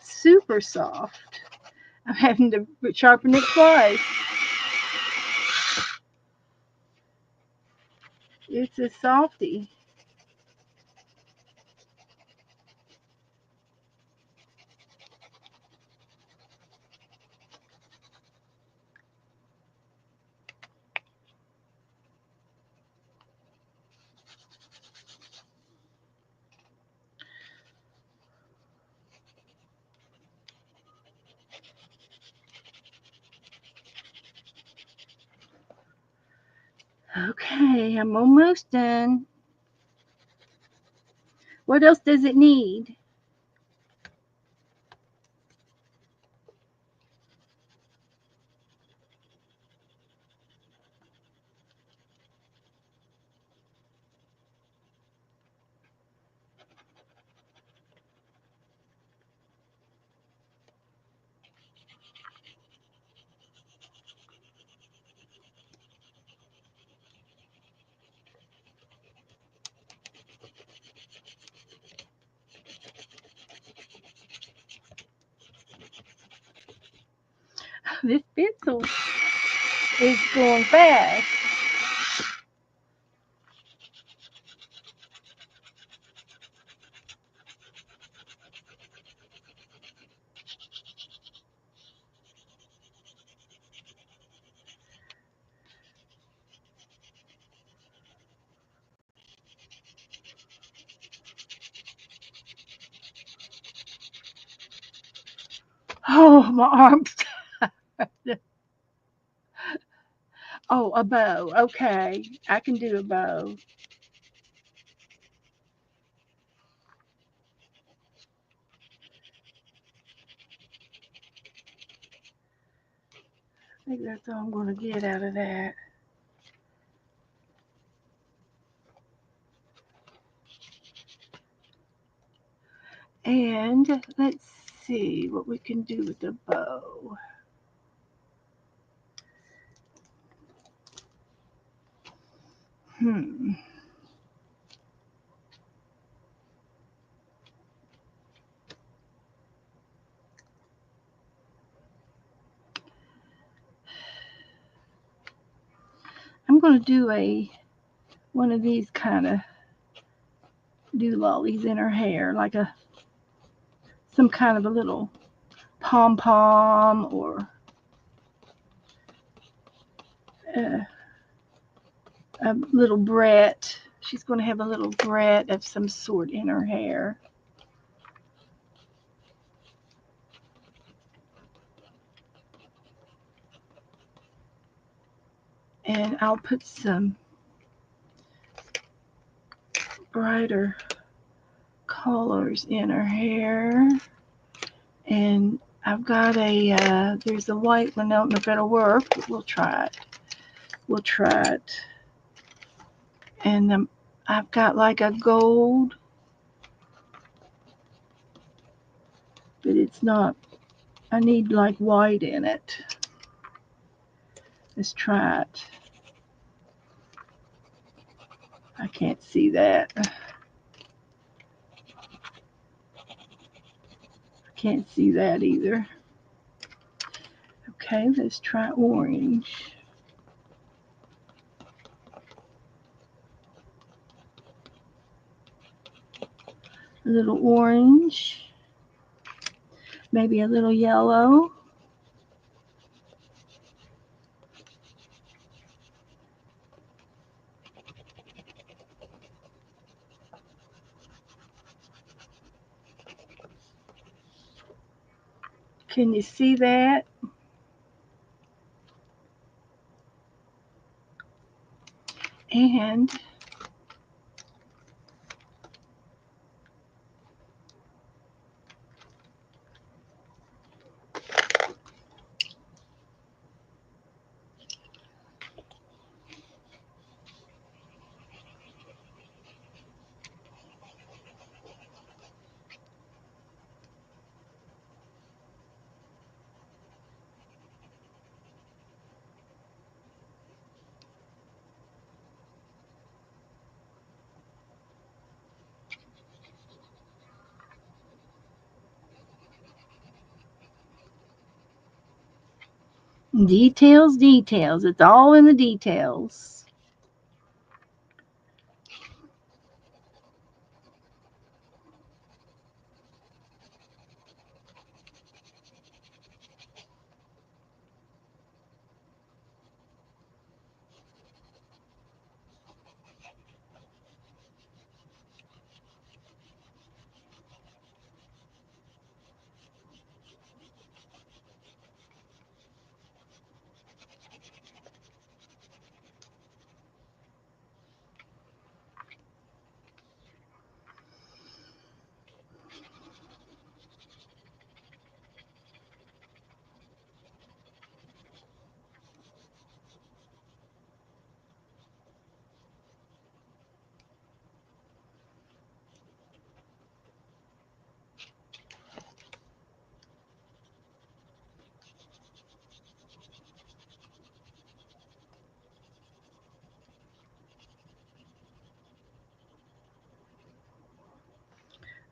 super soft. I'm having to sharpen it twice. It's a softie. Okay, I'm almost done. What else does it need? This pencil is going fast. Oh, my arms. Oh, a bow. Okay. I can do a bow. I think that's all I'm going to get out of that. And let's see what we can do with the bow. Hmm. I'm going to do a one of these kind of doolollies in her hair, like a some kind of a little pom pom or uh, a little bret. She's going to have a little bret of some sort in her hair. And I'll put some brighter colors in her hair. And I've got there's a white one. I don't know if it'll work, but we'll try it. We'll try it. And I've got like a gold, but it's not, I need like white in it. Let's try it. I can't see that. I can't see that either. Okay, let's try orange. A little orange, maybe a little yellow. Can you see that? And details, details. It's all in the details.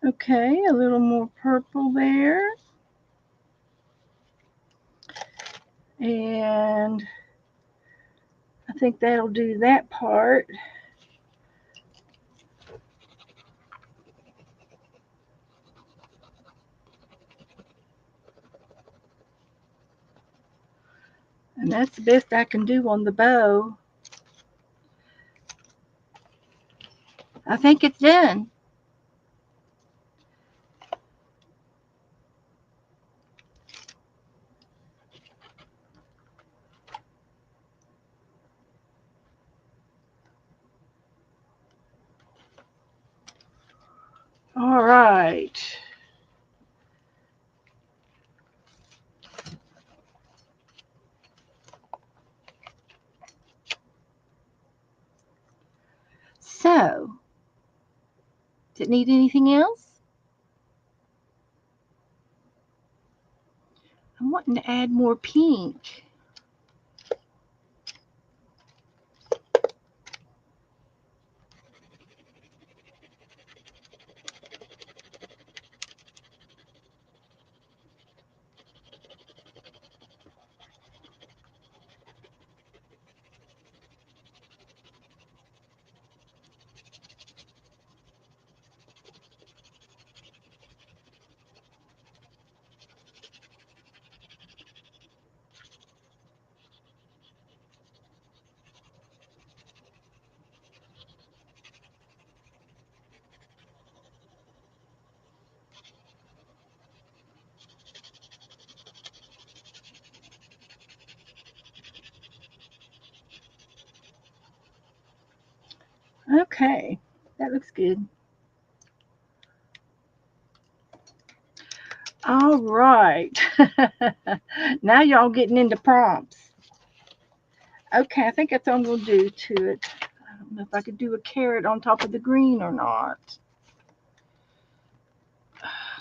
Okay, a little more purple there. And I think that'll do that part. And that's the best I can do on the bow. I think it's done. All right. So, does it need anything else? I'm wanting to add more pink. Okay, that looks good. All right. Now y'all getting into prompts. Okay, I think that's all I'm going to do to it. I don't know if I could do a carrot on top of the green or not.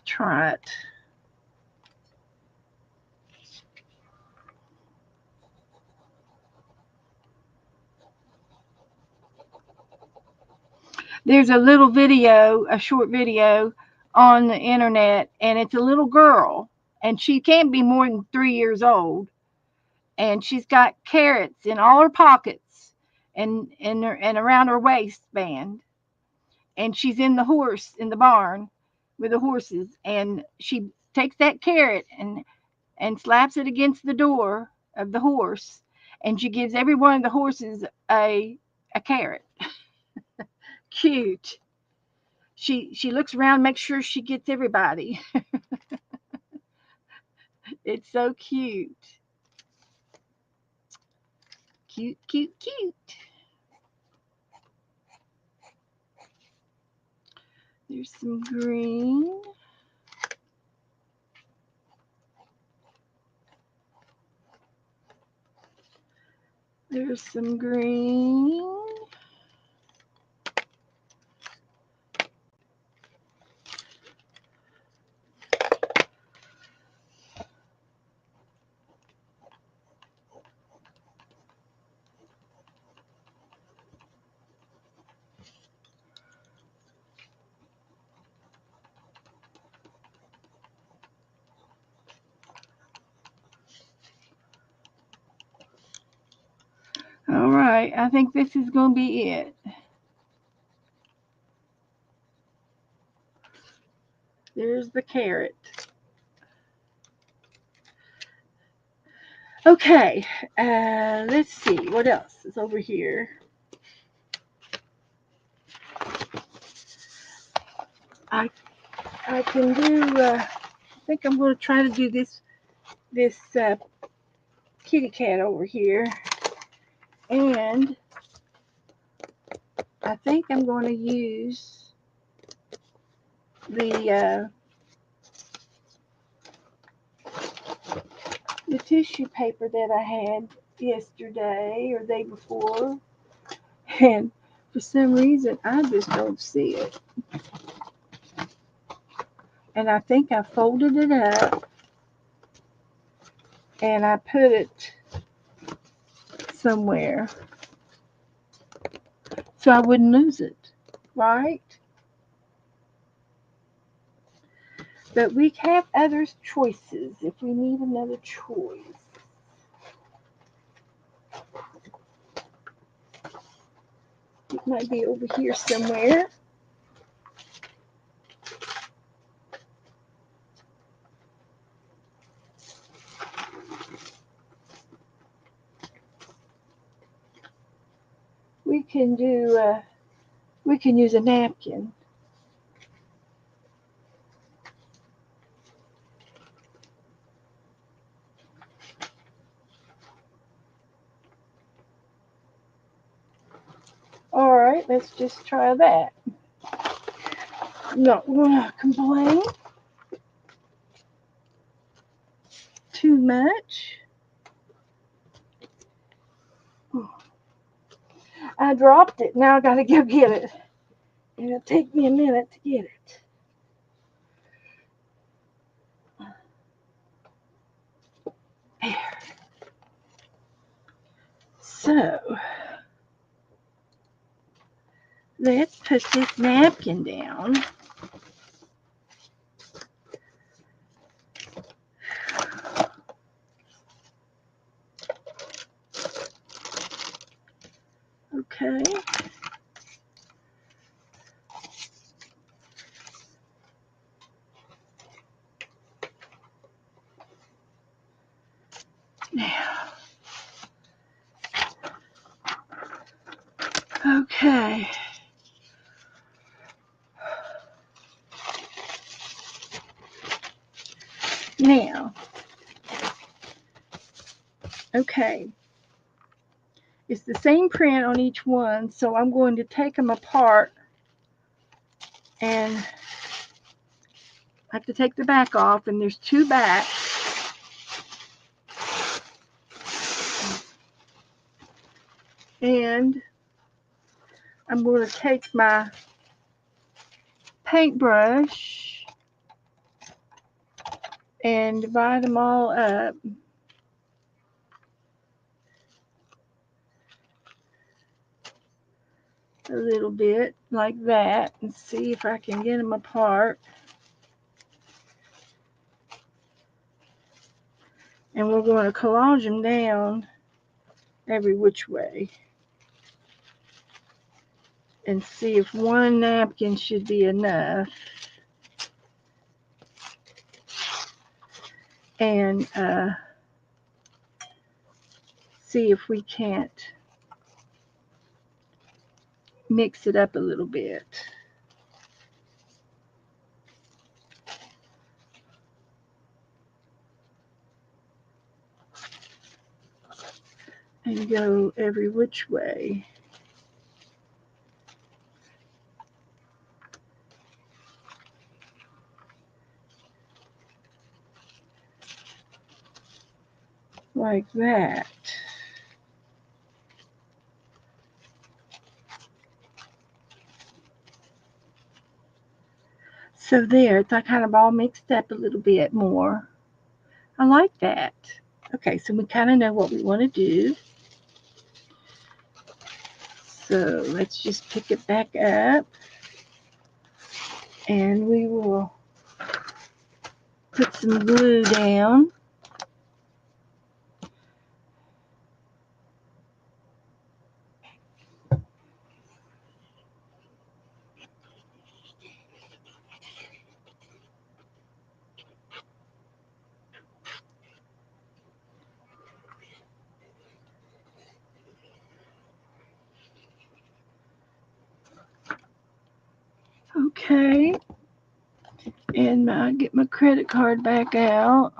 Try it. There's a little video, a short video on the internet, and it's a little girl, and she can't be more than 3 years old, and she's got carrots in all her pockets and around her waistband, and she's in the barn with the horses, and she takes that carrot and slaps it against the door of the horse, and she gives every one of the horses a carrot. Cute. She looks around, makes sure she gets everybody. It's so cute. Cute, cute, cute. There's some green. There's some green. All right, I think this is going to be it. There's the carrot. Okay, let's see what else is over here. I I can do. I think I'm going to try to do this kitty cat over here, and I think I'm going to use the the tissue paper that I had yesterday or day before, and for some reason I just don't see it. And I think I folded it up and I put it somewhere so I wouldn't lose it, right? But we have other choices if we need another choice. It might be over here somewhere. We can do. We can use a napkin. All right, let's just try that. not gonna complain too much. I dropped it. Now I gotta go get it. It'll take me a minute to get it. There. So let's put this napkin down. Okay. Now. Okay. Now. Okay. It's the same print on each one, so I'm going to take them apart and I have to take the back off, and there's two backs. And I'm going to take my paintbrush and divide them all up a little bit like that and see if I can get them apart. And we're going to collage them down every which way and see if one napkin should be enough. And see if we can't mix it up a little bit. And go every which way. Like that. So there, it's kind of all mixed up a little bit more. I like that. Okay, so we kind of know what we want to do. So let's just pick it back up. And we will put some glue down. Okay. And I get my credit card back out.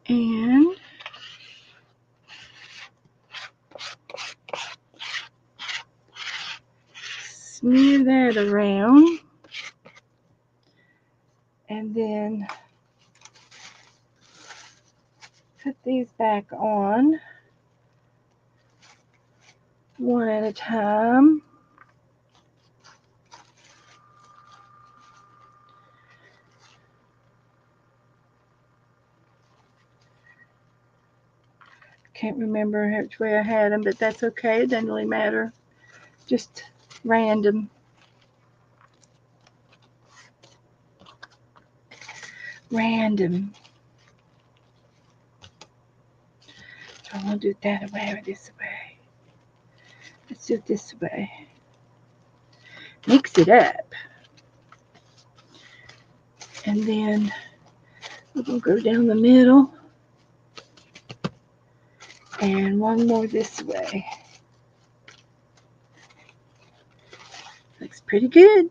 And smear that around. And then put these back on one at a time. Can't remember which way I had them, but that's okay. It doesn't really matter. Just random. Random. Do I want to do it that way or this way? Let's do it this way. Mix it up. And then we're going to go down the middle. And one more this way. Looks pretty good.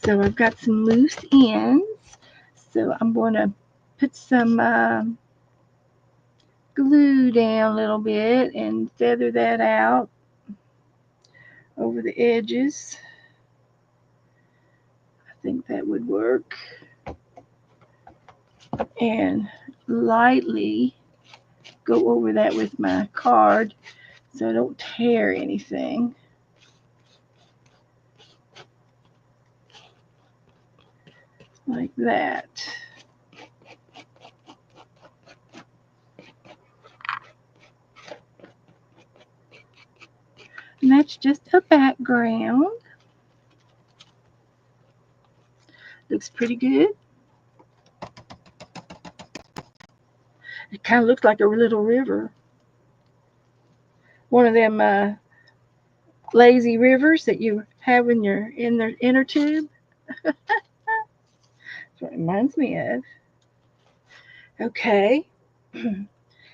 So I've got some loose ends. So I'm going to put some glue down a little bit and feather that out over the edges. I think that would work. And lightly go over that with my card so I don't tear anything. Like that. And that's just a background. Looks pretty good. It kind of looks like a little river. One of them lazy rivers that you have in the inner tube. That's what it reminds me of. Okay.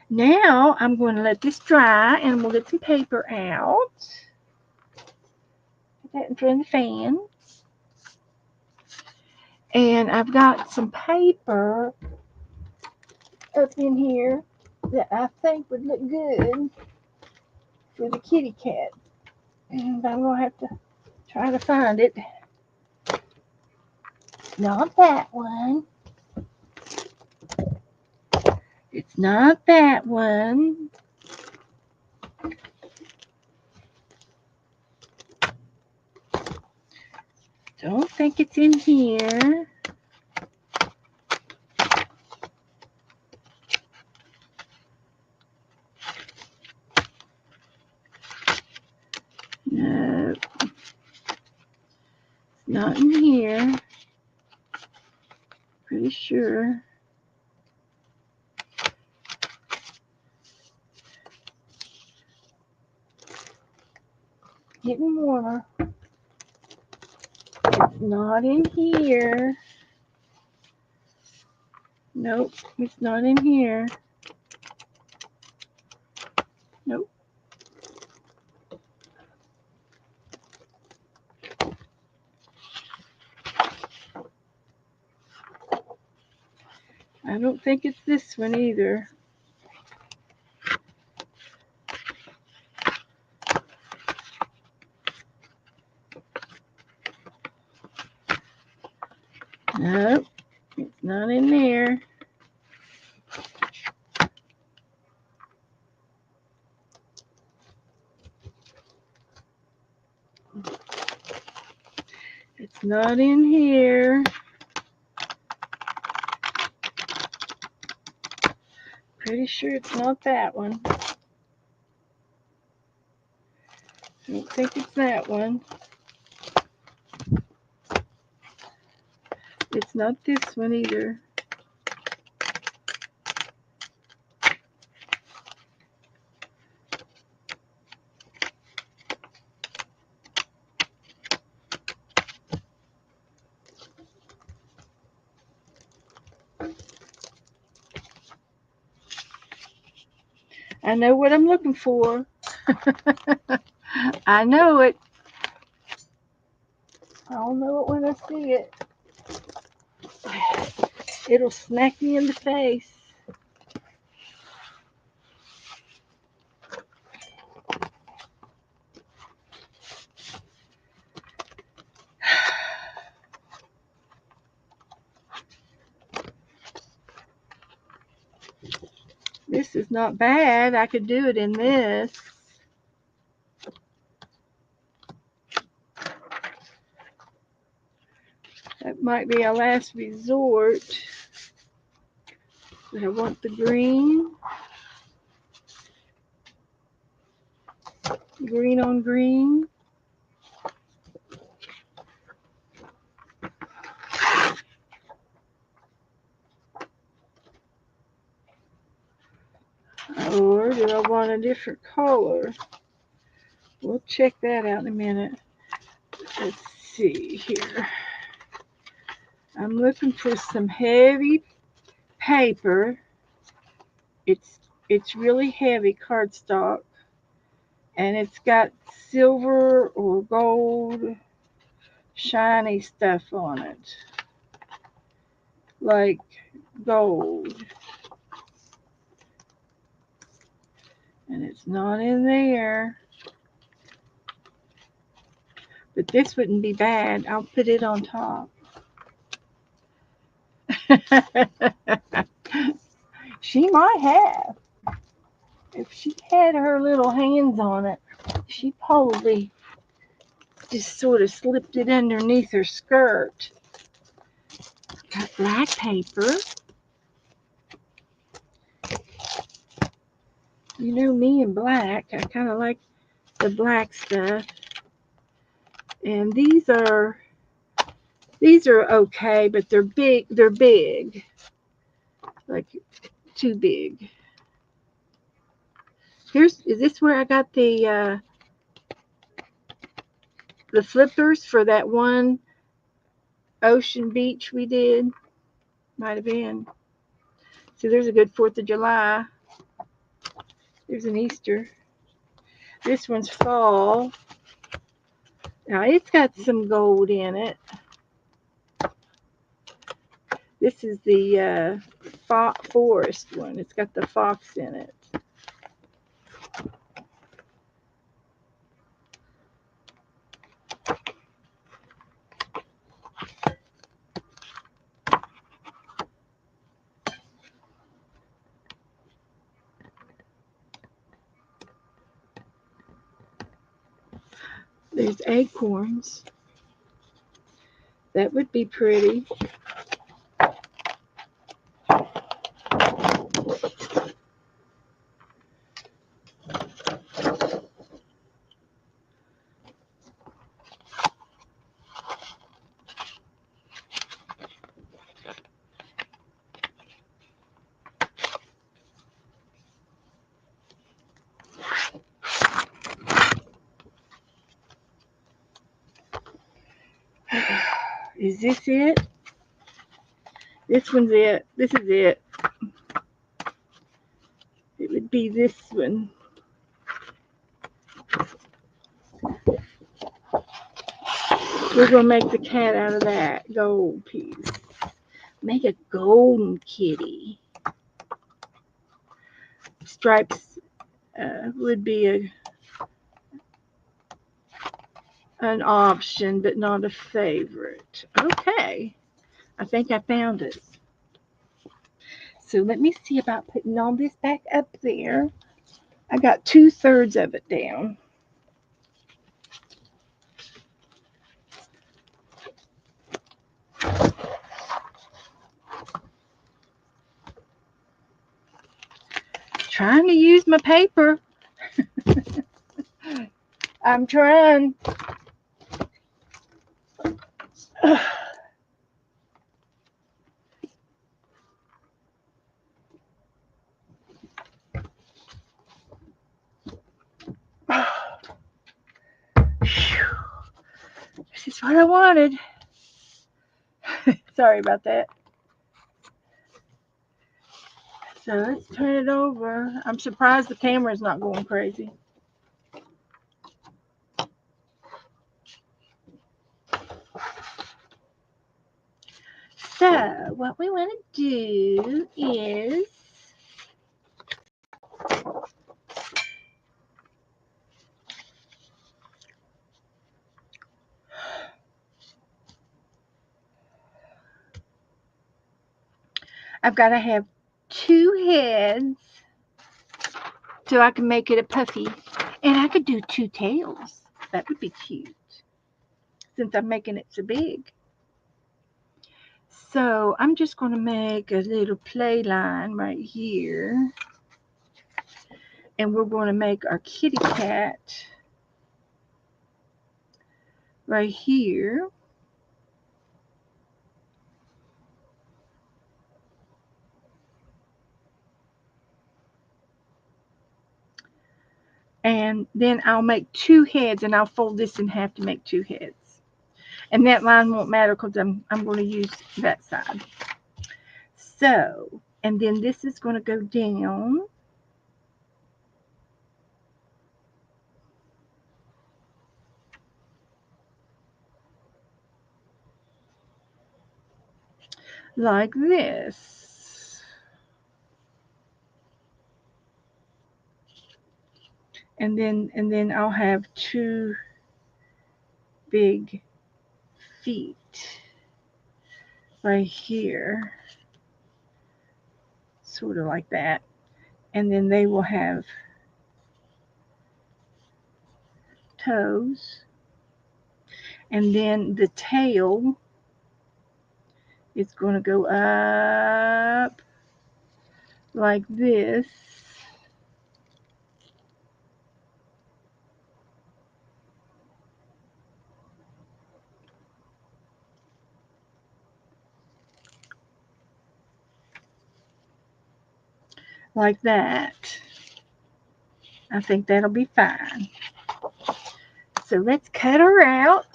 Now I'm going to let this dry and we'll get some paper out. Put that in front of the fan. And I've got some paper up in here that I think would look good for the kitty cat. And I'm going to have to try to find it. Not that one. It's not that one. Don't think it's in here. No, it's not in here. Pretty sure. Getting warmer. It's not in here. Nope, it's not in here. Nope. I don't think it's this one either. Nope, it's not in there. It's not in here. Pretty sure it's not that one. Don't think it's that one. It's not this one either. I know what I'm looking for. I know it. I'll know it when I see it. It'll smack me in the face. This is not bad. I could do it in this. That might be a last resort. But I want the green. Green on green. Or do I want a different color? We'll check that out in a minute. Let's see here. I'm looking for some heavy paper. It's really heavy cardstock, and it's got silver or gold shiny stuff on it, like gold. And it's not in there. But this wouldn't be bad. I'll put it on top. She might have. If she had her little hands on it, she probably just sort of slipped it underneath her skirt. Got black paper. You know me and black. I kind of like the black stuff. And these are okay, but they're big. They're big, like too big. Is this where I got the flippers for that one ocean beach we did? Might have been. So there's a good 4th of July. There's an Easter. This one's fall. Now it's got some gold in it. This is the forest one. It's got the fox in it. There's acorns. That would be pretty. Is this it? This one's it. This is it. It would be this one. We're going to make the cat out of that gold piece. Make a golden kitty. Stripes would be an option, but not a favorite. Okay. I think I found it. So let me see about putting all this back up there. I got 2/3 of it down. Trying to use my paper. I'm trying. This is what I wanted. Sorry about that. So let's turn it over. I'm surprised the camera's not going crazy. So what we want to do is I've got to have 2 heads so I can make it a puffy. And I could do 2 tails. That would be cute since I'm making it so big. So I'm just going to make a little play line right here. And we're going to make our kitty cat right here. And then I'll make 2 heads, and I'll fold this in half to make 2 heads. And that line won't matter because I'm going to use that side. So, and then this is going to go down. Like this. and then I'll have two big feet right here, sort of like that. And then they will have toes. And then the tail is going to go up like this. Like that. I think that'll be fine. So let's cut her out.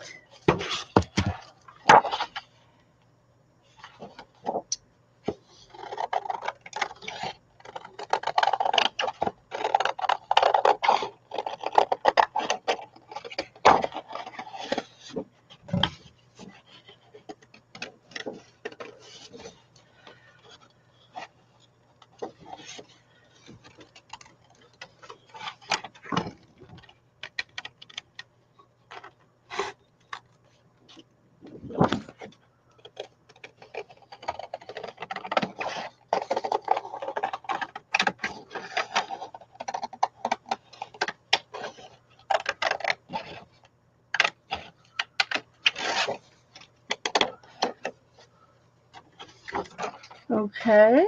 Okay.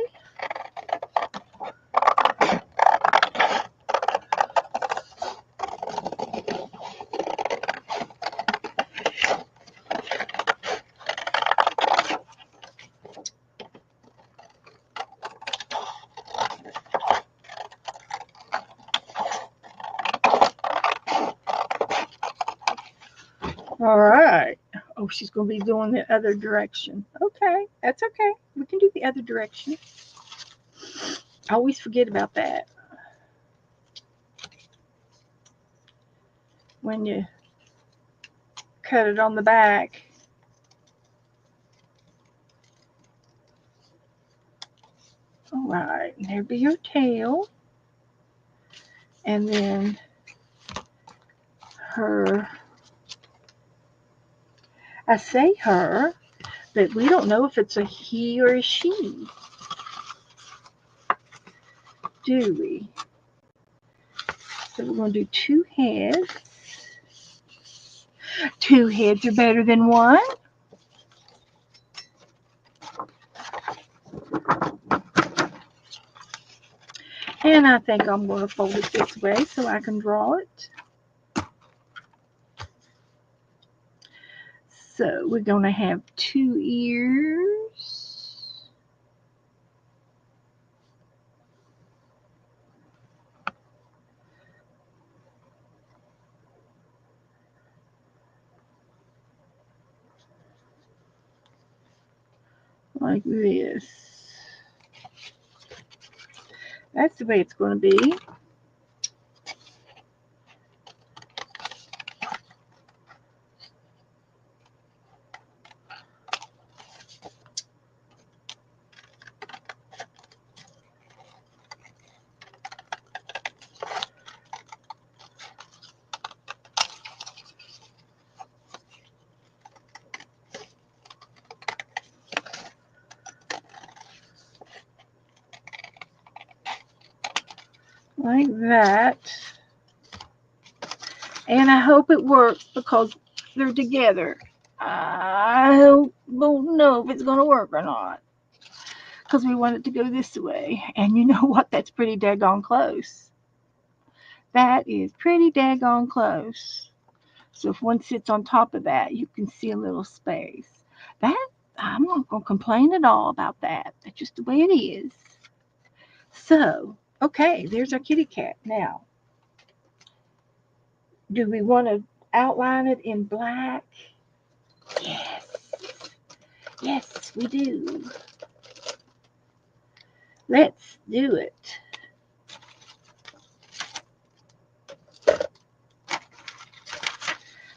All right. Oh, she's going to be doing the other direction. Okay. That's okay. We can do the other direction. I always forget about that when you cut it on the back. All right. There be your tail. And then her. I say her, but we don't know if it's a he or a she, do we? So we're going to do two heads. Two heads are better than one. And I think I'm going to fold it this way so I can draw it. So we're going to have two ears. Like this. That's the way it's going to be. Like that. And I hope it works because they're together. I don't know if it's going to work or not because we want it to go this way. And you know what? That's pretty daggone close. That is pretty daggone close. So if one sits on top of that, you can see a little space. That I'm not going to complain at all about that. That's just the way it is. So, okay, there's our kitty cat. Now, do we want to outline it in black? Yes. Yes, we do. Let's do it.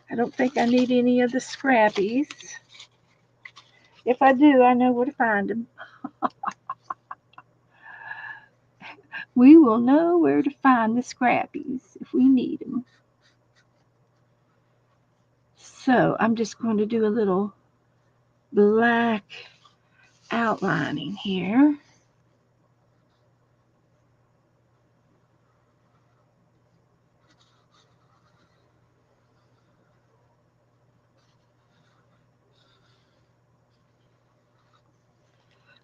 I don't think I need any of the scrappies. If I do, I know where to find them. we will know where to find the scrappies if we need them. So I'm just going to do a little black outlining here.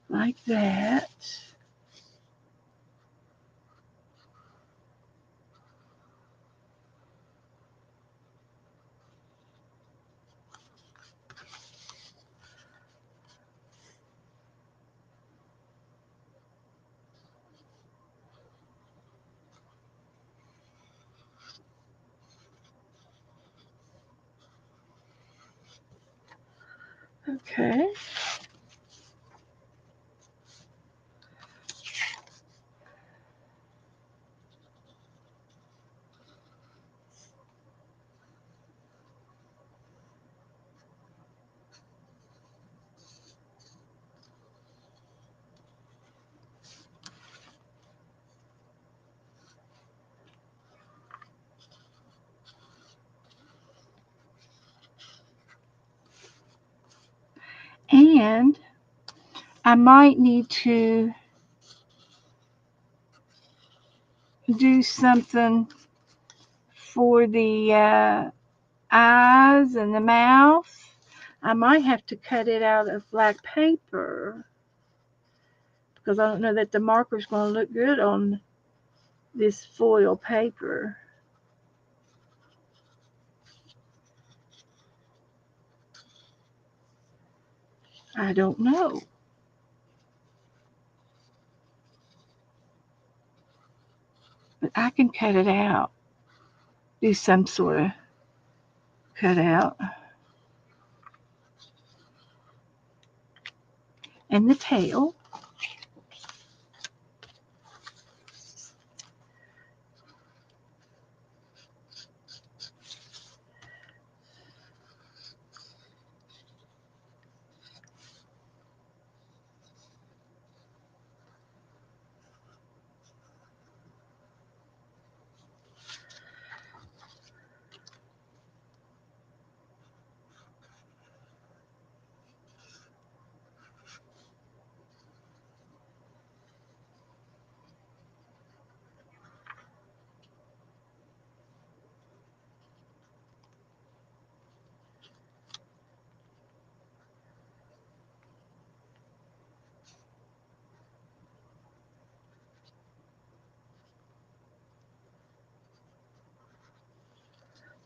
Like that. Okay. And I might need to do something for the eyes and the mouth. I might have to cut it out of black paper because I don't know that the marker's going to look good on this foil paper. I don't know. But I can cut it out. Do some sort of cut out. And the tail.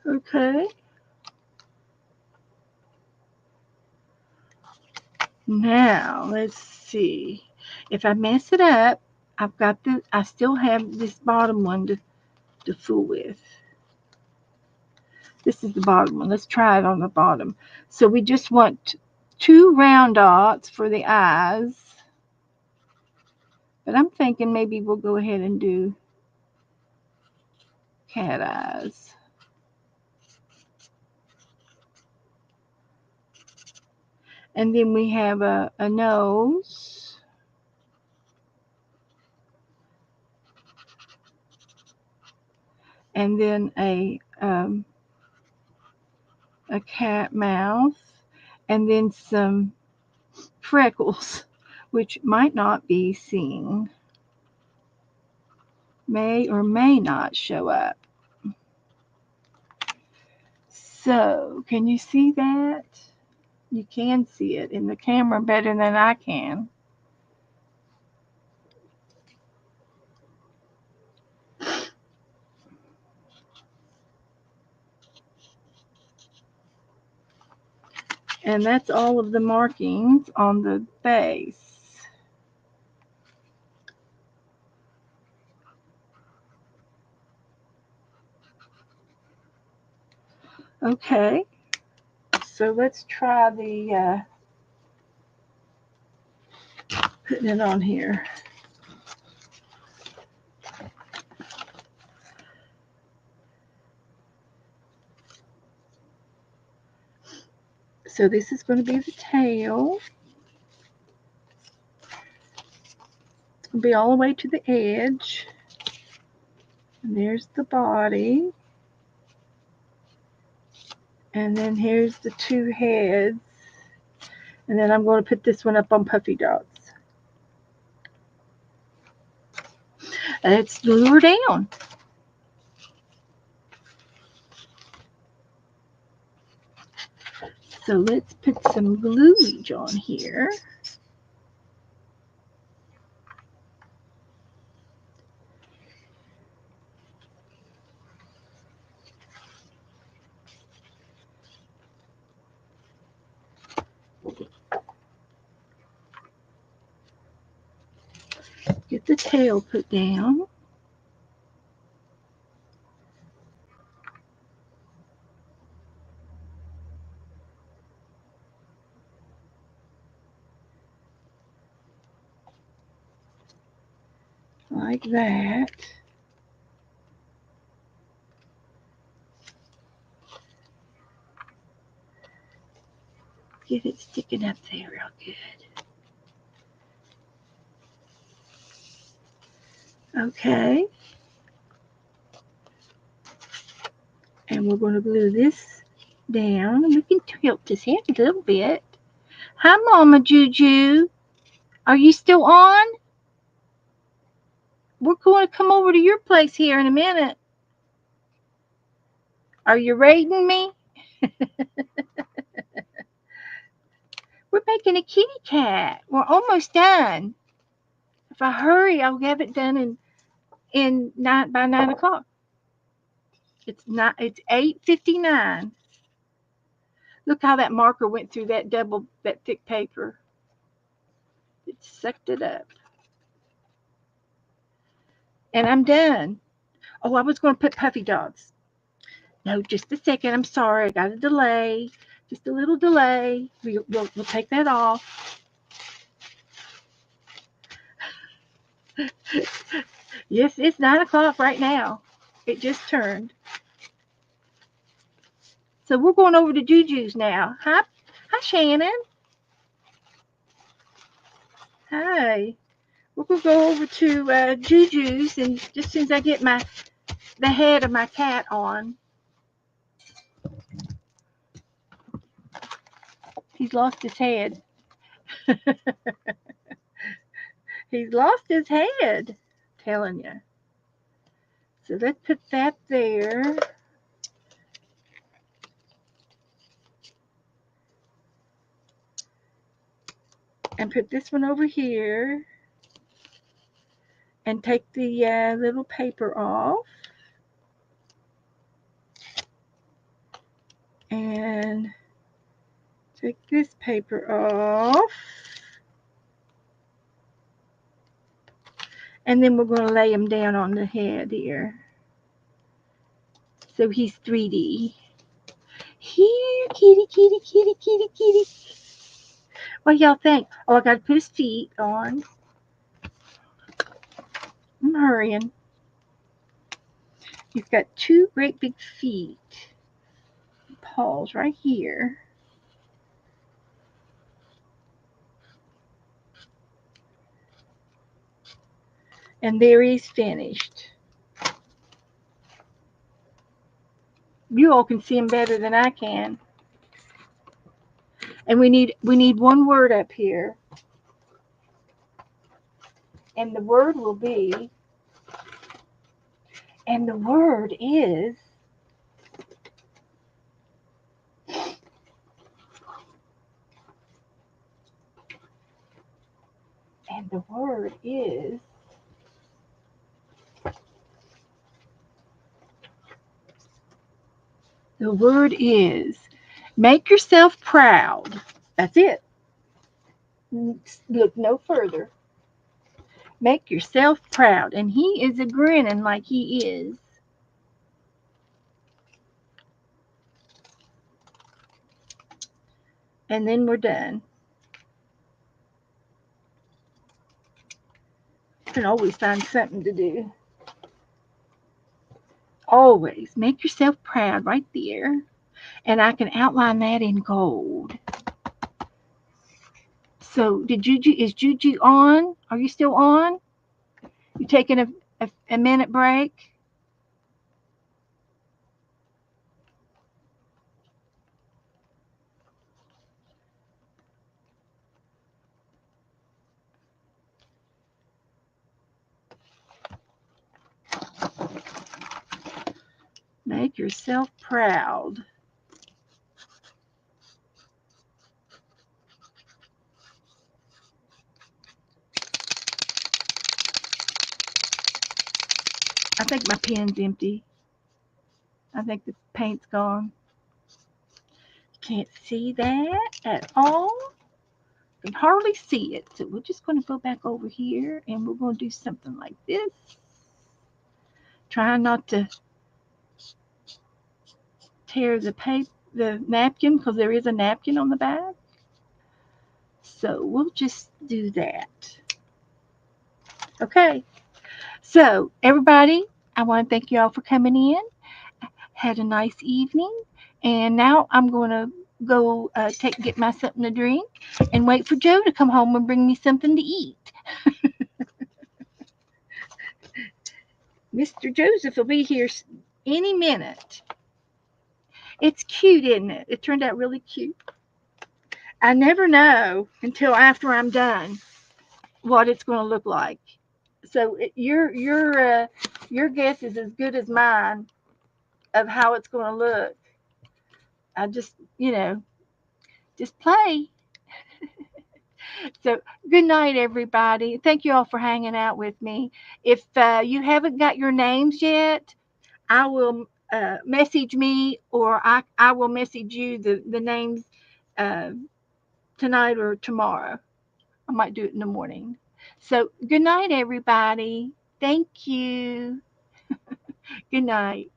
Okay. Now, let's see. If I mess it up, I still have this bottom one to fool with. This is the bottom one. Let's try it on the bottom. So we just want 2 round dots for the eyes. But I'm thinking maybe we'll go ahead and do cat eyes. And then we have a nose. And then a cat mouth. And then some freckles, which might not be seen. May or may not show up. So, can you see that? You can see it in the camera better than I can. And that's all of the markings on the base. Okay, so let's try the putting it on here. So this is going to be the tail. It's going to be all the way to the edge. And there's the body. And then here's the two heads. And then I'm going to put this one up on puffy dots. Let's glue her down. So let's put some gluage on here. Get the tail put down. Like that. Get it sticking up there real good. Okay. And we're going to glue this down. We can tilt this head a little bit. Hi, Mama Juju. Are you still on? We're going to come over to your place here in a minute. Are you raiding me? We're making a kitty cat. We're almost done. If I hurry, I'll have it done by 9 o'clock. It's 8:59. Look how that marker went through that thick paper. It sucked it up. And I'm done. Oh, I was going to put puffy dogs. No, just a second. I'm sorry. I got a delay. Just a little delay. We'll take that off. Yes, it's 9 o'clock right now. It just turned. So we're going over to Juju's now. Hi, Shannon. Hi. We're gonna go over to Juju's, and just as soon as I get the head of my cat on, he's lost his head. He's lost his head. Telling you. So let's put that there. And put this one over here. And take the little paper off. And take this paper off. And then we're going to lay him down on the head here. So he's 3D. Here, kitty, kitty, kitty, kitty, kitty. What y'all think? Oh, I got to put his feet on. I'm hurrying. He's got two great big feet. Paws right here. And there he's finished. You all can see him better than I can. And we need one word up here. And the word will be, and the word is, and the word is, the word is, make yourself proud. That's it. Look no further. Make yourself proud. And he is a grinning like he is. And then we're done. You can always find something to do. Always make yourself proud right there. And I can outline that in gold. So is Juju on? Are you still on? You taking a minute break? Make yourself proud. I think my pen's empty. I think the paint's gone. Can't see that at all. Can hardly see it. So we're just going to go back over here and we're going to do something like this. Trying not to tear the napkin because there is a napkin on the back. So we'll just do that. Okay. So everybody, I want to thank you all for coming in. Had a nice evening, and now I'm going to go get my something to drink and wait for Joe to come home and bring me something to eat. Mr. Joseph will be here any minute. It's cute, isn't it? It turned out really cute. I never know until after I'm done what it's going to look like. So your guess is as good as mine of how it's going to look. I just play. So good night, everybody. Thank you all for hanging out with me. If you haven't got your names yet, I will message me, or I will message you the names uh, tonight or tomorrow. I might do it in the morning. So good night, everybody. Thank you. Good night.